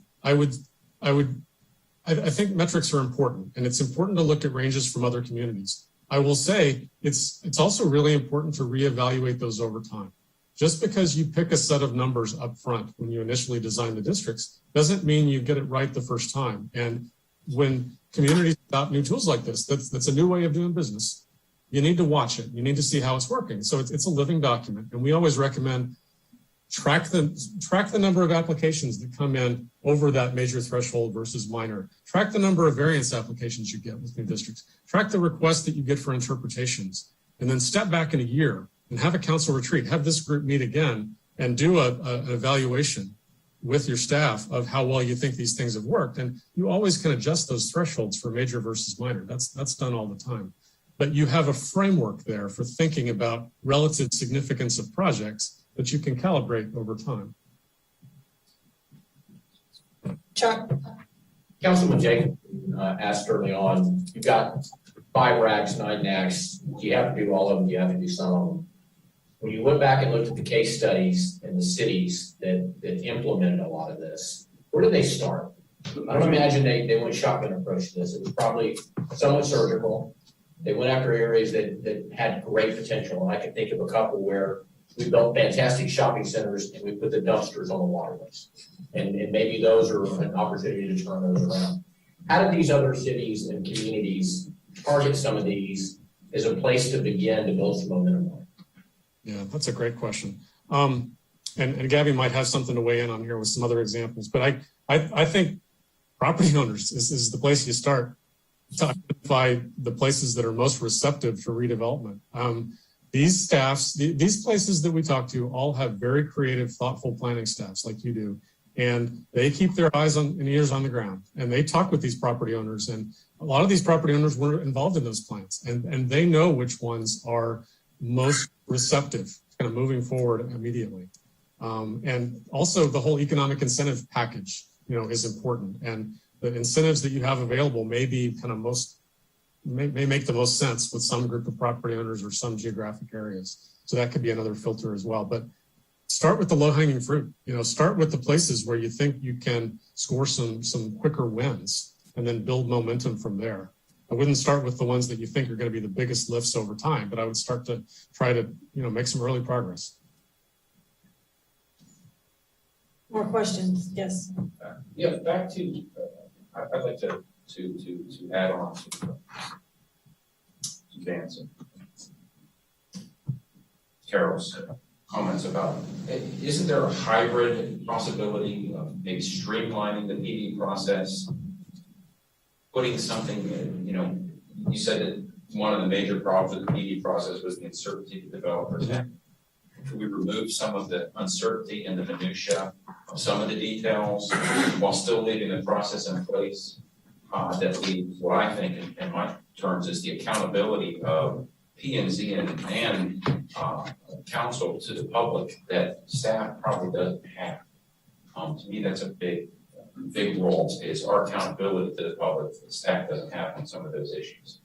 think metrics are important, and it's important to look at ranges from other communities. I will say it's also really important to reevaluate those over time. Just because you pick a set of numbers up front when you initially design the districts doesn't mean you get it right the first time. And when communities adopt new tools like this, that's a new way of doing business. You need to watch it. You need to see how it's working. So it's a living document. And we always recommend track the number of applications that come in over that major threshold versus minor. Track the number of variance applications you get with new districts. Track the requests that you get for interpretations. And then step back in a year and have a council retreat. Have this group meet again and do an evaluation with your staff of how well you think these things have worked. And you always can adjust those thresholds for major versus minor. That's done all the time. But you have a framework there for thinking about relative significance of projects that you can calibrate over time. Chuck? Councilman Jacob asked early on, you've got 5 racks, 9 NACs. Do you have to do all of them? Do you have to do some of them? When you went back and looked at the case studies in the cities that implemented a lot of this, where did they start? I don't imagine they went shotgun approach to this. It was probably somewhat surgical. They went after areas that had great potential. And I can think of a couple where we built fantastic shopping centers and we put the dumpsters on the waterways. And maybe those are an opportunity to turn those around. How did these other cities and communities target some of these as a place to begin to build some momentum on? Yeah, that's a greet question. And Gabby might have something to weigh in on here with some other examples, but I think property owners is the place you start to identify the places that are most receptive for redevelopment. These staffs, these places that we talk to all have very creative, thoughtful planning staffs like you do. And they keep their eyes and ears on the ground, and they talk with these property owners. And a lot of these property owners were involved in those plans, and they know which ones are most receptive, kind of moving forward immediately. And also the whole economic incentive package, is important. And the incentives that you have available may be kind of may make the most sense with some group of property owners or some geographic areas. So that could be another filter as well. But start with the low-hanging fruit. Start with the places where you think you can score some quicker wins, and then build momentum from there. I wouldn't start with the ones that you think are going to be the biggest lifts over time, but I would start to try to, make some early progress. More questions? Yes. Yeah, back to, I'd like to add on to Vance and Carol's comments about, isn't there a hybrid possibility of maybe streamlining the PD process, putting something, you said that one of the major problems with the PD process was the uncertainty to developers. Could we remove some of the uncertainty and the minutia of some of the details while still leaving the process in place that leaves what I think in my terms is the accountability of P&Z and counsel to the public that staff probably doesn't have. To me, that's a big role, is our accountability to the public that staff doesn't have on some of those issues.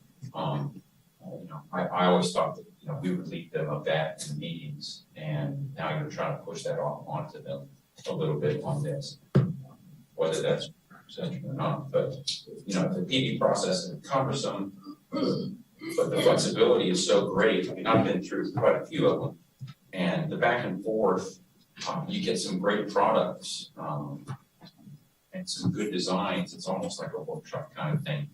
I always thought that, we would lead them of that in meetings, and now you're trying to push that off onto them a little bit on this, whether that's perception or not. But, the PD process is cumbersome, but the flexibility is so great. I mean, I've been through quite a few of them, and the back and forth, you get some great products and some good designs. It's almost like a workshop kind of thing.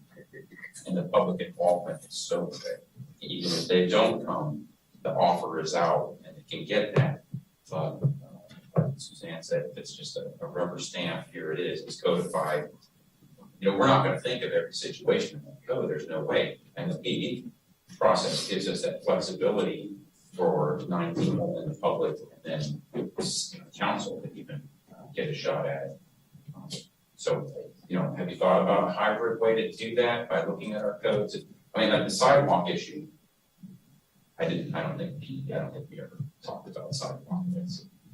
And the public involvement is so good. Even if they don't come, the offer is out and they can get that. But like Suzanne said, if it's just a rubber stamp, here it is, it's codified. We're not going to think of every situation in the code. There's no way. And the PD process gives us that flexibility for 9 people in the public and then council to even get a shot at it. So, have you thought about a hybrid way to do that by looking at our codes? I mean, the sidewalk issue, I don't think we ever talked about sidewalk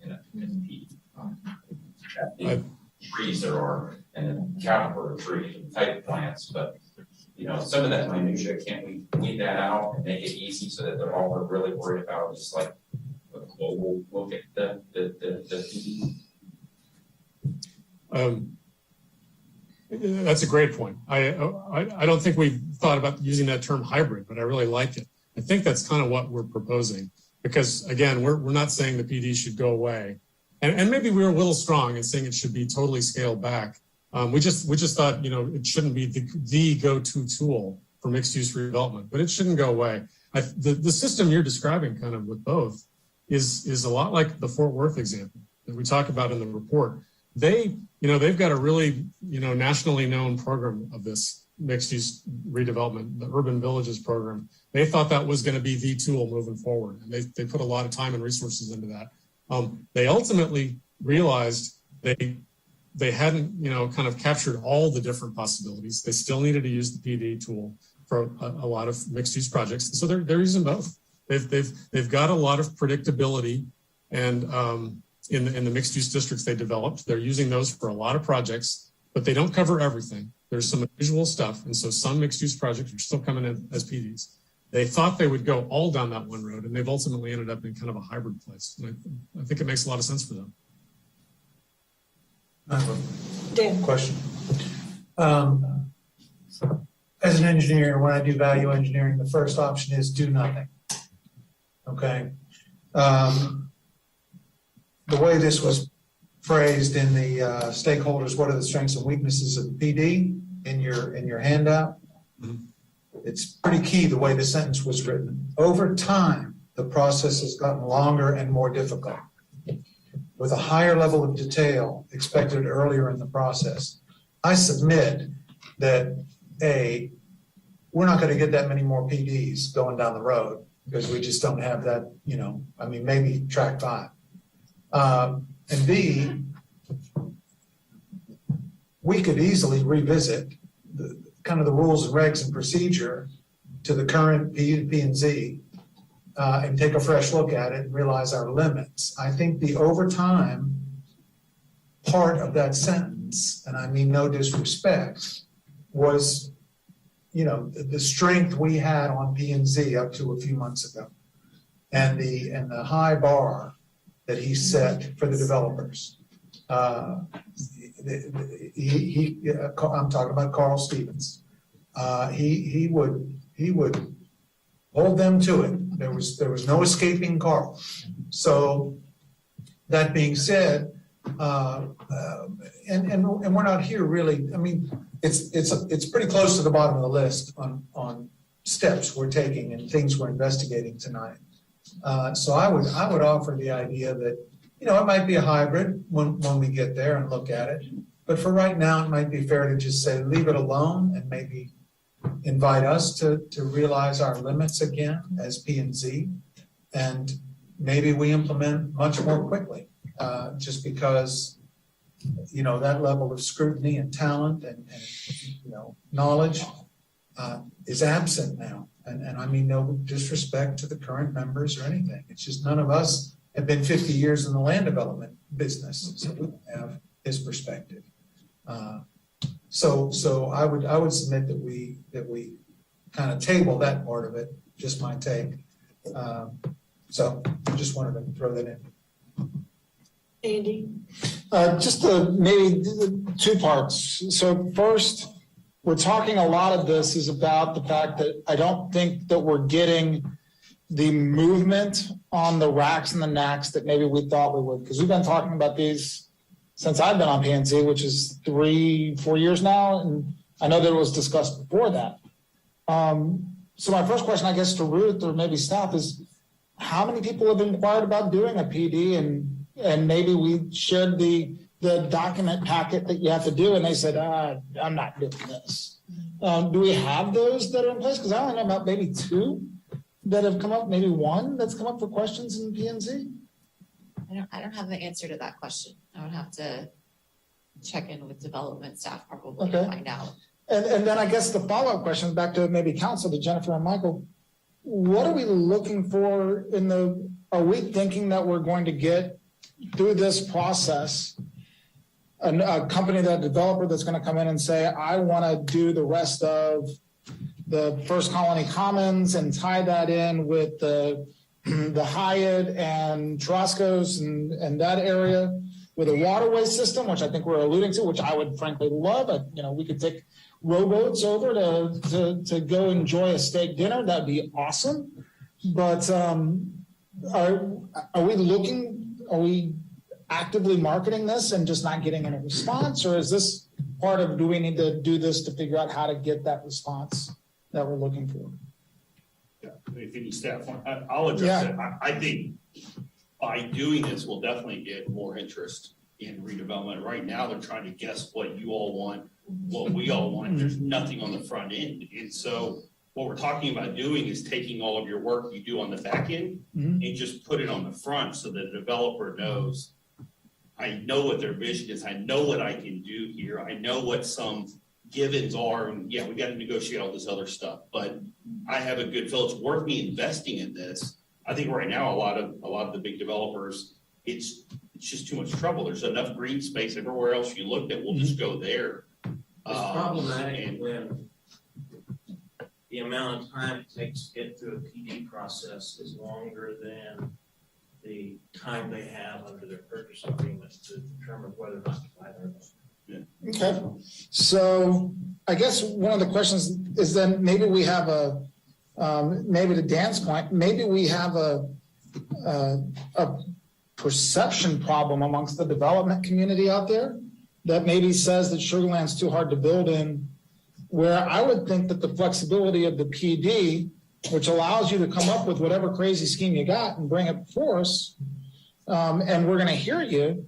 in a PD. Trees there are, and then caliper trees and type plants, but some of that minutia, can't we weed that out and make it easy so that they're all we're really worried about is like a global look at the PD? That's a great point. I don't think we've thought about using that term hybrid, but I really like it. I think that's kind of what we're proposing, because again, we're not saying the PD should go away, and maybe we were a little strong in saying it should be totally scaled back. We just thought it shouldn't be the go-to tool for mixed-use redevelopment, but it shouldn't go away. The system you're describing, kind of with both, is a lot like the Fort Worth example that we talk about in the report. They've got a really, nationally known program of this mixed-use redevelopment, the Urban Villages program. They thought that was going to be the tool moving forward, and they put a lot of time and resources into that. They ultimately realized they hadn't, kind of captured all the different possibilities. They still needed to use the PD tool for a lot of mixed-use projects, so they're using both. They've got a lot of predictability, and in the mixed-use districts they developed, they're using those for a lot of projects, but they don't cover everything. There's some unusual stuff, and so some mixed-use projects are still coming in as PDs. They thought they would go all down that one road, and they've ultimately ended up in kind of a hybrid place. And I think it makes a lot of sense for them. I have a question. As an engineer, when I do value engineering, the first option is do nothing. Okay. The way this was phrased in the stakeholders, what are the strengths and weaknesses of the PD in your handout? It's pretty key the way the sentence was written. Over time, the process has gotten longer and more difficult, with a higher level of detail expected earlier in the process. I submit that we're not going to get that many more PDs going down the road because we just don't have that, maybe track 5. And B, we could easily revisit the rules and regs and procedure to the current P&Z and take a fresh look at it and realize our limits. I think the overtime part of that sentence, and I mean no disrespect, was, the strength we had on P&Z up to a few months ago, and the high bar that he set for the developers. I'm talking about Carl Stevens. He would hold them to it. There was no escaping Carl. So that being said, and we're not here really. I mean, it's pretty close to the bottom of the list on steps we're taking and things we're investigating tonight. So I would offer the idea that, it might be a hybrid when we get there and look at it. But for right now, it might be fair to just say, leave it alone and maybe invite us to realize our limits again as P&Z. And maybe we implement much more quickly, just because, that level of scrutiny and talent and knowledge is absent now. And I mean, no disrespect to the current members or anything. It's just none of us have been 50 years in the land development business, so we don't have his perspective. So I would submit that we kind of table that part of it, just my take. So I just wanted to throw that in. Andy? Just maybe two parts. So first, we're talking a lot of this is about the fact that I don't think that we're getting the movement on the racks and the knacks that maybe we thought we would. Because we've been talking about these since I've been on P&Z, which is 3-4 years now. And I know that it was discussed before that. So my first question, I guess, to Ruth or maybe staff is, how many people have inquired about doing a PD? And maybe we shared the document packet that you have to do, and they said, I'm not doing this. Do we have those that are in place? Because I only know about maybe 2 that have come up, maybe 1 that's come up for questions in P&Z. I don't have the answer to that question. I would have to check in with development staff probably to find out. And then I guess the follow-up question back to maybe council, to Jennifer and Michael, what are we looking for are we thinking that we're going to get through this process a company, that developer that's going to come in and say, I want to do the rest of the First Colony Commons and tie that in with the Hyatt and Trosco's and that area with a waterway system, which I think we're alluding to, which I would frankly love. We could take rowboats over to go enjoy a steak dinner. That'd be awesome. But are we actively marketing this and just not getting any response? Or is this part of, do we need to do this to figure out how to get that response that we're looking for? Yeah, if any staff want, I'll address it. I think by doing this, we'll definitely get more interest in redevelopment. Right now, they're trying to guess what you all want, what we all want. There's nothing on the front end. And so what we're talking about doing is taking all of your work you do on the back end and just put it on the front so that the developer knows, I know what their vision is. I know what I can do here. I know what some givens are. And yeah, we got to negotiate all this other stuff, but I have a good feel it's worth me investing in this. I think right now, a lot of the big developers, it's just too much trouble. There's enough green space everywhere else you looked at. We'll just go there. It's problematic when the amount of time it takes to get through a PD process is longer than the time they have under their purchase agreement to determine whether or not to buy their home. Okay. So I guess one of the questions is then maybe we have maybe to Dan's point, maybe we have a perception problem amongst the development community out there that maybe says that Sugarland's too hard to build in, where I would think that the flexibility of the PD, which allows you to come up with whatever crazy scheme you got and bring it before us, and we're going to hear you.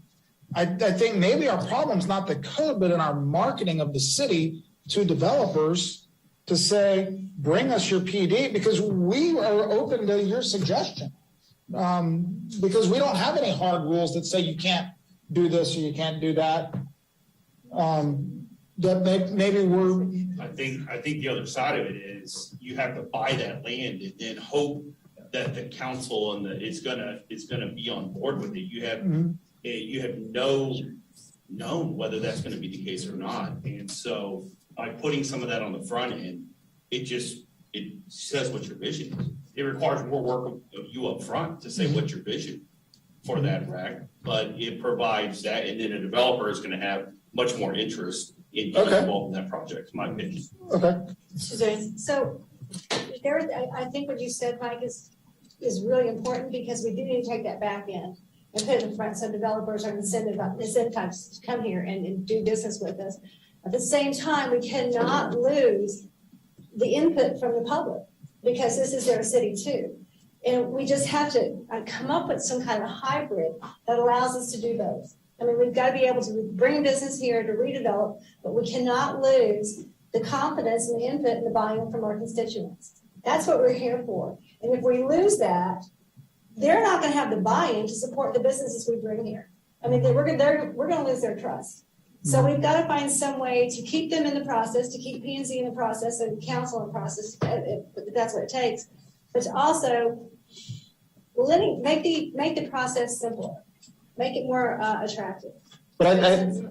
I think maybe our problem's not the code, but in our marketing of the city to developers to say, bring us your PD, because we are open to your suggestion. Because we don't have any hard rules that say you can't do this or you can't do that. That maybe we're. I think the other side of it is you have to buy that land and then hope that the council and it's gonna be on board with it. You have no known whether that's going to be the case or not, and so by putting some of that on the front end, it says what your vision is. It requires more work of you up front to say what's your vision for that rack, but it provides that, and then a developer is going to have much more interest in being involved in that project, in my opinion. Okay. Suzanne, so I think what you said, Mike, is really important, because we do need to take that back end and put it in front so developers are incentivized to come here and do business with us. At the same time, we cannot lose the input from the public, because this is their city too. And we just have to come up with some kind of hybrid that allows us to do both. I mean, we've got to be able to bring business here to redevelop, but we cannot lose the confidence and the input and the buy-in from our constituents. That's what we're here for. And if we lose that, they're not going to have the buy-in to support the businesses we bring here. I mean, we're going to lose their trust. So we've got to find some way to keep them in the process, to keep P&Z in the process and council in the process, if that's what it takes. But to also make the process simpler, make it more attractive. But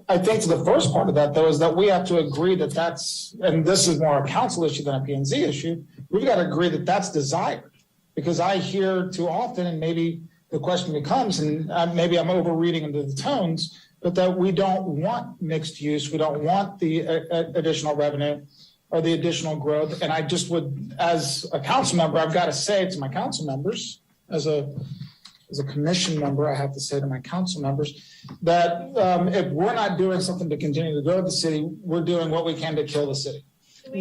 I think to the first part of that, though, is that we have to agree that that's, and this is more a council issue than a P&Z issue, we've got to agree that that's desired. Because I hear too often, and maybe the question becomes, and maybe I'm overreading into the tones, but that we don't want mixed use, we don't want the additional revenue or the additional growth. And I just would, as a council member, I've got to say to my council members, as a commission member, I have to say to my council members that if we're not doing something to continue to grow the city, we're doing what we can to kill the city.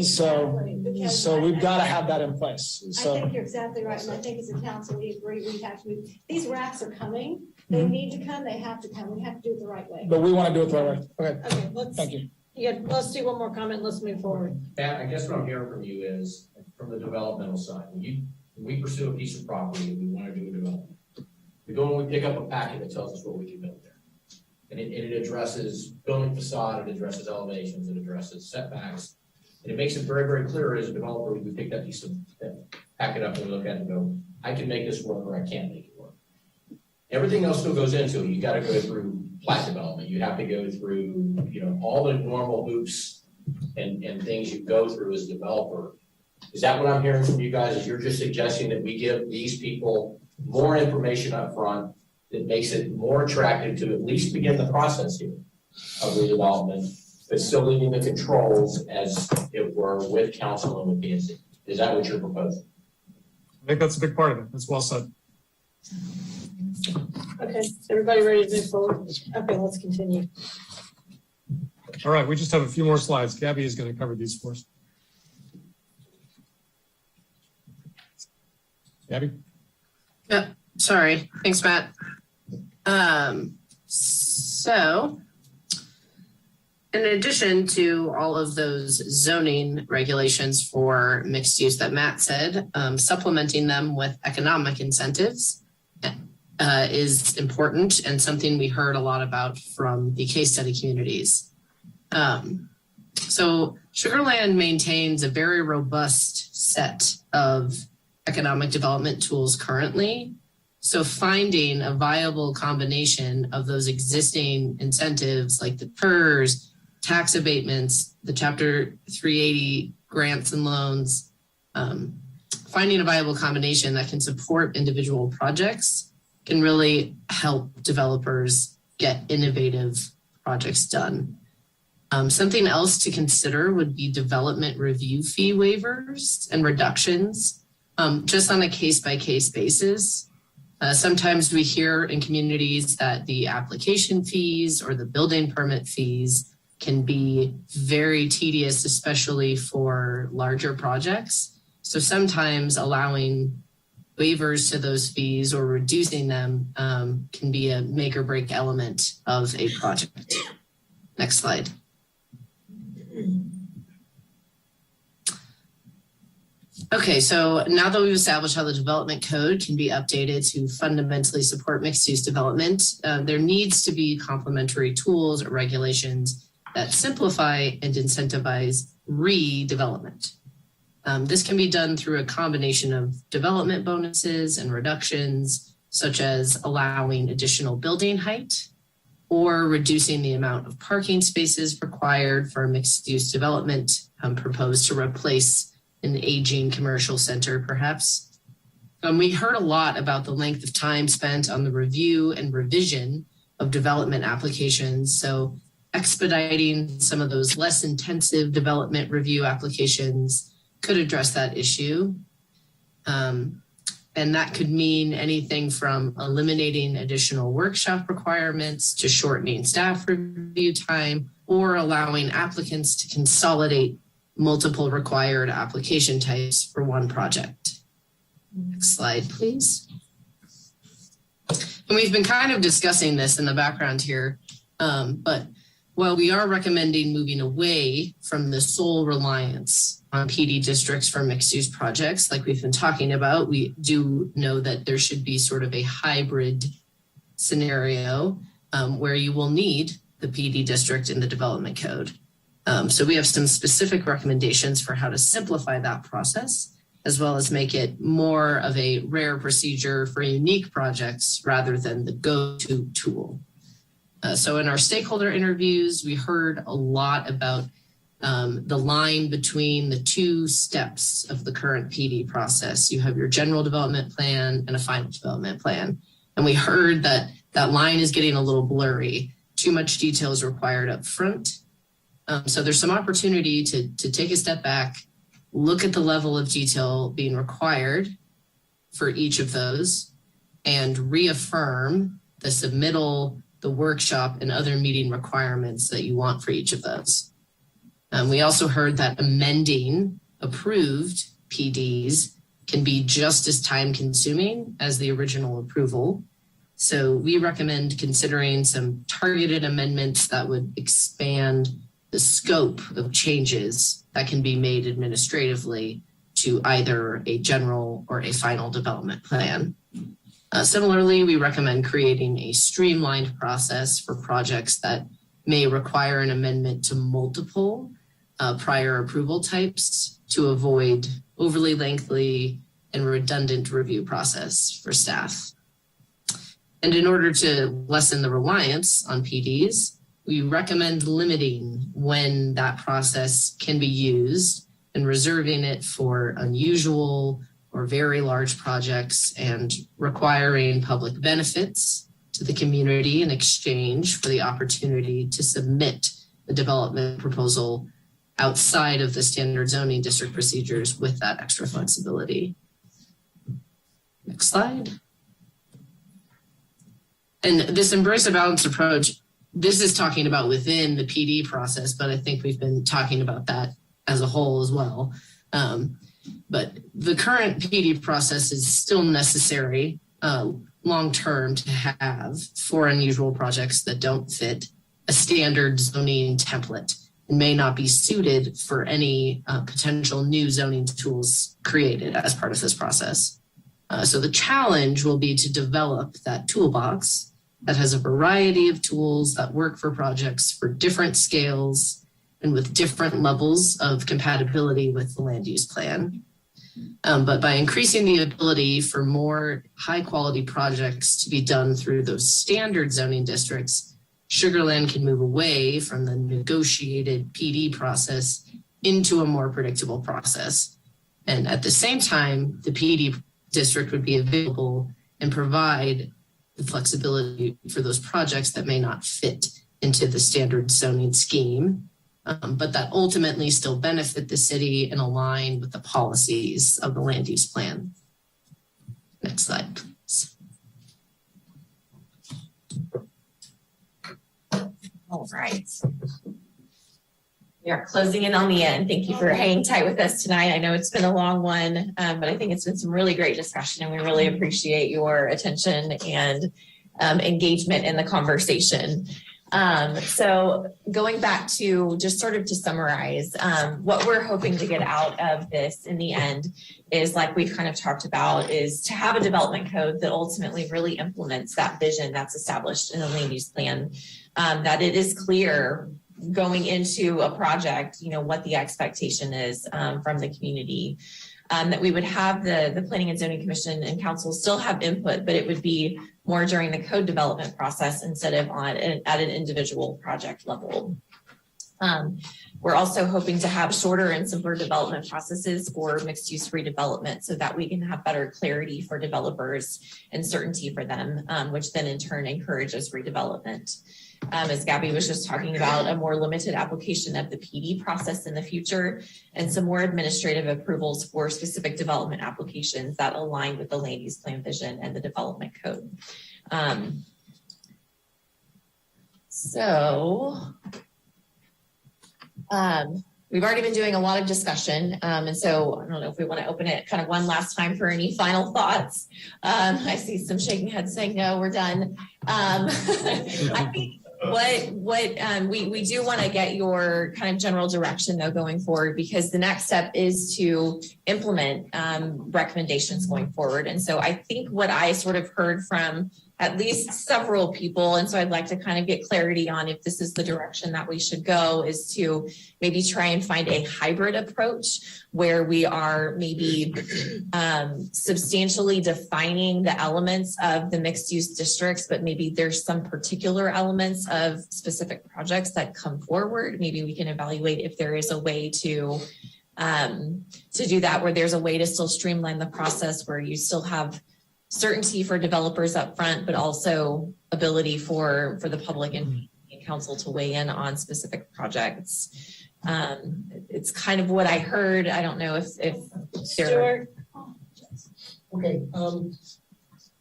So we've got to have that in place. So I think you're exactly right, and I think as a council, we agree we have to move. These racks are coming. They need to come. They have to come. We have to do it the right way. But we want to do it the right way. Okay. Okay. Thank you. Yeah. Let's do one more comment. Let's move forward. Pat, I guess what I'm hearing from you is, from the developmental side, when we pursue a piece of property and we want to do a development, we go and we pick up a packet that tells us what we can build there. And it addresses building facade, it addresses elevations, it addresses setbacks. And it makes it very, very clear as a developer, we pick that piece of that packet up and we look at it and go, I can make this work or I can't make it work. Everything else still goes into it. You got to go through plat development. You have to go through, all the normal hoops and things you go through as a developer. Is that what I'm hearing from you guys? Is you're just suggesting that we give these people more information up front that makes it more attractive to at least begin the process here of redevelopment, but still leaving the controls as it were with council and with P&Z? Is that what you're proposing? I think that's a big part of it. That's well said. Okay, everybody ready to move forward? Okay, let's continue. All right, we just have a few more slides. Gabby is going to cover these for us. Gabby? Yeah, sorry. Thanks, Matt. So in addition to all of those zoning regulations for mixed use that Matt said, supplementing them with economic incentives is important and something we heard a lot about from the case study communities. So Sugarland maintains a very robust set of economic development tools currently. So finding a viable combination of those existing incentives like the PERS, tax abatements, the Chapter 380 grants and loans, finding a viable combination that can support individual projects can really help developers get innovative projects done. Something else to consider would be development review fee waivers and reductions, just on a case-by-case basis. Sometimes we hear in communities that the application fees or the building permit fees can be very tedious, especially for larger projects. So sometimes allowing waivers to those fees or reducing them can be a make or break element of a project. Next slide. Okay, so now that we've established how the development code can be updated to fundamentally support mixed-use development, there needs to be complementary tools or regulations that simplify and incentivize redevelopment. This can be done through a combination of development bonuses and reductions, such as allowing additional building height or reducing the amount of parking spaces required for mixed-use development proposed to replace an aging commercial center, perhaps. We heard a lot about the length of time spent on the review and revision of development applications. So expediting some of those less intensive development review applications could address that issue. And that could mean anything from eliminating additional workshop requirements to shortening staff review time or allowing applicants to consolidate multiple required application types for one project. Next slide, please. And we've been kind of discussing this in the background here, but while we are recommending moving away from the sole reliance on PD districts for mixed-use projects, like we've been talking about, we do know that there should be sort of a hybrid scenario where you will need the PD district in the development code. So we have some specific recommendations for how to simplify that process, as well as make it more of a rare procedure for unique projects rather than the go-to tool. So in our stakeholder interviews, we heard a lot about the line between the two steps of the current PD process. You have your general development plan and a final development plan. And we heard that that line is getting a little blurry. Too much detail is required up front. So there's some opportunity to take a step back, look at the level of detail being required for each of those, and reaffirm the submittal, the workshop, and other meeting requirements that you want for each of those. We also heard that amending approved PDs can be just as time consuming as the original approval. So we recommend considering some targeted amendments that would expand the scope of changes that can be made administratively to either a general or a final development plan. Similarly, we recommend creating a streamlined process for projects that may require an amendment to multiple prior approval types to avoid overly lengthy and redundant review process for staff. And in order to lessen the reliance on PDs, we recommend limiting when that process can be used and reserving it for unusual or very large projects and requiring public benefits to the community in exchange for the opportunity to submit a development proposal outside of the standard zoning district procedures with that extra flexibility. Next slide. And this embrace a balanced approach, this is talking about within the PD process, but I think we've been talking about that as a whole as well. But the current PD process is still necessary long-term to have for unusual projects that don't fit a standard zoning template and may not be suited for any potential new zoning tools created as part of this process. So the challenge will be to develop that toolbox that has a variety of tools that work for projects for different scales and with different levels of compatibility with the land use plan. But by increasing the ability for more high quality projects to be done through those standard zoning districts, Sugarland can move away from the negotiated PD process into a more predictable process. And at the same time, the PD district would be available and provide the flexibility for those projects that may not fit into the standard zoning scheme, but that ultimately still benefit the city and align with the policies of the land use plan. Next slide, please. All right. We are closing in on the end. Thank you for hanging tight with us tonight. I know it's been a long one, but I think it's been some really great discussion, and we really appreciate your attention and engagement in the conversation. So going back to just sort of to summarize, what we're hoping to get out of this in the end is, like we've kind of talked about, is to have a development code that ultimately really implements that vision that's established in the land use plan, that it is clear going into a project, you know, what the expectation is from the community, that we would have the Planning and Zoning Commission and Council still have input, but it would be more during the code development process instead of at an individual project level. We're also hoping to have shorter and simpler development processes for mixed use redevelopment so that we can have better clarity for developers and certainty for them, which then in turn encourages redevelopment. As Gabby was just talking about, a more limited application of the PD process in the future and some more administrative approvals for specific development applications that align with the land use plan vision and the development code. We've already been doing a lot of discussion. And so I don't know if we want to open it kind of one last time for any final thoughts. I see some shaking heads saying, no, we're done. I think we do want to get your kind of general direction though going forward, because the next step is to implement recommendations going forward. And so I think what I sort of heard from at least several people. And so I'd like to kind of get clarity on if this is the direction that we should go, is to maybe try and find a hybrid approach where we are maybe substantially defining the elements of the mixed use districts, but maybe there's some particular elements of specific projects that come forward. Maybe we can evaluate if there is a way to do that, where there's a way to still streamline the process, where you still have certainty for developers up front, but also ability for the public and council to weigh in on specific projects. It's kind of what I heard. I don't know if Stuart? Okay,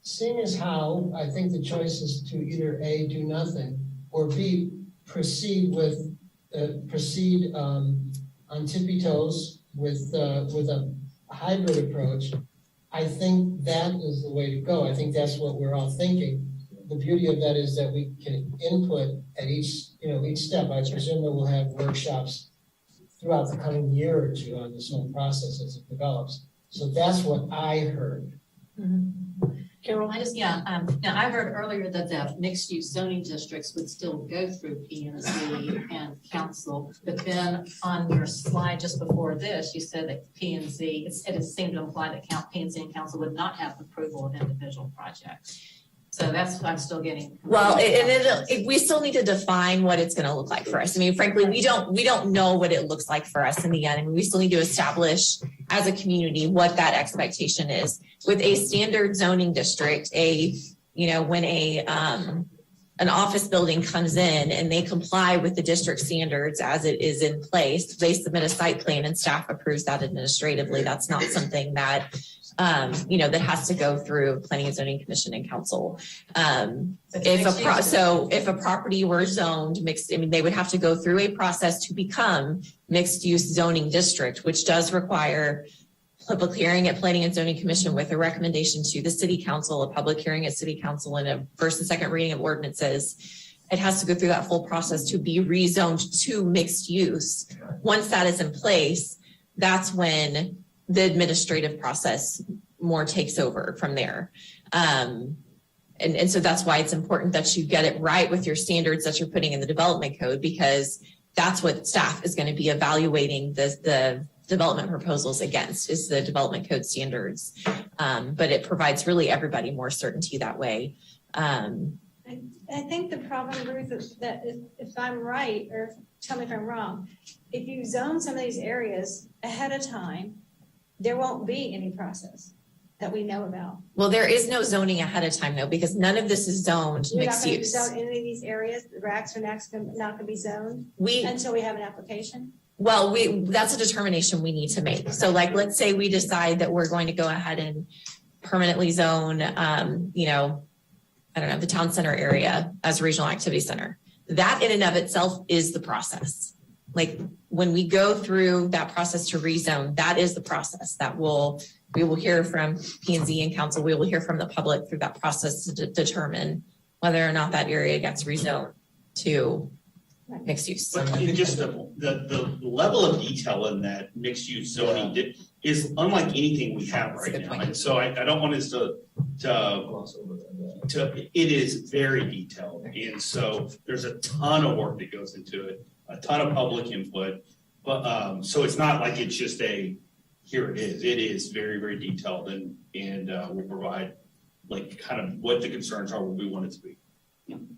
seeing as how, I think the choice is to either A, do nothing, or B, proceed on tippy toes with a hybrid approach. I think that is the way to go. I think that's what we're all thinking. The beauty of that is that we can input at each step. I presume that we'll have workshops throughout the coming year or two on this whole process as it develops. So that's what I heard. Carol, now I heard earlier that the mixed-use zoning districts would still go through P&Z and council, but then on your slide just before this, you said that P&Z, it seemed to imply that P&Z and council would not have approval of individual projects. So that's what I'm still getting. Well, we still need to define what it's going to look like for us. I mean, frankly, we don't know what it looks like for us in the end. I mean, we still need to establish as a community what that expectation is. With a standard zoning district, when an office building comes in and they comply with the district standards as it is in place, they submit a site plan and staff approves that administratively. That's not something that that has to go through Planning and Zoning Commission and Council. If a property were zoned mixed, they would have to go through a process to become mixed use zoning district, which does require public hearing at Planning and Zoning Commission with a recommendation to the City Council, a public hearing at City Council, and a first and second reading of ordinances. It has to go through that full process to be rezoned to mixed use. Once that is in place, that's when the administrative process more takes over from there. And so that's why it's important that you get it right with your standards that you're putting in the development code, because that's what staff is going to be evaluating the development proposals against, is the development code standards. But it provides really everybody more certainty that way. I think the problem, Ruth, is that if I'm right, or tell me if I'm wrong, if you zone some of these areas ahead of time, there won't be any process that we know about. Well, there is no zoning ahead of time though, because none of this is zoned mixed use. You're not going to zone any of these areas, the racks are not going to be zoned until we have an application? Well, that's a determination we need to make. So let's say we decide that we're going to go ahead and permanently zone, the town center area as a regional activity center. That in and of itself is the process. When we go through that process to rezone, that is the process that we will hear from P&Z and council. We will hear from the public through that process to determine whether or not that area gets rezoned to mixed use. But just the level of detail in that mixed use zoning is unlike anything we have right now. And so I don't want us to it is very detailed. And so there's a ton of work that goes into it, a ton of public input. But so it's not like it's just here it is. It is very, very detailed and will provide kind of what the concerns are, what we want it to be.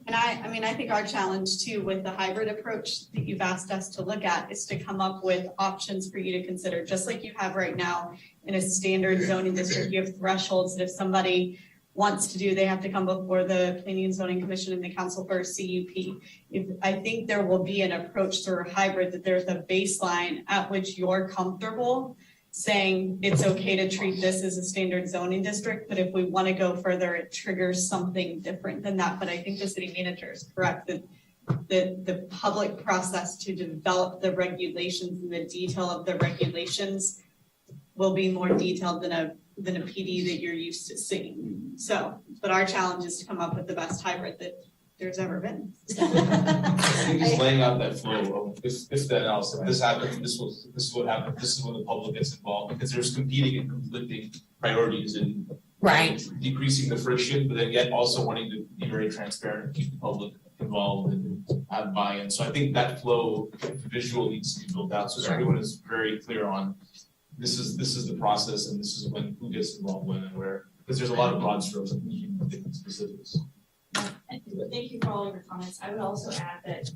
And I think our challenge too with the hybrid approach that you've asked us to look at is to come up with options for you to consider, just like you have right now in a standard zoning district. You have thresholds that if somebody wants to do, they have to come before the Planning and Zoning Commission and the Council for a CUP. I think there will be an approach to a hybrid, that there's a baseline at which you're comfortable saying it's okay to treat this as a standard zoning district, but if we want to go further, it triggers something different than that. But I think the city manager is correct that the public process to develop the regulations and the detail of the regulations will be more detailed than a PD that you're used to seeing. So, but our challenge is to come up with the best hybrid that there's ever been. I think just laying out that flow of this analysis, this happened, this is what happened, this is when the public gets involved, because there's competing and conflicting priorities in decreasing the friction, but then yet also wanting to be very transparent, keep the public involved and have buy-in. So I think that flow visual needs to be built out so that everyone is very clear on this is the process and this is when who gets involved when and where. Because there's a lot of broad strokes and we can get into specifics. Thank you for all of your comments. I would also add that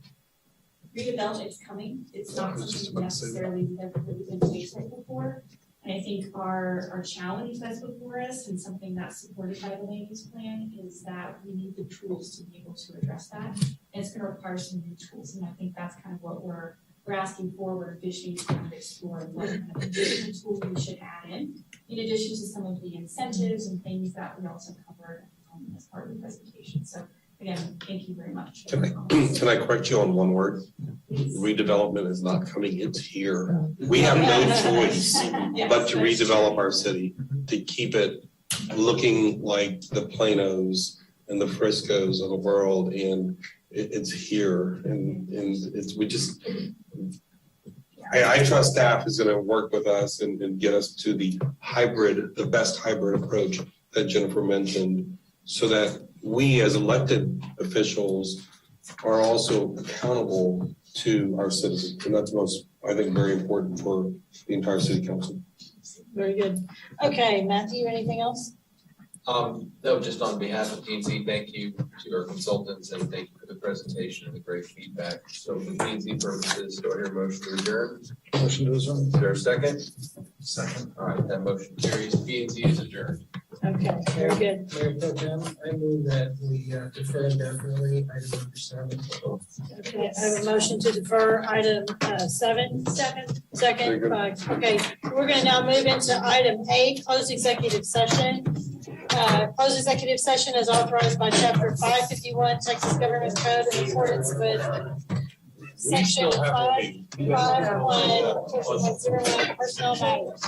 redevelopment is coming. It's not something necessarily that we've been facing before. And I think our challenge that's before us and something that's supported by the land use plan is that we need the tools to be able to address that. And it's going to require some new tools. And I think that's kind of what we're asking for. We're envisioning to kind of explore what kind of additional tools we should add in addition to some of the incentives and things that we also covered as part of the presentation. So again, thank you very much. Can I correct you on one word? Redevelopment is not coming, it's here. We have no choice but to redevelop our city, to keep it looking like the Planos and the Friscos of the world, and it's here. And I trust staff is gonna work with us and get us to the best hybrid approach that Jennifer mentioned, so that we as elected officials are also accountable to our citizens. And that's most, I think, very important for the entire city council. Very good. Okay, Matthew, anything else? No, just on behalf of P&Z, thank you to our consultants and thank you for the presentation and the great feedback. So for P&Z purposes, do I hear a motion to adjourn? Motion to adjourn. Is there a second? Second. All right, that motion carries. P&Z is adjourned. Okay, very good. Mayor Pro Tem, I move that we defer indefinitely item number 7. Okay, I have a motion to defer item 7. Second, 5. Okay, we're going to now move into item 8, closed executive session. Closed executive session is authorized by Chapter 551 Texas Government Code in accordance with Section 551 personnel matters.